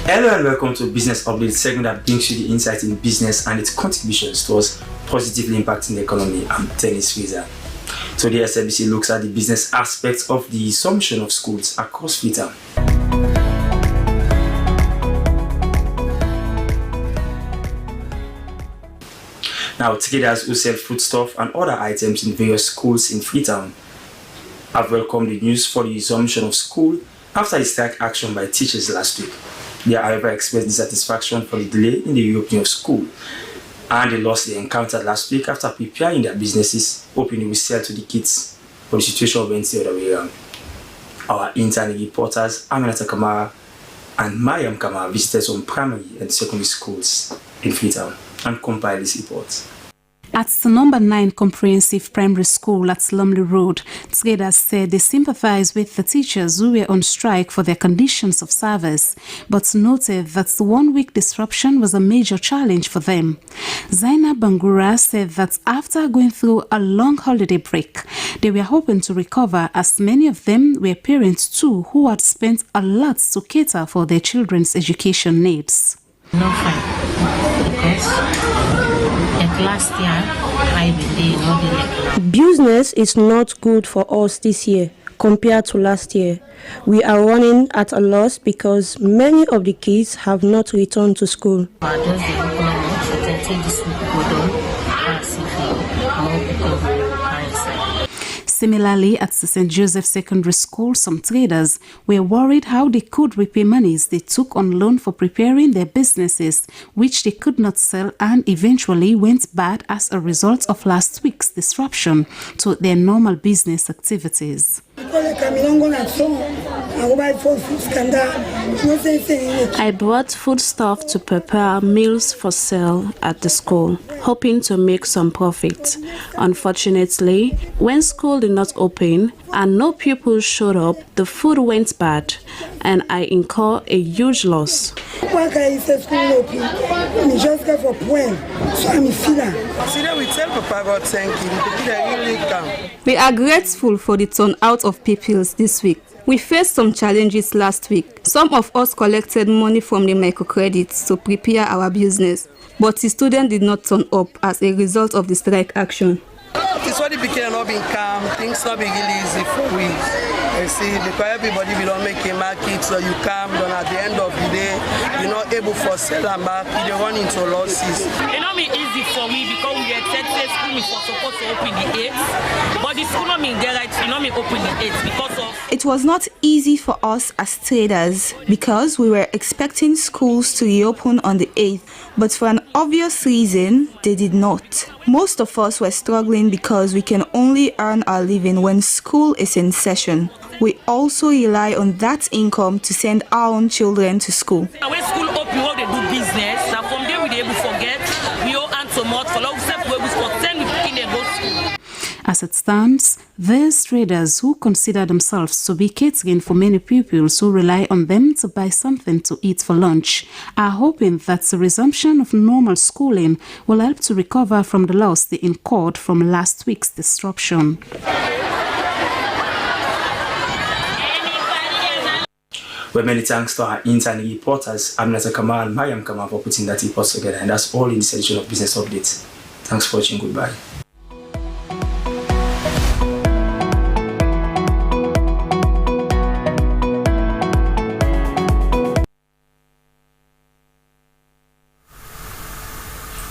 Hello and welcome to Business Update, segment that brings you the insight in business and its contributions towards positively impacting the economy. I'm Dennis Fraser. Today, Slbc looks at the business aspects of the resumption of schools across Freetown. Now, traders who sell foodstuff and other items in various schools in Freetown have welcomed the news for the resumption of school after the strike action by teachers last week. They, however, expressed dissatisfaction for the delay in the reopening of school and the loss they encountered last week after preparing their businesses, hoping they will sell to the kids, but the situation went the other way around. Our intern reporters Aminata Kamara and Mariam Kamara visited some primary and secondary schools in Freetown and compiled this report. At the number 9 comprehensive primary school at Lumley Road, traders said they sympathize with the teachers who were on strike for their conditions of service, but noted that the 1-week disruption was a major challenge for them. Zainab Bangura said that after going through a long holiday break, they were hoping to recover, as many of them were parents too who had spent a lot to cater for their children's education needs. No fine, because last year, business is not good for us this year compared to last year. We are running at a loss because many of the kids have not returned to school. Similarly, at the St. Joseph Secondary School, some traders were worried how they could repay monies they took on loan for preparing their businesses, which they could not sell and eventually went bad as a result of last week's disruption to their normal business activities. I bought foodstuff to prepare meals for sale at the school, hoping to make some profit. Unfortunately, when school did not open and no pupils showed up, the food went bad and I incurred a huge loss. We are grateful for the turnout of pupils this week. We faced some challenges last week. Some of us collected money from the microcredits to prepare our business, but the students did not turn up as a result of the strike action. since when the beginning not been calm, things not be really easy for we. You see, because everybody will not make a market, so you calm down at the end of the day, you're not able to sell them back, you run into losses. It not be easy for me because we expected school was supposed to open the 8th, but the school not mean daylight, it not mean open the 8th because of. It was not easy for us as traders because we were expecting schools to reopen on the 8th, but for an obvious reason, they did not. Most of us were struggling because we can only earn our living when school is in session. We also rely on that income to send our own children to school. When school open, how they do business, now from there we be able to forget, we all answer more for long step where we spend in the go school. As it stands, these traders who consider themselves to be catering for many pupils who rely on them to buy something to eat for lunch are hoping that the resumption of normal schooling will help to recover from the loss they incurred from last week's disruption. Well, many thanks to our intern reporters, Aminata Kamal and Mariam Kamal, for putting that report together. And that's all in this edition of Business Updates. Thanks for watching. Goodbye.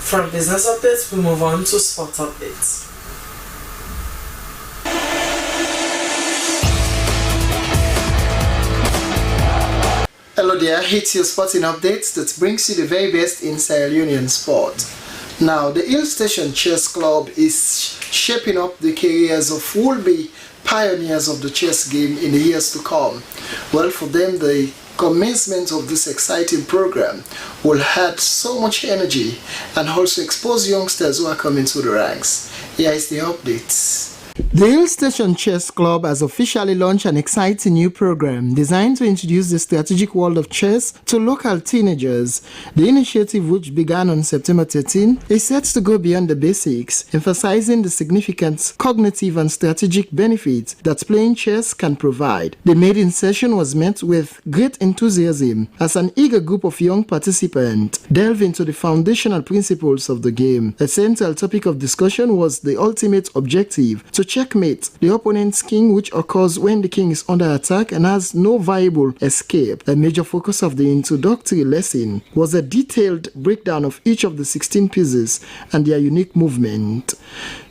From business updates, we move on to sports updates. Hello there, it's your sporting updates that brings you the very best in Sierra Leonean sport. Now, the Hill Station Chess Club is shaping up the careers of will-be pioneers of the chess game in the years to come. Well, for them, the commencement of this exciting program will add so much energy and also expose youngsters who are coming to the ranks. Here is the updates. The Hill Station Chess Club has officially launched an exciting new program designed to introduce the strategic world of chess to local teenagers. The initiative, which began on September 13, is set to go beyond the basics, emphasizing the significant cognitive and strategic benefits that playing chess can provide. The maiden session was met with great enthusiasm as an eager group of young participants delved into the foundational principles of the game. A central topic of discussion was the ultimate objective to checkmate the opponent's king, which occurs when the king is under attack and has no viable escape. A major focus of the introductory lesson was a detailed breakdown of each of the 16 pieces and their unique movement.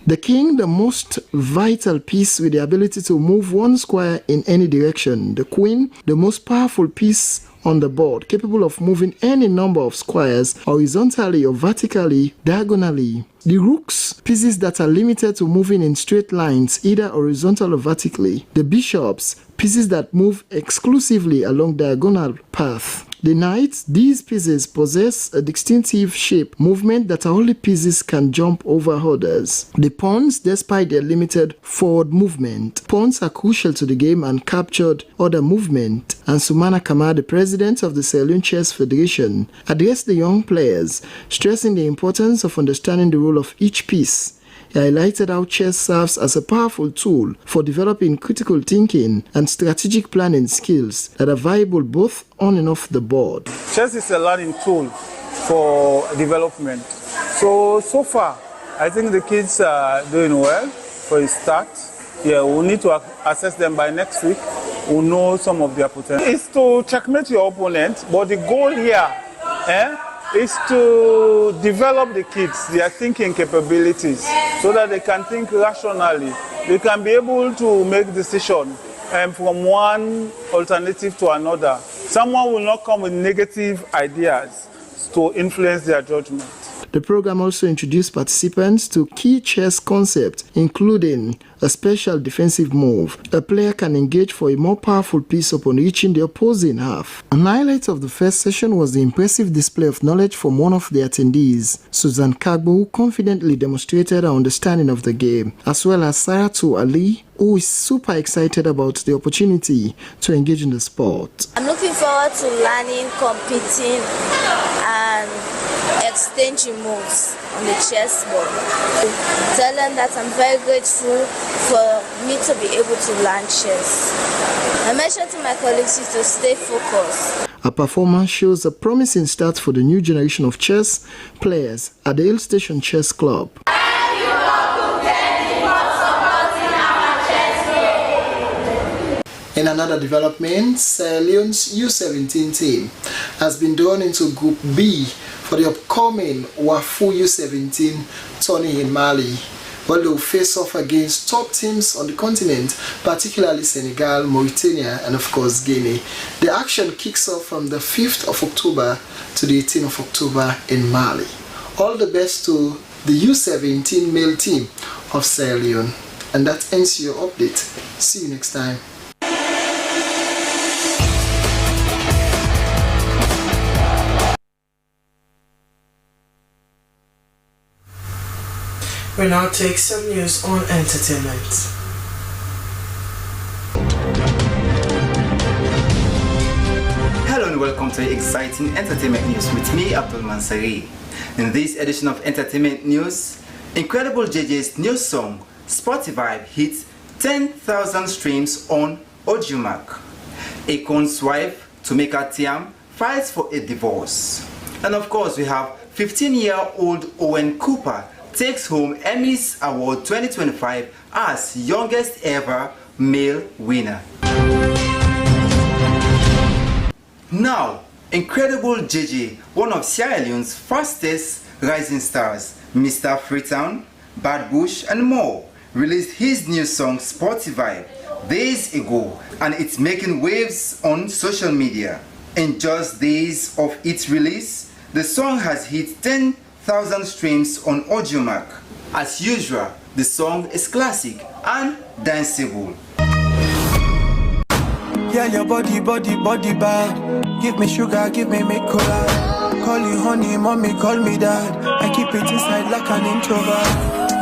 The king, the most vital piece with the ability to move one square in any direction. The queen, the most powerful piece on the board, capable of moving any number of squares horizontally or vertically, diagonally. The rooks, pieces that are limited to moving in straight lines, either horizontal or vertically. The bishops, pieces that move exclusively along diagonal path. The knights, these pieces possess a distinctive shape, movement that only pieces can jump over others. The pawns, despite their limited forward movement, pawns are crucial to the game and captured other movement. And Sumana Kama, the president of the Sierra Leone Chess Federation, addressed the young players, stressing the importance of understanding the role of each piece. He highlighted how chess serves as a powerful tool for developing critical thinking and strategic planning skills that are viable both on and off the board. Chess is a learning tool for development. So far, I think the kids are doing well for a start. Yeah, we'll need to assess them by next week. We'll know some of their potential. It's to checkmate your opponent, but the goal here is to develop the kids, their thinking capabilities, so that they can think rationally. They can be able to make decisions from one alternative to another. Someone will not come with negative ideas to influence their judgment. The program also introduced participants to key chess concepts, including a special defensive move. A player can engage for a more powerful piece upon reaching the opposing half. An highlight of the first session was the impressive display of knowledge from one of the attendees, Susan Kagbo, who confidently demonstrated her understanding of the game, as well as Saratu Ali, who is super excited about the opportunity to engage in the sport. I'm looking forward to learning, competing, and exchanging moves on the chessboard. Tell them that I'm very grateful for me to be able to learn chess. My message to my colleagues is to stay focused. A performance shows a promising start for the new generation of chess players at the Hill Station Chess Club. In another development, Sierra Leone's U17 team has been drawn into Group B for the upcoming WAFU U17 tourney in Mali, where they will face off against top teams on the continent, particularly Senegal, Mauritania, and of course Guinea. The action kicks off from the 5th of October to the 18th of October in Mali. All the best to the U17 male team of Sierra Leone. And that ends your update. See you next time. We now take some news on entertainment. Hello and welcome to exciting entertainment news with me, Abdul Mansari. In this edition of entertainment news, Incredible JJ's new song Spotify hits 10,000 streams on Audiomack. Akon's wife, Tomeka Tiam, files for a divorce. And of course, we have 15-year-old Owen Cooper takes home Emmys Award 2025 as youngest ever male winner. Now, Incredible JJ, one of Sierra Leone's fastest rising stars, Mr. Freetown, Bad Bush, and more, released his new song Spotify days ago, and it's making waves on social media. In just days of its release, the song has hit 10,000 streams on Audiomack. As usual, the song is classic and danceable. Yeah, your body bad. Give me sugar, give me cola. Call you honey, mommy, call me dad. I keep it inside like an introvert.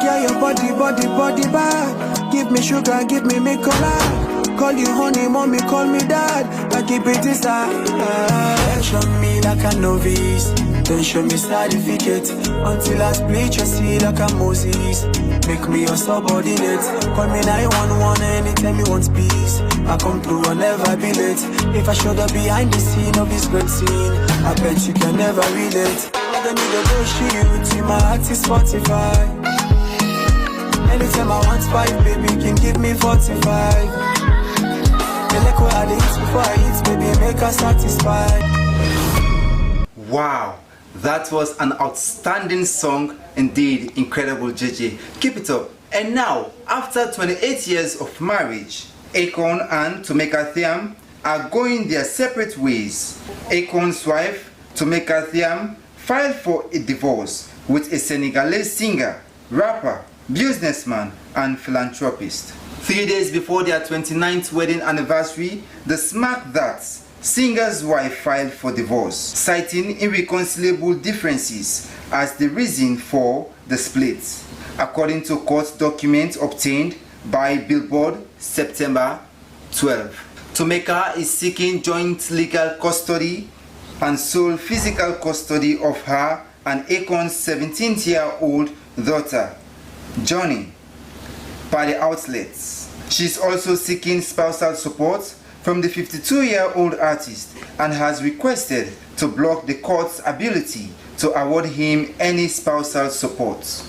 Yeah, your body bad. Give me sugar, give me cola. Call you honey, mommy, call me dad. I keep it inside. Show me like a novice. Don't show me certificate until I split your seed like a Moses. Make me your subordinate. Call me 911 anytime you want peace. I come through, I'll never be late. If I showed up behind the scene of this great scene, I bet you can never relate. I don't need a bullshit, you my heart is Spotify. Anytime I want 5, baby, can give me 45. You like what I did before I eat, baby, make us satisfied. Wow, that was an outstanding song indeed, Incredible JJ. Keep it up. And now, after 28 years of marriage, Akon and Tomeka Thiam are going their separate ways. Akon's wife, Tomeka Thiam, filed for a divorce with a Senegalese singer, rapper, businessman, and philanthropist. 3 days before their 29th wedding anniversary, the Smack That singer's wife filed for divorce, citing irreconcilable differences as the reason for the split. According to court documents obtained by Billboard, September 12. Tomeka is seeking joint legal custody and sole physical custody of her and Akon's 17-year-old daughter, Johnny, by the outlets. She is also seeking spousal support from the 52-year-old artist and has requested to block the court's ability to award him any spousal support.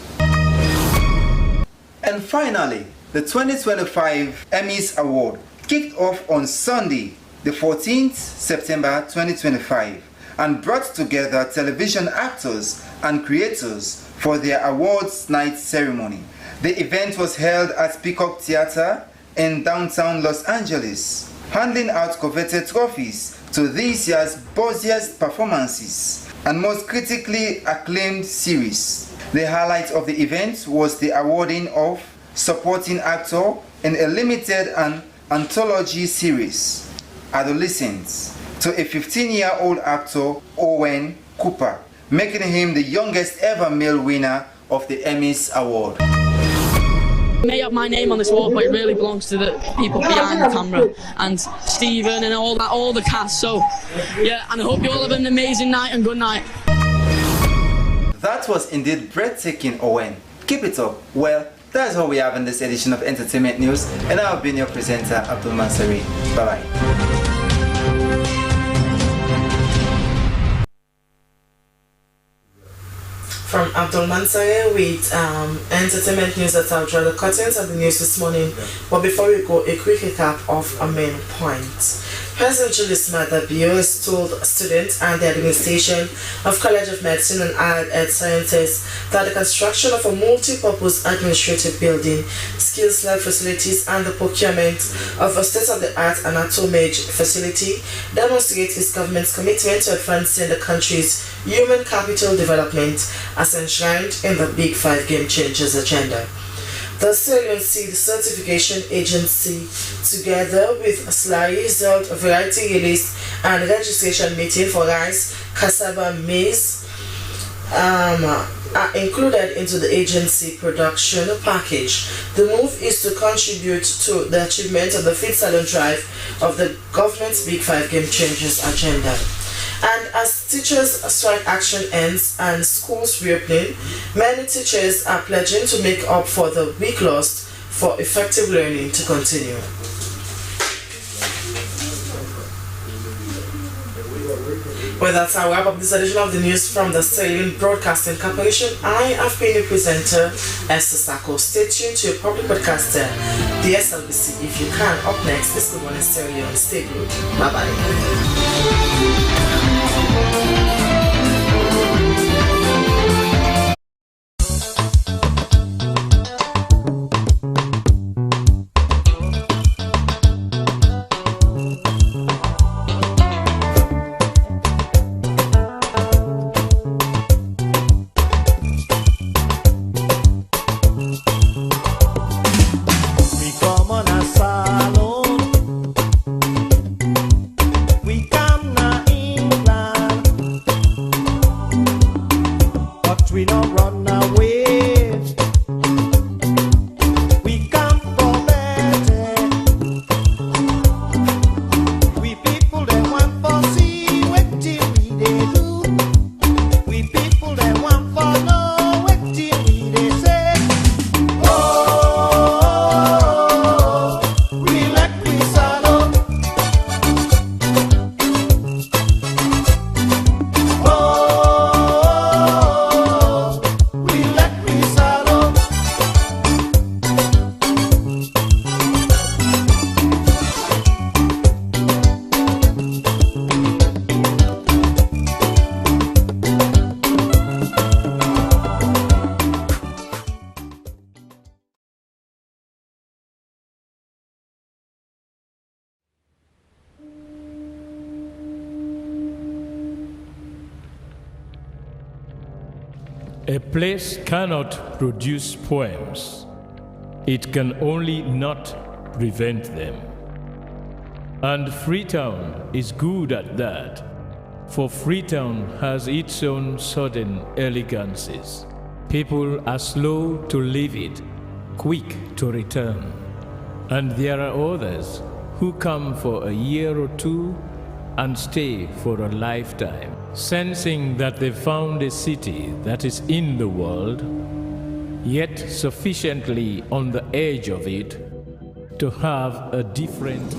And finally, the 2025 Emmys Award kicked off on Sunday, the 14th September 2025, and brought together television actors and creators for their awards night ceremony. The event was held at Peacock Theater in downtown Los Angeles, handing out coveted trophies to this year's busiest performances and most critically acclaimed series. The highlight of the event was the awarding of supporting actor in a limited and anthology series, Adolescents, to a 15-year-old actor, Owen Cooper, making him the youngest ever male winner of the Emmys Award. I may have my name on this award, but it really belongs to the people behind the camera and Stephen and all the cast. So, yeah, and I hope you all have an amazing night and good night. That was indeed breathtaking, Owen. Keep it up. Well, that's all we have in this edition of Entertainment News, and I've been your presenter, Abdul Mansari. Bye-bye. from Abdul Mansari with entertainment news that I'll draw the curtains of the news this morning. But before we go, a quick recap of our main points. President Julius Maada Bio has told students and the administration of College of Medicine and Allied Health Sciences that the construction of a multi-purpose administrative building, skills lab facilities and the procurement of a state-of-the-art anatomage facility demonstrates its government's commitment to advancing the country's human capital development as enshrined in the Big Five Game Changers agenda. The Sierra Leone Seed Certification Agency, together with SLAI, held a variety release and registration meeting for rice, cassava, maize, are included into the agency production package. The move is to contribute to the achievement of the Feed Salon Drive of the government's Big Five Game Changers agenda. And as teachers' strike action ends and schools reopening, many teachers are pledging to make up for the week lost for effective learning to continue. Well, that's our wrap up this edition of the news from the Sierra Leone Broadcasting Corporation. I have been the presenter, Esther Sako. Stay tuned to your public broadcaster, the SLBC. If you can, up next is Good Morning Sierra Leone. Stay good. Bye-bye. A place cannot produce poems. It can only not prevent them. And Freetown is good at that, for Freetown has its own sudden elegances. People are slow to leave it, quick to return. And there are others who come for a year or two and stay for a lifetime, sensing that they found a city that is in the world, yet sufficiently on the edge of it to have a different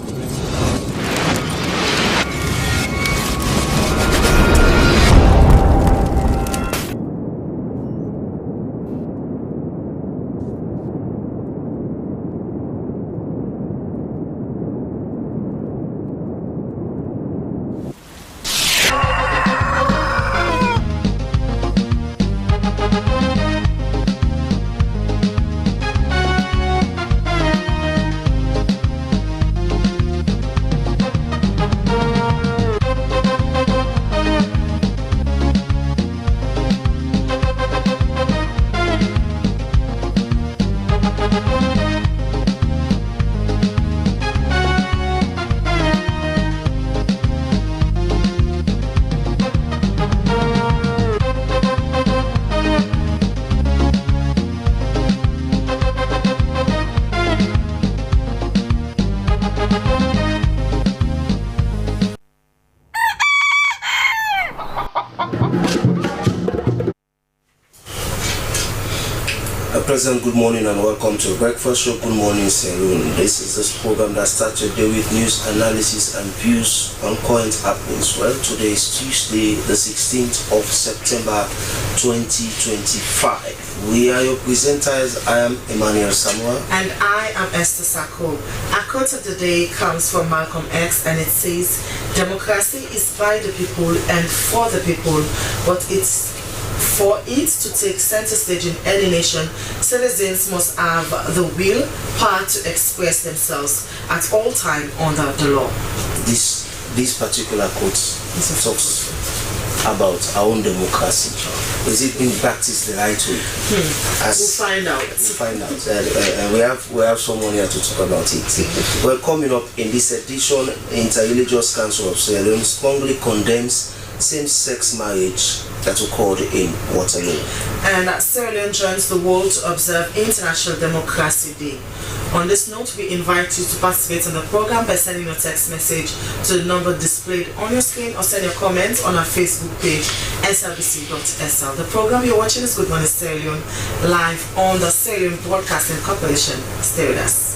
pleasant good morning and welcome to Breakfast Show. Good morning, Sierra Leone. This is this program that starts your day with news, analysis and views on current happenings. Well, today is Tuesday, the 16th of September 2025. We are your presenters. I am Emmanuel Samuel. And I am Esther Sako. Our quote of the day comes from Malcolm X and it says, "Democracy is by the people and for the people, but it's for it to take center stage in any nation, citizens must have the will, power to express themselves at all time under the law." This particular quote talks about our own democracy. Is it being practiced the right way? We'll find out. And we have someone here to talk about it. Well, coming up in this edition, Interreligious Council of Sierra Leone strongly condemns same-sex marriage that occurred in Waterloo. And Sierra Leone joins the world to observe International Democracy Day. On this note, we invite you to participate in the program by sending a text message to the number displayed on your screen or send your comments on our Facebook page, slbc.sl. The program you're watching is Good Morning Sierra Leone, live on the Sierra Leone Broadcasting Corporation. Stay with us.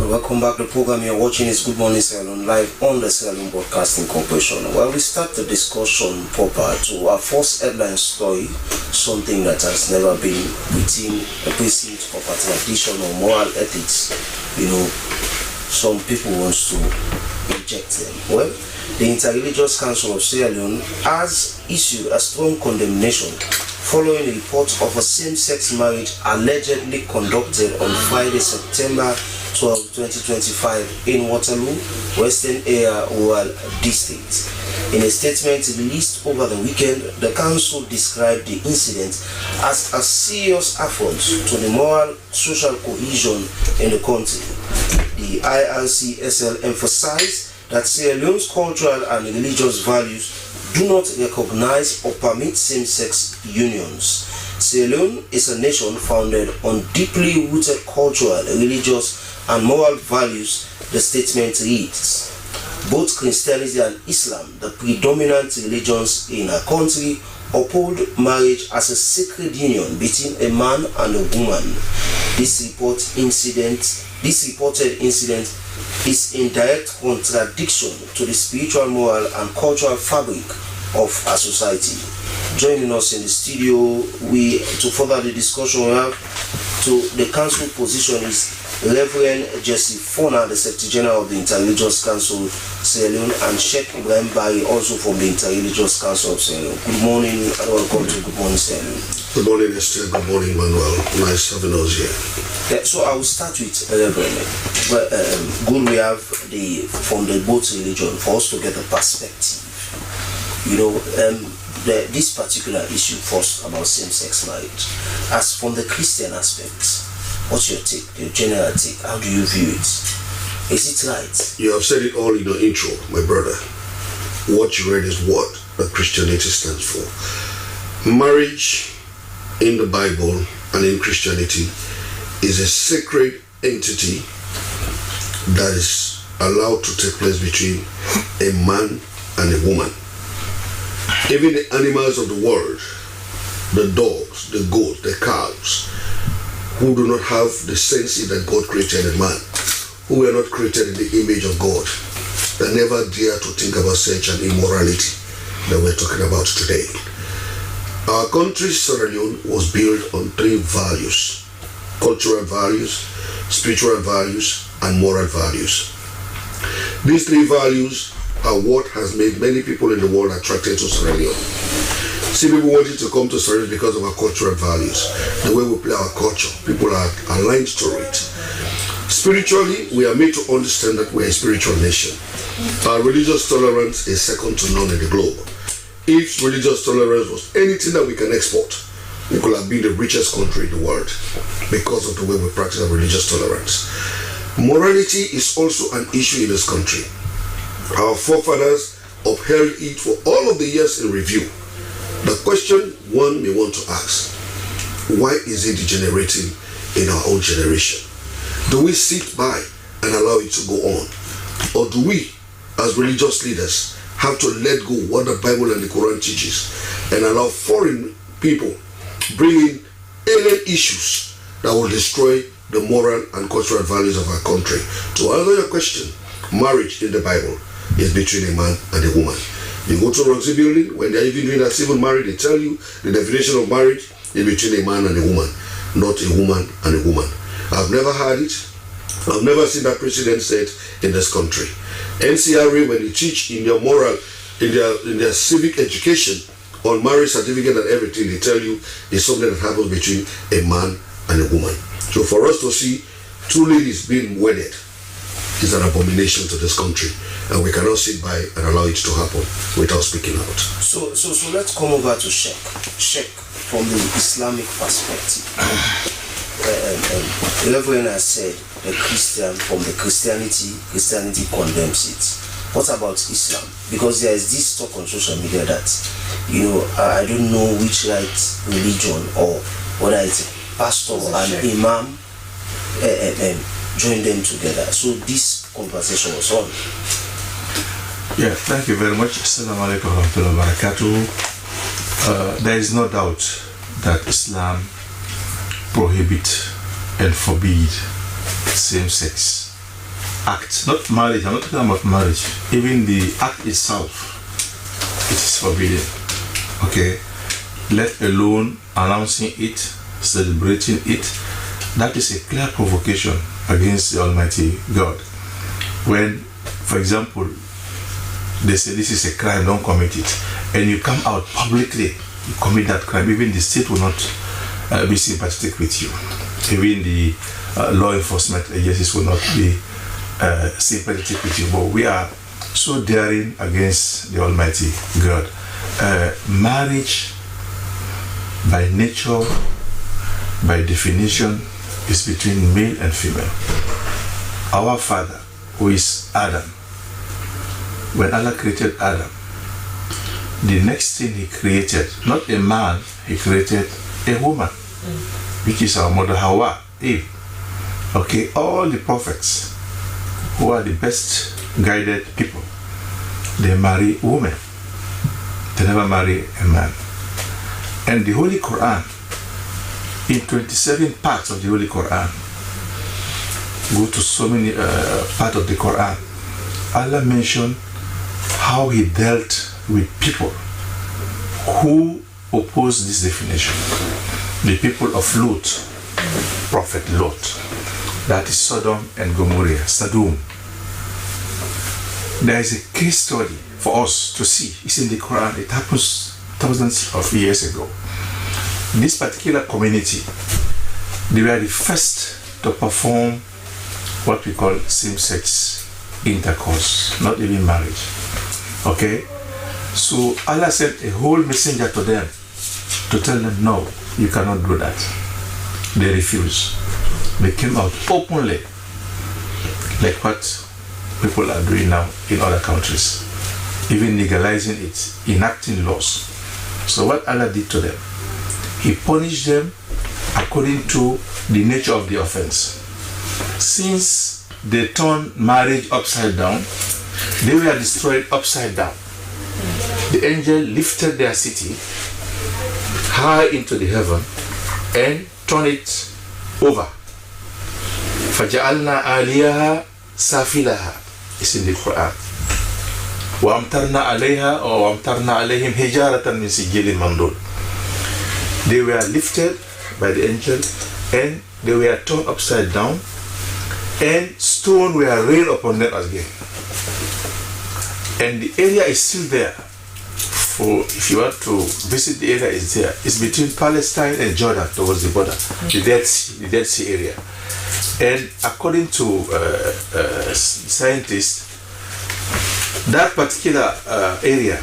Welcome back. The program you're watching is Good Morning Sierra Leone, live on the Sierra Leone Broadcasting Corporation. Well, we start the discussion proper to our first headline story, something that has never been within a precinct of a tradition or moral ethics. You know, some people want to reject them. Well, the Interreligious Council of Sierra Leone has issued a strong condemnation following a report of a same-sex marriage allegedly conducted on Friday, September 12, 2025 in Waterloo, Western Area Rural District. In a statement released over the weekend, the council described the incident as a serious affront to the moral social cohesion in the country. The IRCSL emphasized that Sierra Leone's cultural and religious values do not recognize or permit same-sex unions. Sierra Leone is a nation founded on deeply rooted cultural, religious, and moral values, the statement reads. Both Christianity and Islam, the predominant religions in our country, uphold marriage as a sacred union between a man and a woman. This reported incident is in direct contradiction to the spiritual, moral, and cultural fabric of our society. Joining us in the studio, to further the discussion, we have to the council position is Reverend Jesse Fona, the Secretary General of the Interreligious Council Sierra Leone, and Sheikh Ibrahim Bari, also from the Interreligious Council of Sierra Leone. Good morning and welcome to Good Morning Sierra Leone. Good morning, Esther. Good morning, Manuel. Nice having us here. Yeah, so I will start with Reverend. Good we have from the both religion for us to get a perspective. You know, this particular issue first about same-sex marriage, as from the Christian aspect. What's your take, your general take? How do you view it? Is it right? You have said it all in your intro, my brother. What you read is what Christianity stands for. Marriage in the Bible and in Christianity is a sacred entity that is allowed to take place between a man and a woman. Even the animals of the world, the dogs, the goats, the cows, who do not have the sense that God created a man, who were not created in the image of God, that never dare to think about such an immorality that we're talking about today. Our country, Sierra Leone, was built on three values: cultural values, spiritual values, and moral values. These three values are what has made many people in the world attracted to Sierra Leone. See, people wanted to come to Sierra Leone because of our cultural values, the way we play our culture. People are aligned to it. Spiritually, we are made to understand that we are a spiritual nation. Our religious tolerance is second to none in the globe. If religious tolerance was anything that we can export, we could have been the richest country in the world because of the way we practice our religious tolerance. Morality is also an issue in this country. Our forefathers upheld it for all of the years in review. The question one may want to ask, why is it degenerating in our own generation? Do we sit by and allow it to go on? Or do we, as religious leaders, have to let go what the Bible and the Quran teaches and allow foreign people bring in alien issues that will destroy the moral and cultural values of our country? To answer your question, marriage in the Bible is between a man and a woman. You go to Roxy building, when they're even doing that civil marriage, they tell you the definition of marriage is between a man and a woman, not a woman and a woman. I've never heard it. I've never seen that precedent set in this country. NCRA, when they teach in their moral, in their civic education on marriage certificate and everything, they tell you it's something that happens between a man and a woman. So for us to see two ladies being wedded is an abomination to this country, and we cannot sit by and allow it to happen without speaking out. So let's come over to Sheikh. Sheikh, from the Islamic perspective. Reverend has said the Christian, from the Christianity condemns it. What about Islam? Because there is this talk on social media that, I don't know which right religion or whether it's a pastor and imam join them together. So this conversation was on. Yeah, thank you very much. Assalamu alaikum warahmatullahi wabarakatuh. There is no doubt that Islam prohibit and forbid same-sex acts. Not marriage, I'm not talking about marriage. Even the act itself, it is forbidden. Okay? Let alone announcing it, celebrating it. That is a clear provocation against the Almighty God. When, for example, they say this is a crime, don't commit it, and you come out publicly, you commit that crime, even the state will not be sympathetic with you. Even the law enforcement agencies will not be sympathetic with you. But we are so daring against the Almighty God. Marriage, by nature, by definition, is between male and female. Our father, who is Adam, when Allah created Adam, the next thing he created, not a man, he created a woman, which is our mother Hawa, Eve. Okay, all the prophets who are the best guided people, they marry women. They never marry a man. And the Holy Quran, in 27 parts of the Holy Quran, go to so many parts of the Quran, Allah mentioned how he dealt with people who oppose this definition. The people of Lot, Prophet Lot, that is Sodom and Gomorrah, Sodom. There is a case study for us to see. It's in the Quran. It happens thousands of years ago. This particular community, they were the first to perform what we call same-sex intercourse, not even marriage. Okay? So Allah sent a whole messenger to them to tell them, no, you cannot do that. They refused. They came out openly, like what people are doing now in other countries, even legalizing it, enacting laws. So what Allah did to them, He punished them according to the nature of the offense. Since they turned marriage upside down, they were destroyed upside down. The angel lifted their city high into the heaven and turned it over. فَجَعَلْنَا عَلِيَهَا سَافِلَهَا. It's in the Quran. وَأَمْتَرْنَا عَلَيْهَا or وَأَمْتَرْنَا عَلَيْهِمْ هِجَارَةً مِنْ سِجِّلٍ مَنْضُودٍ. They were lifted by the angel and they were turned upside down, and stone were rained upon them again. And the area is still there. If you want to visit the area, is there. It's between Palestine and Jordan towards the border, the Dead Sea area. And according to scientists, that particular area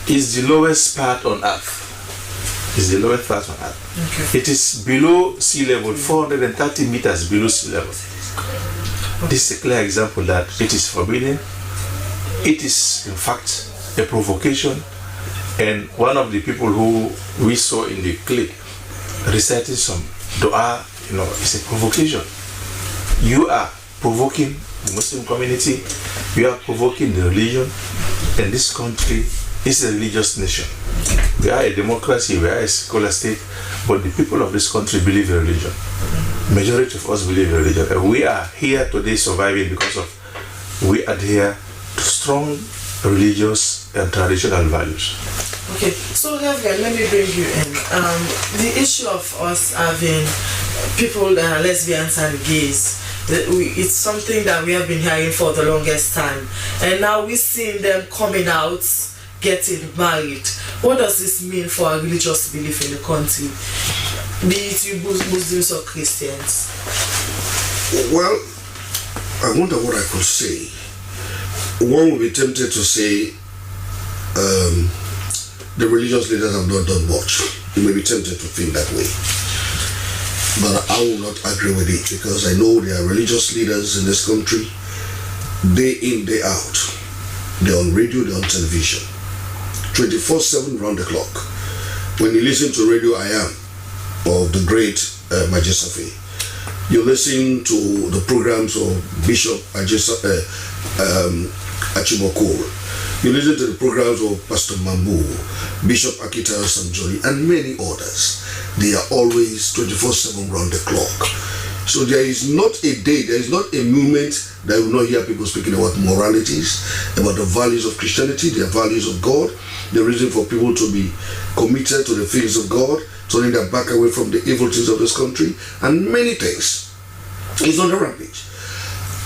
is the lowest part on Earth. Is the lowest part on Earth. Okay. It is below sea level, 430 meters below sea level. This is a clear example that it is forbidden. It is, in fact, a provocation. And one of the people who we saw in the clip reciting some dua, it's a provocation. You are provoking the Muslim community, you are provoking the religion, and this country is a religious nation. We are a democracy, we are a secular state, but the people of this country believe in religion. Majority of us believe in religion, and we are here today surviving because of we adhere to strong religious and traditional values. Okay, so Reverend, let me bring you in. The issue of us having people that are lesbians and gays, it's something that we have been hearing for the longest time, and now we're seeing them coming out, getting married. What does this mean for our religious belief in the country, be it you Muslims or Christians? Well, I wonder what I could say. One would be tempted to say the religious leaders have not done much. You may be tempted to think that way. But I will not agree with it, because I know there are religious leaders in this country, day in, day out. They're on radio, they're on television, 24/7 round the clock. When you listen to Radio I Am of the great Majesafi, you listen to the programs of Bishop Achimokol, you listen to the programs of Pastor Mambu, Bishop Akita Sanjoli, and many others. They are always 24/7 round the clock. So there is not a day, there is not a moment that you will not hear people speaking about moralities, about the values of Christianity, the values of God, the reason for people to be committed to the things of God, turning their back away from the evil things of this country, and many things. It's on the rampage.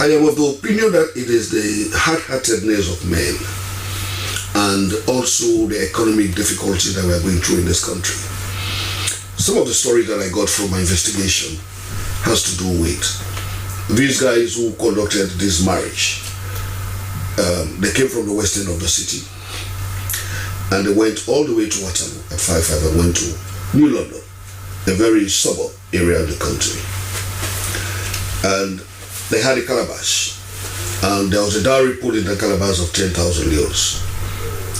I am of the opinion that it is the hard-heartedness of men and also the economic difficulties that we are going through in this country. Some of the stories that I got from my investigation has to do with these guys who conducted this marriage. They came from the west end of the city, and they went all the way to Waterloo at 5-5 and went to New London, a very suburb area of the country. And they had a calabash, and there was a dowry put in the calabash of 10,000 leons,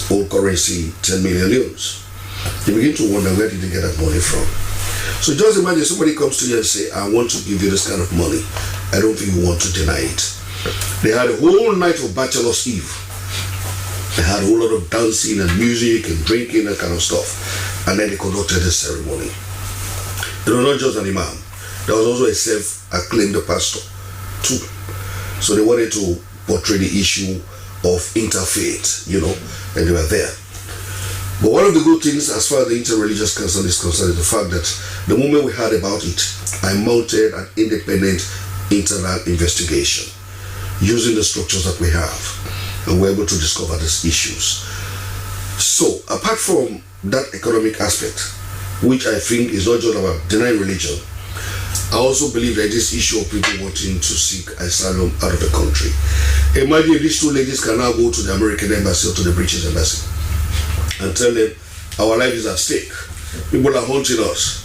old currency 10 million leons. You begin to wonder, where did they get that money from? So just imagine somebody comes to you and say, I want to give you this kind of money. I don't think you want to deny it. They had a whole night of Bachelor's Eve. They had a whole lot of dancing and music and drinking, that kind of stuff. And then they conducted the ceremony. They were not just an imam. There was also a self-acclaimed pastor too. So they wanted to portray the issue of interfaith, and they were there. But one of the good things as far as the interreligious concern is concerned is the fact that the moment we heard about it, I mounted an independent internal investigation using the structures that we have, and we're able to discover these issues. So apart from that economic aspect, which I think is not just about denying religion, I also believe that this issue of people wanting to seek asylum out of the country. Imagine if these two ladies can now go to the American embassy or to the British embassy and tell them our life is at stake. People are haunting us.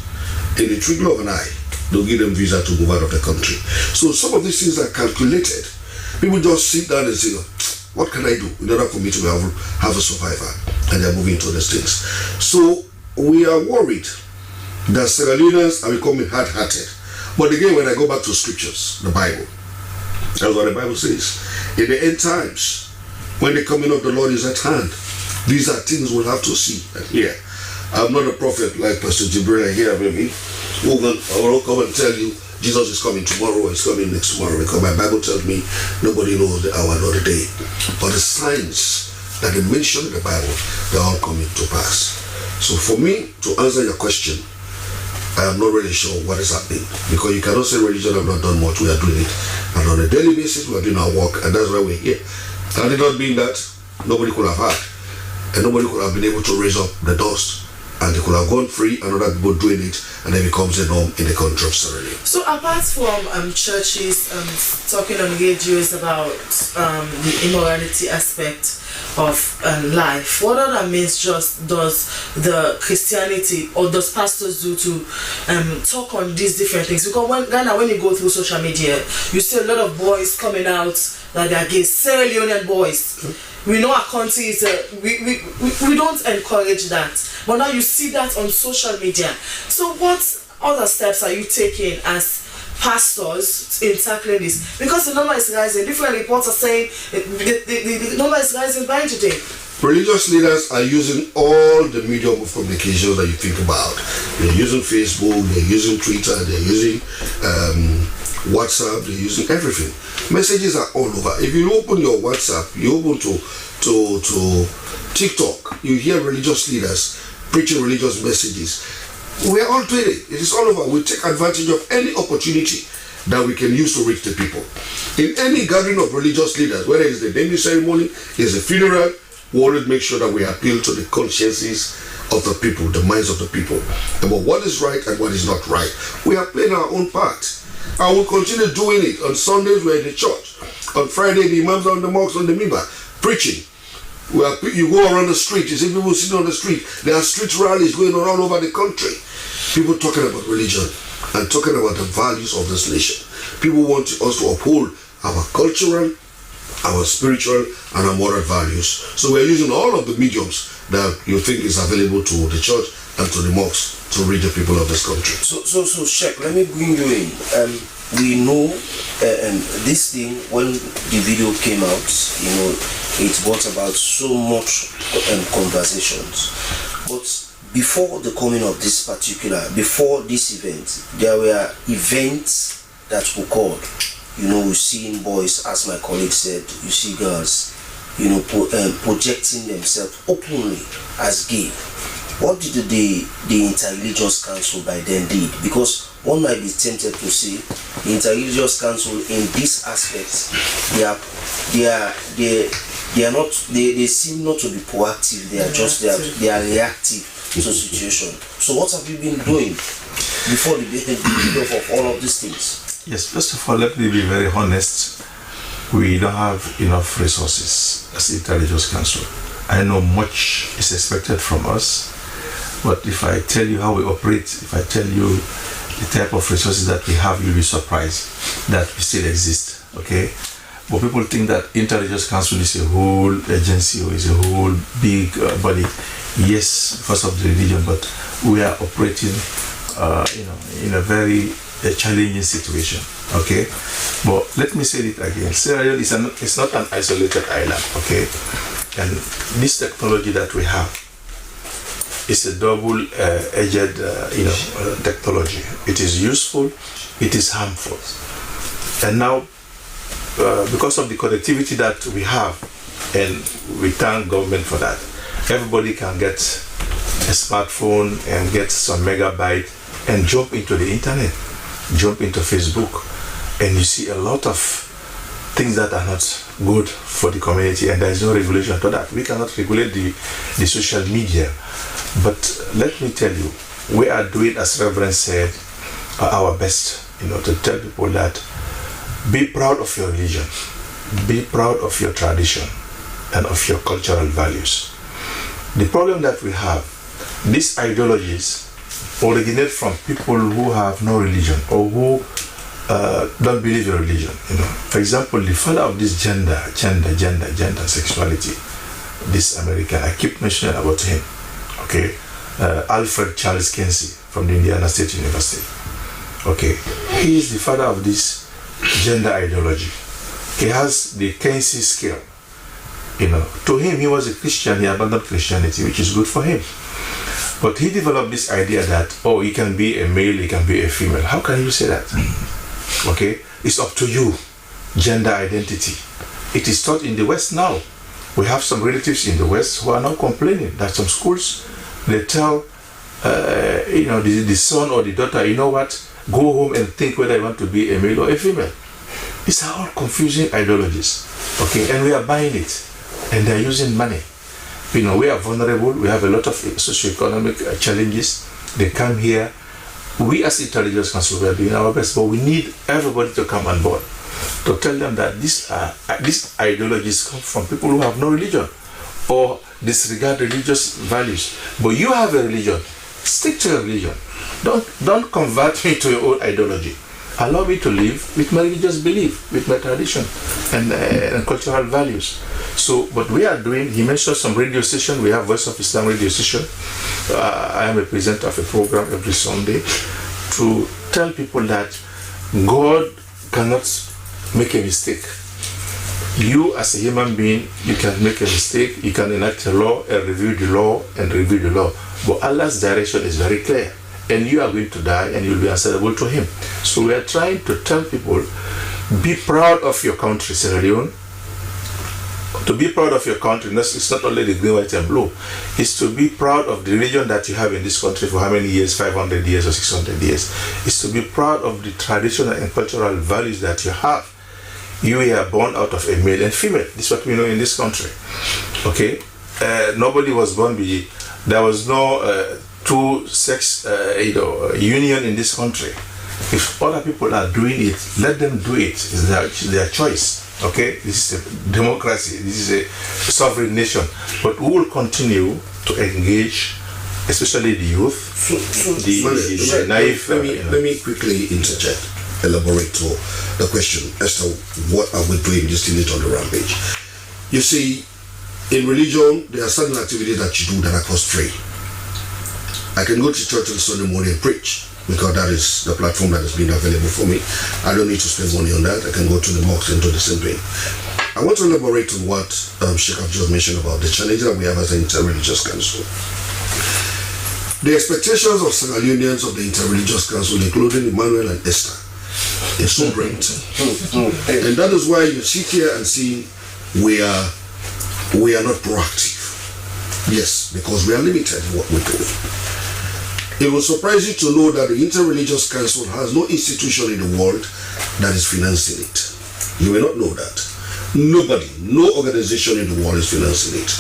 In the twinkle of an eye, they'll give them visa to move out of the country. So some of these things are calculated. People just sit down and say, what can I do in order for me to have a survivor? And they're moving to these things. So we are worried that Sierra Leoneans are becoming hard-hearted. But again, when I go back to scriptures, the Bible, that's what the Bible says. In the end times, when the coming of the Lord is at hand, these are things we'll have to see and hear. I'm not a prophet like Pastor Jibril here, maybe, who will come and tell you Jesus is coming tomorrow or he's coming next tomorrow, because my Bible tells me nobody knows the hour nor the day. But the signs that they mention in the Bible, they're all coming to pass. So for me, to answer your question, I am not really sure what is happening, because you cannot say religion have not done much. We are doing it, and on a daily basis we are doing our work, and that's why we're here. Had it not been that, nobody could have had. And nobody could have been able to raise up the dust. And they could have gone free and other people doing it, and then becomes a norm in the country of Sierra Leone. So apart from churches talking on radios about the immorality aspect of life, what other means does the Christianity or does pastors do to talk on these different things? Because when you go through social media, you see a lot of boys coming out that they are gay, Sierra Leonean boys. We know our country is we don't encourage that, but now you see that on social media. So what other steps are you taking as pastors in tackling this? Because the number is rising. Different reports are saying the number is rising by today. Religious leaders are using all the medium of communication that you think about. They're using Facebook, they're using Twitter, they're using WhatsApp, they're using everything. Messages are all over. If you open your WhatsApp, you open to TikTok, you hear religious leaders preaching religious messages. We are all doing it. It is all over. We take advantage of any opportunity that we can use to reach the people. In any gathering of religious leaders, whether it's the naming ceremony, it's a funeral, we always make sure that we appeal to the consciences of the people, the minds of the people, about what is right and what is not right. We are playing our own part. And we'll continue doing it. On Sundays, we're in the church. On Friday, the imams are on the mosques, on the minbar, preaching. You go around the street, you see people sitting on the street. There are street rallies going on all over the country. People talking about religion and talking about the values of this nation. People want us to uphold our cultural, our spiritual, and our moral values. So we're using all of the mediums that you think is available to the church and to the mosques to reach the people of this country. So Sheikh, let me bring you in. We know this thing, when the video came out, it brought about so much conversations. But before the coming of this before this event, there were events that occurred. We're seeing boys, as my colleague said, you see girls, projecting themselves openly as gay. What did the Interreligious Council by then did? Because one might be tempted to say the Interreligious Council in this aspect, they seem not to be proactive. They are reactive to the situation. So what have you been doing before the build-up of all of these things? Yes, first of all, let me be very honest. We don't have enough resources as Interreligious Council. I know much is expected from us, but if I tell you how we operate, if I tell you the type of resources that we have, you'll be surprised that we still exist, okay? But people think that Interreligious Council is a whole agency or is a whole big body. Yes, because of the religion, but we are operating, in a very challenging situation, okay? But let me say it again. Sierra Leone is not an isolated island, okay? And this technology that we have is a double-edged, technology. It is useful, it is harmful. And now, because of the connectivity that we have, and we thank government for that, everybody can get a smartphone and get some megabyte and jump into the internet, jump into Facebook, and you see a lot of things that are not good for the community, and there is no regulation to that. We cannot regulate the social media. But let me tell you, we are doing, as Reverend said, our best, to tell people that be proud of your religion, be proud of your tradition and of your cultural values. The problem that we have, these ideologies originate from people who have no religion or who don't believe in religion. For example, the father of this gender, sexuality, this American, I keep mentioning about him, okay? Alfred Charles Kinsey from the Indiana State University. Okay, he is the father of this gender ideology. He has the Kinsey scale. To him, he was a Christian, he abandoned Christianity, which is good for him. But he developed this idea that, he can be a male, he can be a female. How can you say that? Okay, it's up to you. Gender identity. It is taught in the West now. We have some relatives in the West who are now complaining that some schools, they tell the son or the daughter, you know what, go home and think whether you want to be a male or a female. These are all confusing ideologies, okay, and we are buying it. and they're using money. We are vulnerable. We have a lot of socioeconomic challenges. They come here. We as Intelligence Council, we are doing our best, but we need everybody to come on board to tell them that these ideologies come from people who have no religion or disregard religious values. But you have a religion. Stick to your religion. Don't convert me to your own ideology. Allow me to live with my religious belief, with my tradition and cultural values. So what we are doing, he mentioned some radio station. We have Voice of Islam radio station. I am a presenter of a program every Sunday to tell people that God cannot make a mistake. You as a human being, you can make a mistake, you can enact a law and review the law and review the law. But Allah's direction is very clear. And you are going to die and you'll be answerable to him. So we are trying to tell people, be proud of your country, Sierra Leone. To be proud of your country, it's not only the green, white and blue. It's to be proud of the religion that you have in this country for how many years, 500 years or 600 years. It's to be proud of the traditional and cultural values that you have. You are born out of a male and female. This is what we know in this country. Okay? Nobody was born there was no two-sex union in this country. If other people are doing it, let them do it. It's their choice. Okay, this is a democracy. This is a sovereign nation. But we will continue to engage, especially the youth, the naive. Let me quickly interject, elaborate to the question as to what are we doing this teenage on the rampage. You see, in religion, there are certain activities that you do that are cost free. I can go to church on Sunday morning and preach, because that is the platform that has been available for me. I don't need to spend money on that. I can go to the mosque and do the same thing. I want to elaborate on what Sheikh have just mentioned about the challenges that we have as an Interreligious Council. The expectations of Sierra Leoneans of the Interreligious Council, including Emmanuel and Esther, is so great. And that is why you sit here and see we are not proactive. Yes, because we are limited in what we do. It will surprise you to know that the Interreligious Council has no institution in the world that is financing it. You may not know that. Nobody, no organization in the world is financing it.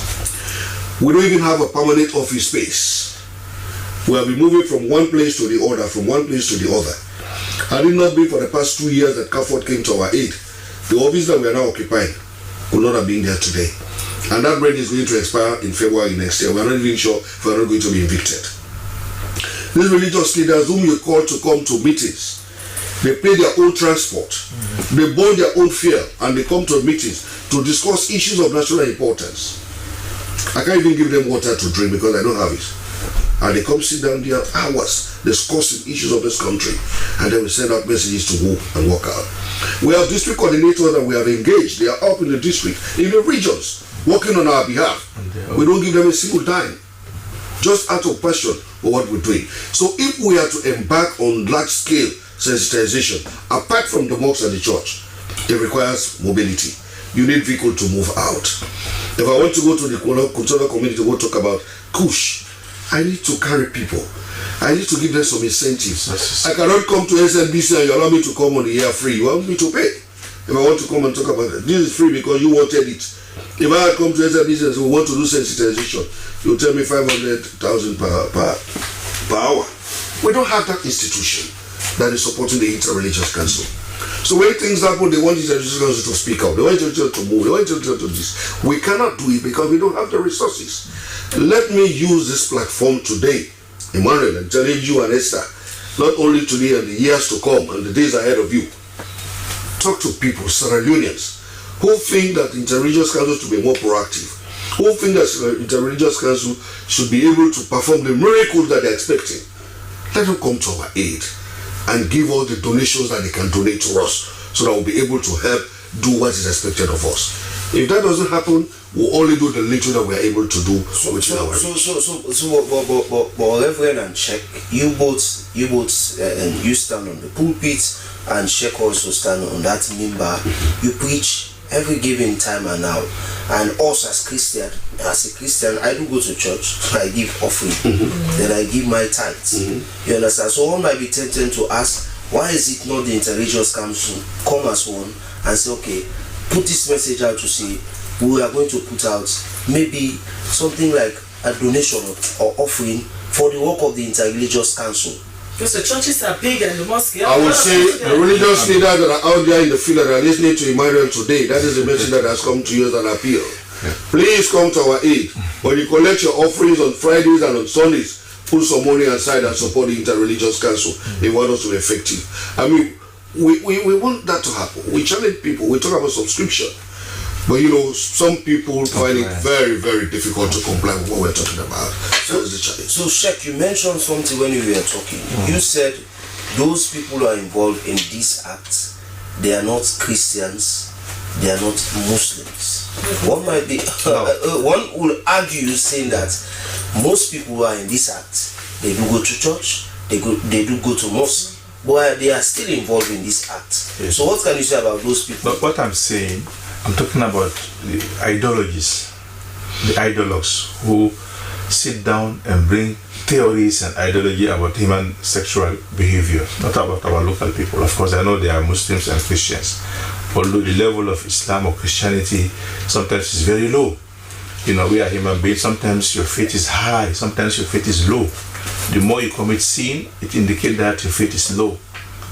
We don't even have a permanent office space. We have been moving from one place to the other, from one place to the other. Had it not been for the past 2 years that CAFOD came to our aid, the office that we are now occupying would not have been there today. And that rent is going to expire in February next year. We are not even sure if we are not going to be evicted. These religious leaders whom you call to come to meetings, they pay their own transport, they burn their own fare, and they come to meetings to discuss issues of national importance. I can't even give them water to drink because I don't have it. And they come sit down there hours discussing issues of this country, and then we send out messages to go and work out. We have district coordinators that we have engaged. They are up in the district, in the regions, working on our behalf. We don't give them a single dime, just out of passion for what we're doing. So if we are to embark on large-scale sensitization, apart from the mosque and the church, it requires mobility. You need vehicle to move out. If I want to go to the cultural community to go talk about Kush, I need to carry people. I need to give them some incentives. I cannot come to Slbc and you allow me to come on the air free. You want me to pay. If I want to come and talk about it, this is free because you wanted it. If I had come to Slbc and say we want to do sensitization, you tell me 500,000 per hour. We don't have that institution that is supporting the Interreligious Council. So when things happen, they want the Interreligious Council to speak out. They want the to move. They want the to do this. We cannot do it because we don't have the resources. Let me use this platform today, Emmanuel, and challenge you and Esther, not only today and the years to come and the days ahead of you. Talk to people, Sierra Leoneans, who think that the Interreligious Council should be more proactive, who think that the Interreligious Council should be able to perform the miracles that they're expecting. Let them come to our aid and give all the donations that they can donate to us so that we'll be able to help do what is expected of us. If that doesn't happen, we'll only do the little that we are able to do within our but Reverend and Sheikh, you both and you stand on the pulpit, and Sheikh also stand on that mimbar. You preach every given time and now. And us as a Christian, I do go to church, I give offering, then I give my tithes. You understand? So one might be tempted to ask, why is it not the Interreligious Council come as one and say, okay, put this message out to say, we are going to put out maybe something like a donation or offering for the work of the Interreligious Council. Because the churches are big and the mosques. I would say the religious leaders that are out there in the field that are listening to Emmanuel today, that is the message that has come to you as an appeal. Please come to our aid. When you collect your offerings on Fridays and on Sundays, put some money aside and support the Interreligious Council. They want us to be effective. I mean, we want that to happen. We challenge people. We talk about subscription. But you know, some people find it very, very difficult to comply with what we're talking about. That is the challenge. So, Sheikh, you mentioned something when you were talking. You said those people who are involved in these acts, they are not Christians, they are not Muslims. One might be, one will argue saying that most people who are in this act, they do go to church, they do go to mosque, but they are still involved in this act. Yes. So, what can you say about those people? But what I'm saying, I'm talking about the ideologies, the ideologues who sit down and bring theories and ideology about human sexual behavior, not about our local people. Of course, I know they are Muslims and Christians, although the level of Islam or Christianity sometimes is very low. You know, we are human beings. Sometimes your faith is high, sometimes your faith is low. The more you commit sin, it indicates that your faith is low.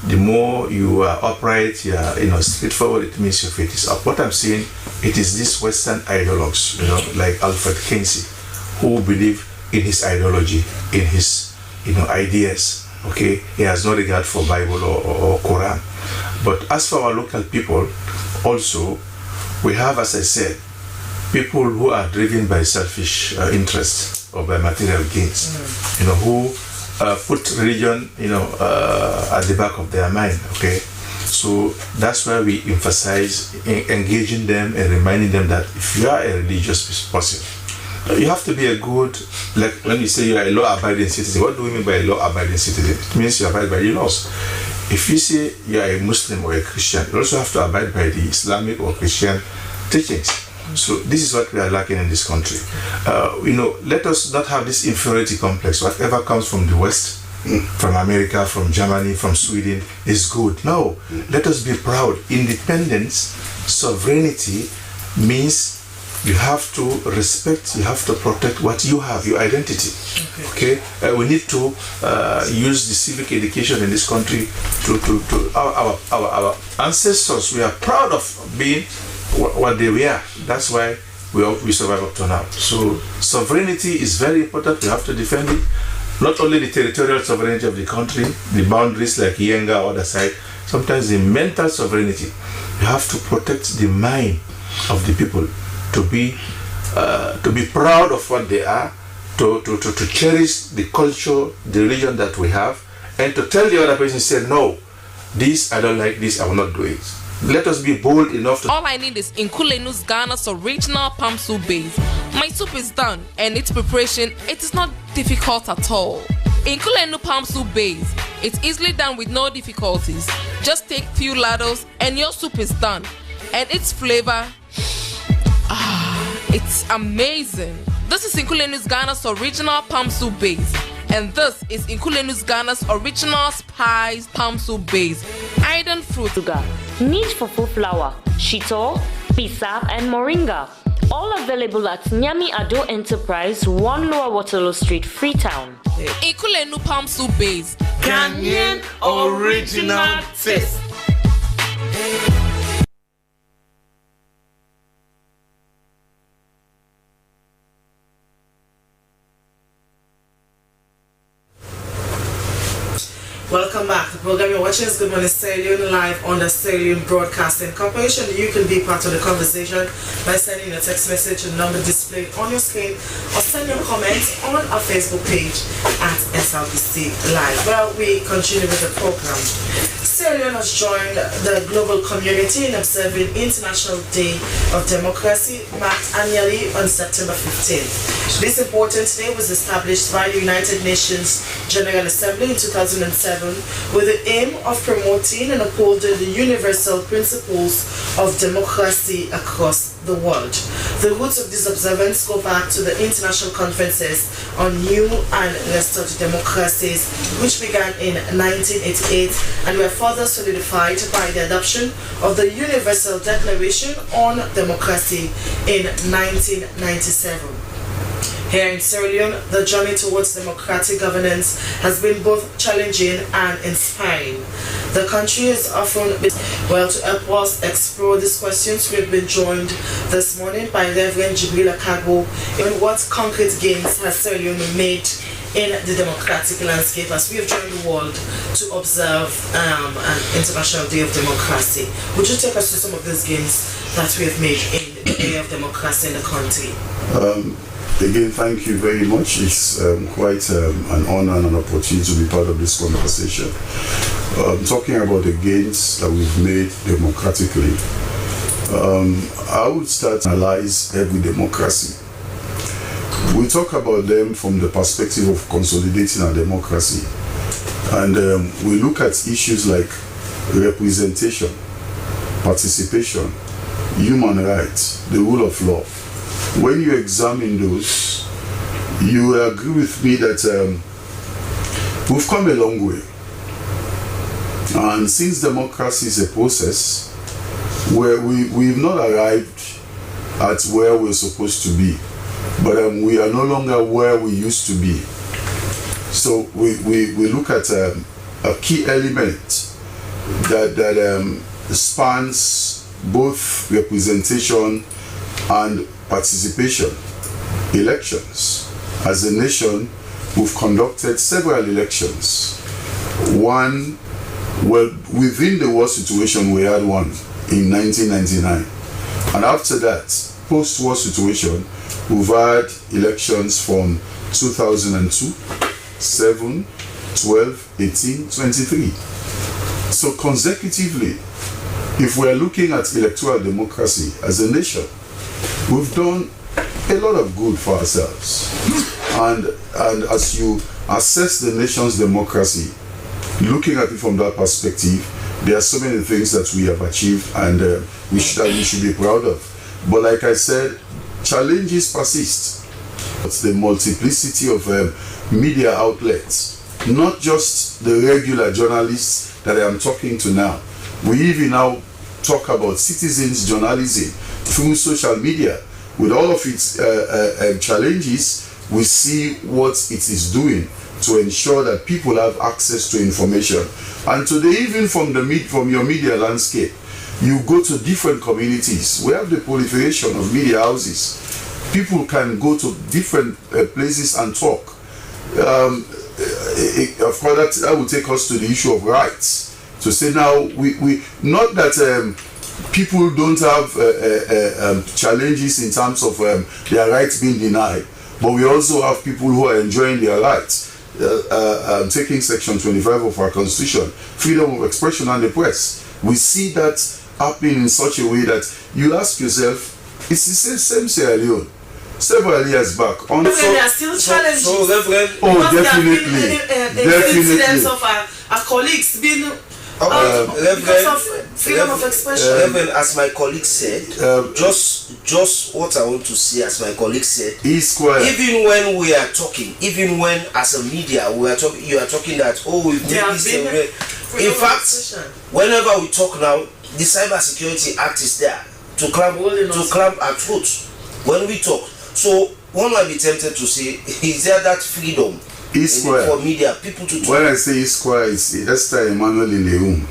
The more you are upright, you are straightforward, it means your faith is up. What I'm saying, it is these Western ideologues, like Alfred Kinsey, who believe in his ideology, in his ideas. Okay, he has no regard for Bible or Quran. But as for our local people, also we have, as I said, people who are driven by selfish interests or by material gains. Who put religion, at the back of their mind. Okay, so that's why we emphasize engaging them and reminding them that if you are a religious person, you have to be a good, like when you say you are a law-abiding citizen. What do we mean by a law-abiding citizen? It means you abide by the laws. If you say you are a Muslim or a Christian, you also have to abide by the Islamic or Christian teachings. So this is what we are lacking in this country. Let us not have this inferiority complex. Whatever comes from the West, from America, from Germany, from Sweden is good. No, let us be proud. Independence, sovereignty means you have to respect, you have to protect what you have, your identity. Okay? We need to use the civic education in this country to our ancestors. We are proud of being what they were. That's why we survive up to now. So sovereignty is very important. We have to defend it. Not only the territorial sovereignty of the country, the boundaries like Yenga or other side, sometimes the mental sovereignty. You have to protect the mind of the people to be proud of what they are, to cherish the culture, the religion that we have, and to tell the other person, say, no, this, I don't like this, I will not do it. Let us be bold enough to... All I need is Nkulenu's Ghana's original palm soup base. My soup is done, and its preparation, it is not difficult at all. Nkulenu palm soup base, it's easily done with no difficulties. Just take few ladles, and your soup is done. And its flavor, it's amazing. This is Nkulenu's Ghana's original palm soup base. And this is Nkulenu's Ghana's original spice palm soup base. Iron fruit. Sugar, need for full flour, shito, pisa, and moringa. All available at Nyami Ado Enterprise, 1 Lower Waterloo Street, Freetown. Nkulenu palm soup base. Ghanaian original taste. Welcome back. The program you're watching is Good Morning Sierra Leone live on the Sierra Leone Broadcasting Corporation. You can be part of the conversation by sending a text message to the number displayed on your screen or send your comments on our Facebook page at Slbc Live. Well, we continue with the program. Sierra Leone has joined the global community in observing International Day of Democracy, marked annually on September 15th. This important day was established by the United Nations General Assembly in 2007 with the aim of promoting and upholding the universal principles of democracy across the world. The roots of this observance go back to the international conferences on new and restored democracies, which began in 1988 and were further solidified by the adoption of the Universal Declaration on Democracy in 1997. Here in Sierra Leone, the journey towards democratic governance has been both challenging and inspiring. The country is often, well, to help us explore these questions, we've been joined this morning by Reverend Jibril Akagbo. In what concrete gains has Sierra Leone made in the democratic landscape as we have joined the world to observe an International Day of Democracy? Would you take us to some of those gains that we have made in the Day of Democracy in the country? Again, thank you very much. It's quite an honor and an opportunity to be part of this conversation. Talking about the gains that we've made democratically, I would start to analyze every democracy. We talk about them from the perspective of consolidating our democracy. And we look at issues like representation, participation, human rights, the rule of law. When you examine those, you will agree with me that we've come a long way. And since democracy is a process where we've not arrived at where we're supposed to be, but we are no longer where we used to be. So we look at a key element that spans both representation and participation. Elections. As a nation, we've conducted several elections. One, well, within the war situation, we had one in 1999. And after that, post-war situation, we've had elections from 2002, 7, 12, 18, 23. So consecutively, if we're looking at electoral democracy as a nation, we've done a lot of good for ourselves. And as you assess the nation's democracy, looking at it from that perspective, there are so many things that we have achieved and we should be proud of. But like I said, challenges persist. It's the multiplicity of media outlets, not just the regular journalists that I am talking to now. We even now talk about citizens journalism through social media. With all of its challenges, we see what it is doing to ensure that people have access to information. And today, even from your media landscape, you go to different communities. We have the proliferation of media houses. People can go to different places and talk. Of course, that will take us to the issue of rights. To say now, we not that people don't have challenges in terms of their rights being denied, but we also have people who are enjoying their rights. Taking Section 25 of our Constitution, freedom of expression and the press. We see that happening in such a way that you ask yourself, it's the same Sierra Leone. Several years back. There are still challenges. Definitely. Incidents of our colleagues being because of freedom of expression. As my colleague said, just what I want to say, as my colleague said, even when we are talking, even when as a media we are talking, you are talking that we've made this. In fact, whenever we talk now, the Cybersecurity Act is there to clamp our throats when we talk. So one might be tempted to say, is there that freedom for media, people to talk? When I say E-Square, it's Esther Emmanuel in the room.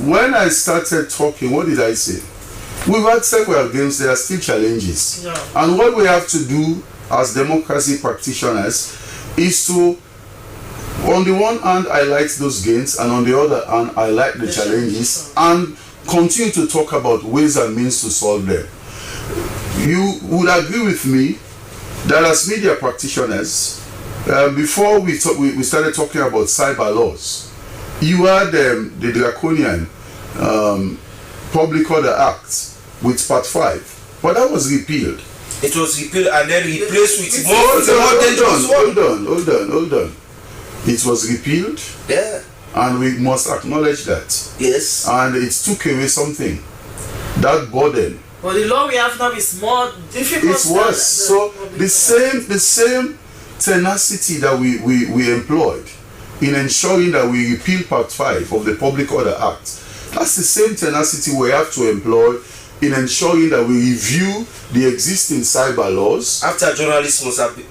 When I started talking, what did I say? We've had several games, there are still challenges. Yeah. And what we have to do as democracy practitioners is to, on the one hand, highlight those gains, and on the other hand, highlight the challenges, and continue to talk about ways and means to solve them. You would agree with me that as media practitioners, before we started talking about cyber laws, you had the draconian Public Order Act with Part 5, but that was repealed. It was repealed and then replaced with more dangerous one. Hold on. It was repealed. Yeah. And we must acknowledge that. Yes. And it took away something. that burden. But the law we have now is more difficult. It's worse. So the same tenacity that we employed in ensuring that we repeal Part 5 of the Public Order Act, that's the same tenacity we have to employ in ensuring that we review the existing cyber laws. After journalists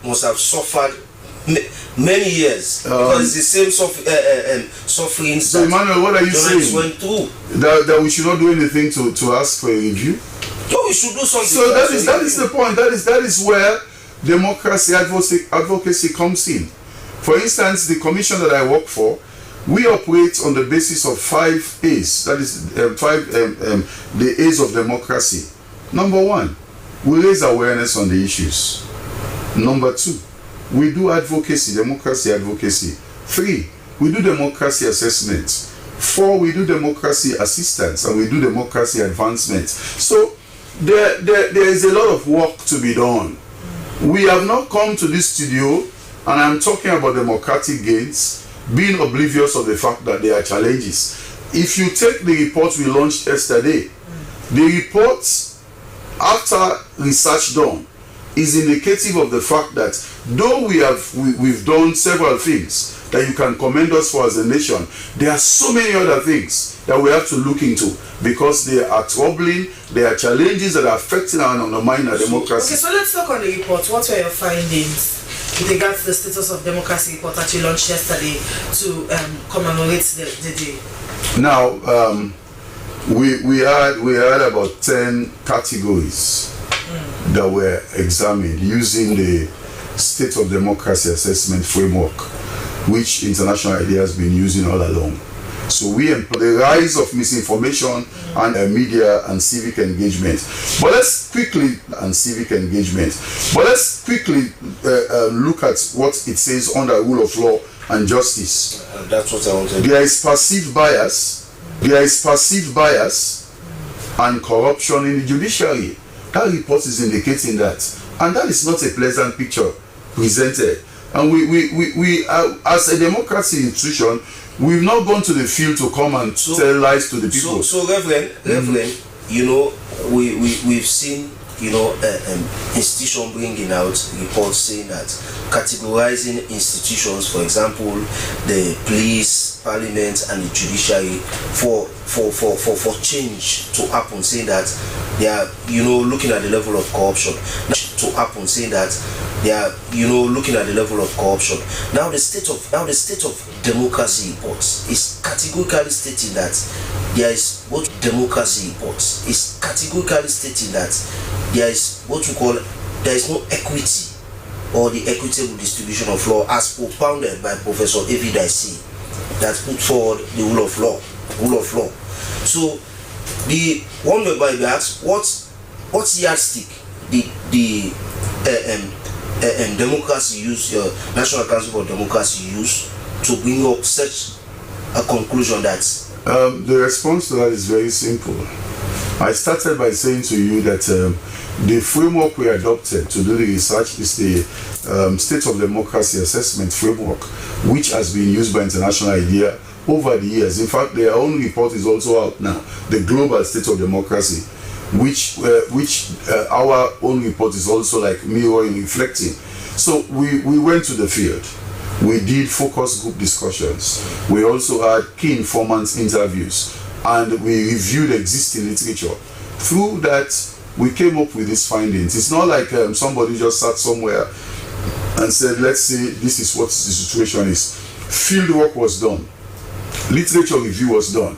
must have suffered many years, because it's the same suffering. So Emmanuel, what are you saying? Went through. That we should not do anything to ask for a review? No, we should do something. So that is the point. That is where democracy advocacy comes in. For instance, the commission that I work for, we operate on the basis of 5 A's. That is the A's of democracy. Number 1, we raise awareness on the issues. Number 2, we do advocacy, democracy advocacy. 3, we do democracy assessment. 4, we do democracy assistance, and we do democracy advancement. So there is a lot of work to be done. We have not come to this studio, and I'm talking about democratic gains, being oblivious of the fact that there are challenges. If you take the report we launched yesterday, the report, after research done, is indicative of the fact that though we've done several things that you can commend us for as a nation, there are so many other things that we have to look into, because they are troubling, there are challenges that are affecting and undermining our democracy. Okay, so let's talk on the report. What were your findings with regards to the status of democracy report that you launched yesterday to commemorate the day? Now, we had about 10 categories that were examined using the State of Democracy Assessment Framework, which International IDEA has been using all along. So we employ the rise of misinformation and media and civic engagement. But let's quickly look at what it says under rule of law and justice. That's what I wanted. There is perceived bias and corruption in the judiciary. That report is indicating that, and that is not a pleasant picture presented. And we as a democracy institution, we've not gone to the field to come and tell lies to the people. So Reverend, you know, we've seen, you know, institution bringing out reports saying that categorizing institutions, for example, the police, parliament, and the judiciary, for change to happen, saying that they are, you know, looking at the level of corruption. To happen, saying that they are, you know, looking at the level of corruption. Now the state of democracy reports is categorically stating that there is what democracy reports is categorically stating that there is what we call, there is no equity or the equitable distribution of law as propounded by Professor David I.C. that put forward the rule of law. So the one whereby we ask what's yardstick the democracy use, your National Council for Democracy use to bring up such a conclusion that the response to that is very simple. I started by saying to you that the framework we adopted to do the research is the State of Democracy Assessment Framework, which has been used by International IDEA over the years. In fact, their own report is also out now, the Global State of Democracy, which our own report is also like mirroring, reflecting. So we went to the field. We did focus group discussions. We also had key informants interviews, and we reviewed existing literature. Through that, we came up with these findings. It's not like somebody just sat somewhere and said, let's say this is what the situation is. Field work was done. Literature review was done.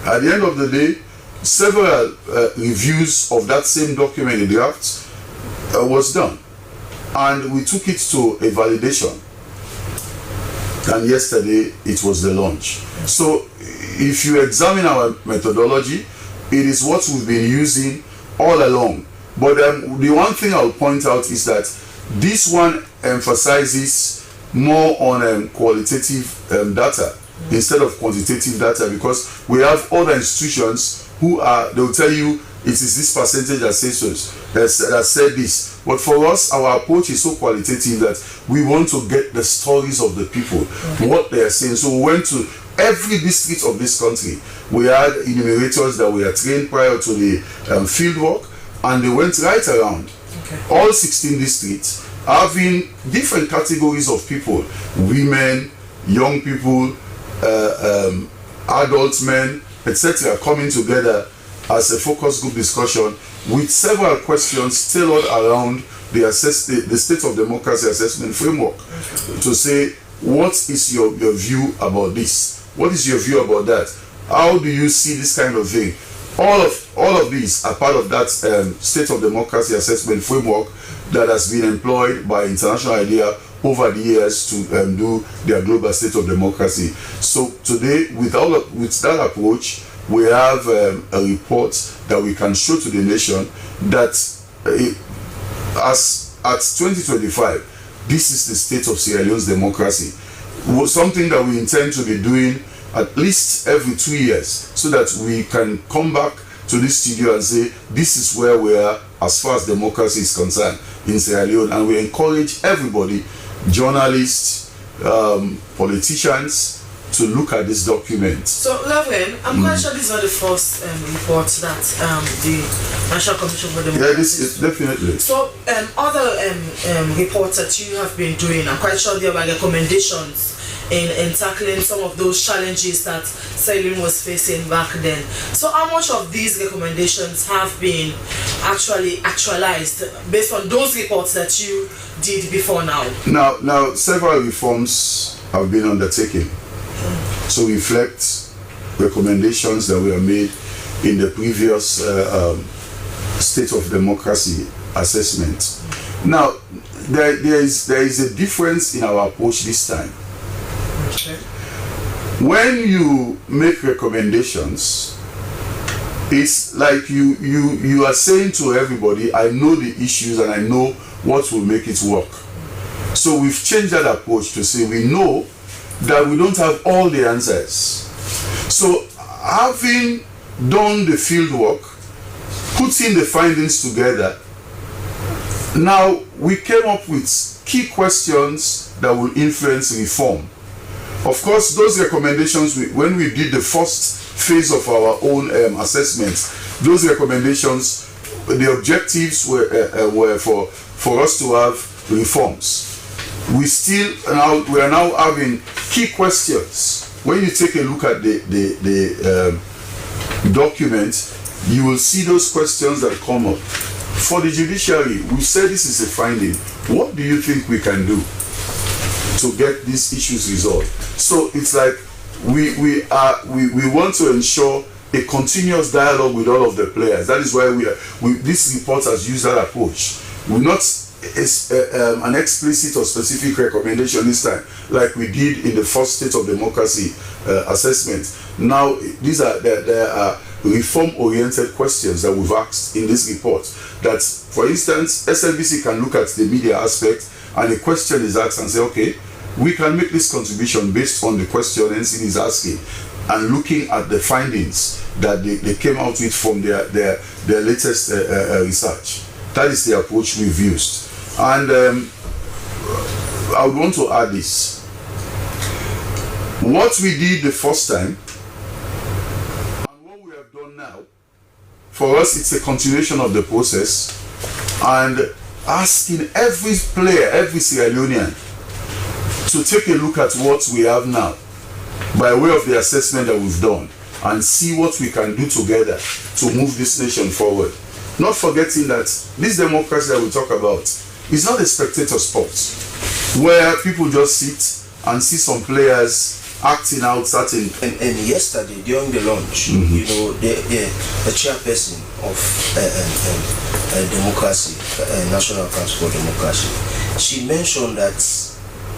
At the end of the day, several reviews of that same document in draft was done, and we took it to a validation, and yesterday it was the launch. So if you examine our methodology, it is what we've been using all along. But the one thing I'll point out is that this one emphasizes more on qualitative data instead of quantitative data, because we have other institutions who they'll tell you it is this percentage that said this. But for us, our approach is so qualitative that we want to get the stories of the people, what they are saying. So we went to every district of this country. We had enumerators that were trained prior to the field work, and they went right around all 16 districts, having different categories of people: women, young people, adult men, etc., coming together as a focus group discussion with several questions tailored around the state of democracy assessment framework, to say, what is your view about this? What is your view about that? How do you see this kind of thing? All of these are part of that state of democracy assessment framework that has been employed by International IDEA over the years to do their global state of democracy. So today, with that approach, we have a report that we can show to the nation that as at 2025, this is the state of Sierra Leone's democracy. Something that we intend to be doing at least every 2 years, so that we can come back to this studio and say, this is where we are as far as democracy is concerned in Sierra Leone. And we encourage everybody, journalists, politicians, to look at this document. So, Levin, I'm quite sure these are the first reports that the National Commission for Democracy. Yeah, this is definitely. So, other reports that you have been doing, I'm quite sure there were recommendations in tackling some of those challenges that Sierra Leone was facing back then. So, how much of these recommendations have been actually actualized based on those reports that you did before now? Now, several reforms have been undertaken to reflect recommendations that were made in the previous state of democracy assessment. Now, there is a difference in our approach this time. Okay. When you make recommendations, it's like you are saying to everybody, I know the issues and I know what will make it work. So we've changed that approach to say we know that we don't have all the answers. So having done the field work, putting the findings together, now we came up with key questions that will influence reform. Of course, those recommendations, when we did the first phase of our own assessments, those recommendations, the objectives were for us to have reforms. We are now having key questions. When you take a look at the document, you will see those questions that come up. For the judiciary, we said this is a finding. What do you think we can do to get these issues resolved? So it's like we want to ensure a continuous dialogue with all of the players. That is why this report has used that approach. We're not an explicit or specific recommendation this time, like we did in the first state of democracy assessment. Now, there are reform-oriented questions that we've asked in this report. That, for instance, Slbc can look at the media aspect, and a question is asked and say, okay, we can make this contribution based on the question NCD is asking, and looking at the findings that they came out with from their latest research. That is the approach we've used. And I would want to add this. What we did the first time and what we have done now, for us it's a continuation of the process, and asking every player, every Sierra Leonean, to take a look at what we have now by way of the assessment that we've done, and see what we can do together to move this nation forward. Not forgetting that this democracy that we talk about is not a spectator sport where people just sit and see some players acting out certain. And yesterday during the lunch, you know, the chairperson of democracy, National Council for Democracy, she mentioned that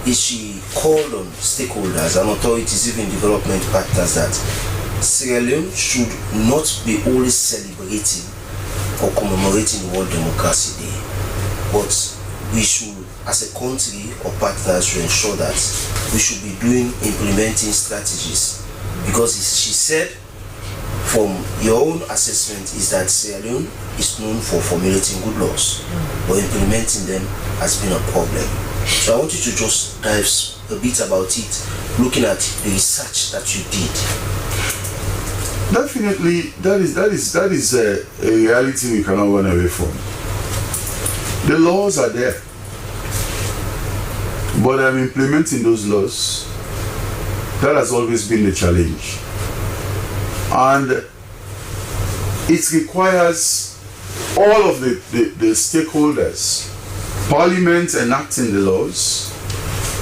she called on stakeholders and authorities, even development partners, that Sierra Leone should not be only celebrating or commemorating World Democracy Day, but we should, as a country or partners, to ensure that we should be implementing strategies, because she said, from your own assessment, is that Sierra Leone is known for formulating good laws, but implementing them has been a problem. So I want you to just dive a bit about it, looking at the research that you did? Definitely, that is a reality we cannot run away from. The laws are there, but I'm implementing those laws. That has always been the challenge, and it requires all of the stakeholders, Parliament enacting the laws,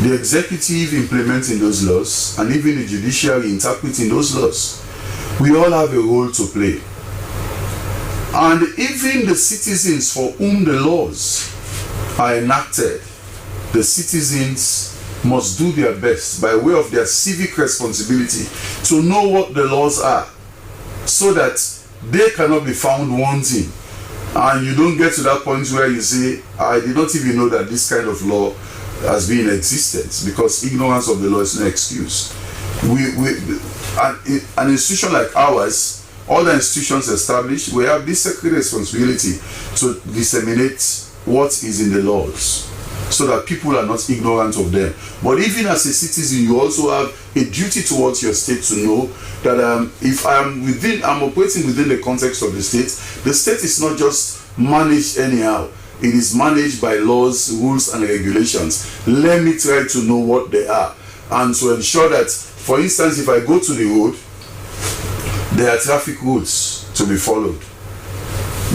the executive implementing those laws, and even the judiciary interpreting those laws. We all have a role to play. And even the citizens for whom the laws are enacted, the citizens must do their best by way of their civic responsibility to know what the laws are, so that they cannot be found wanting. And you don't get to that point where you say, I did not even know that this kind of law has been in existence, because ignorance of the law is no excuse. An institution like ours, all the institutions established, we have this sacred responsibility to disseminate what is in the laws, so that people are not ignorant of them. But even as a citizen, you also have a duty towards your state to know that if I'm operating within the context of the state is not just managed anyhow. It is managed by laws, rules, and regulations. Let me try to know what they are, and to ensure that, for instance, if I go to the road, there are traffic rules to be followed.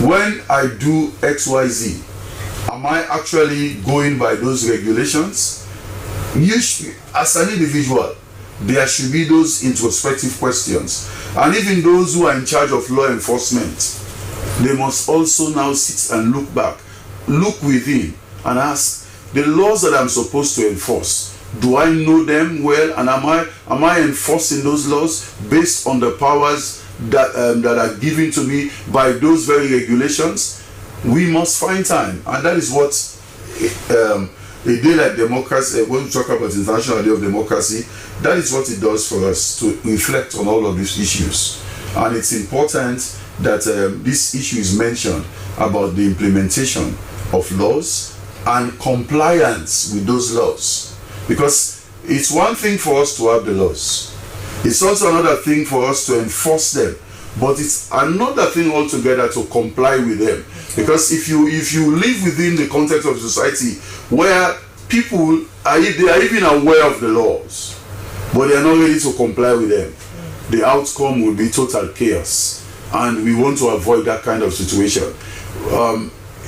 When I do XYZ, am I actually going by those regulations? As an individual, there should be those introspective questions. And even those who are in charge of law enforcement, they must also now sit and look back, look within, and ask, the laws that I'm supposed to enforce, do I know them well, and am I enforcing those laws based on the powers that are given to me by those very regulations? We must find time, and that is what a day like democracy, when we talk about International Day of Democracy, that is what it does for us, to reflect on all of these issues. And it's important that this issue is mentioned about the implementation of laws and compliance with those laws. Because it's one thing for us to have the laws. It's also another thing for us to enforce them. But it's another thing altogether to comply with them. Because if you live within the context of society where people are even aware of the laws, but they are not ready to comply with them, the outcome will be total chaos. And we want to avoid that kind of situation.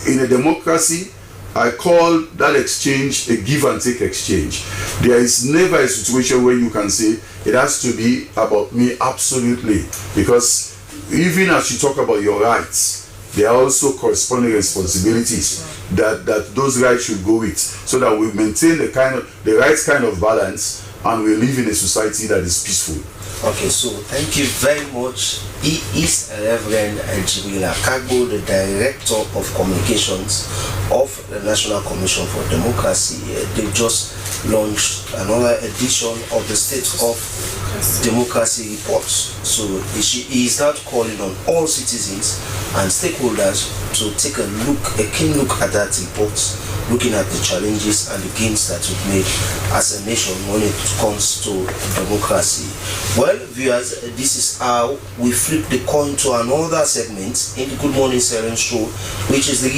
In a democracy, I call that exchange a give and take exchange. There is never a situation where you can say it has to be about me absolutely, because even as you talk about your rights, there are also corresponding responsibilities that those rights should go with, so that we maintain the right kind of balance, and we live in a society that is peaceful. Okay, so thank you very much. He is Reverend Jibril Akago, the Director of Communications of the National Commission for Democracy. They've just launched another edition of the State of Democracy report. So he is now calling on all citizens and stakeholders to take a keen look at that report, looking at the challenges and the gains that we've made as a nation when it comes to democracy. Well, viewers, this is how we flip the coin to another segment in the Good Morning Sierra Leone show, which is the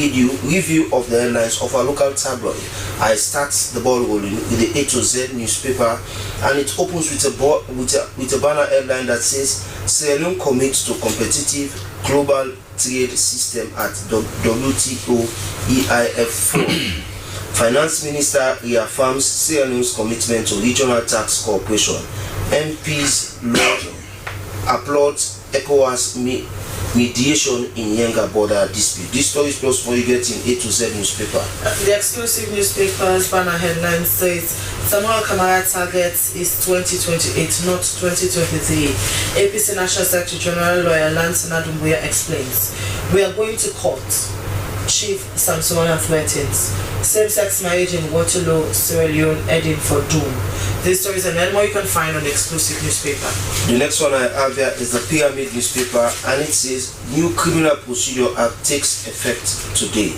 review of the headlines of our local tabloid. I start the ball rolling with the A to Z newspaper, and it opens with a banner headline that says, Sierra Leone commits to competitive global trade system at WTO EIF4. Finance Minister reaffirms Sierra Leone's commitment to Regional Tax Cooperation. MPs applaud ECOWAS mediation in Yenga border dispute. This story is plus for you get in A to Z newspaper. The exclusive newspaper's banner headline says Samuel Kamara target is 2028, not 2023. APC National Secretary General Lawyer Lansana Dumbuya explains. We are going to court. Chief Samsumana threatens. Same-sex marriage in Waterloo, Sierra Leone heading for doom. These stories and many more you can find on the exclusive newspaper. The next one I have here is the Pyramid newspaper, and it says New Criminal Procedure Act takes effect today.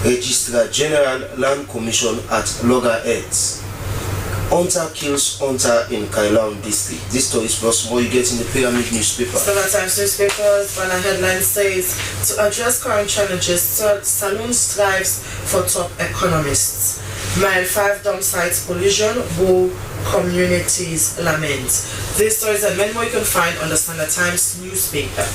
Registrar General Land Commission at Loggerheads. Hunter kills hunter in Kailam district. This story is plus more you get in the Pyramid newspaper. Several Times newspapers, banner headline says, to address current challenges, Saloon strives for top economists. Mile 5 dump sites collision, Bo communities lament. These stories and many more you can find on the Standard Times newspaper.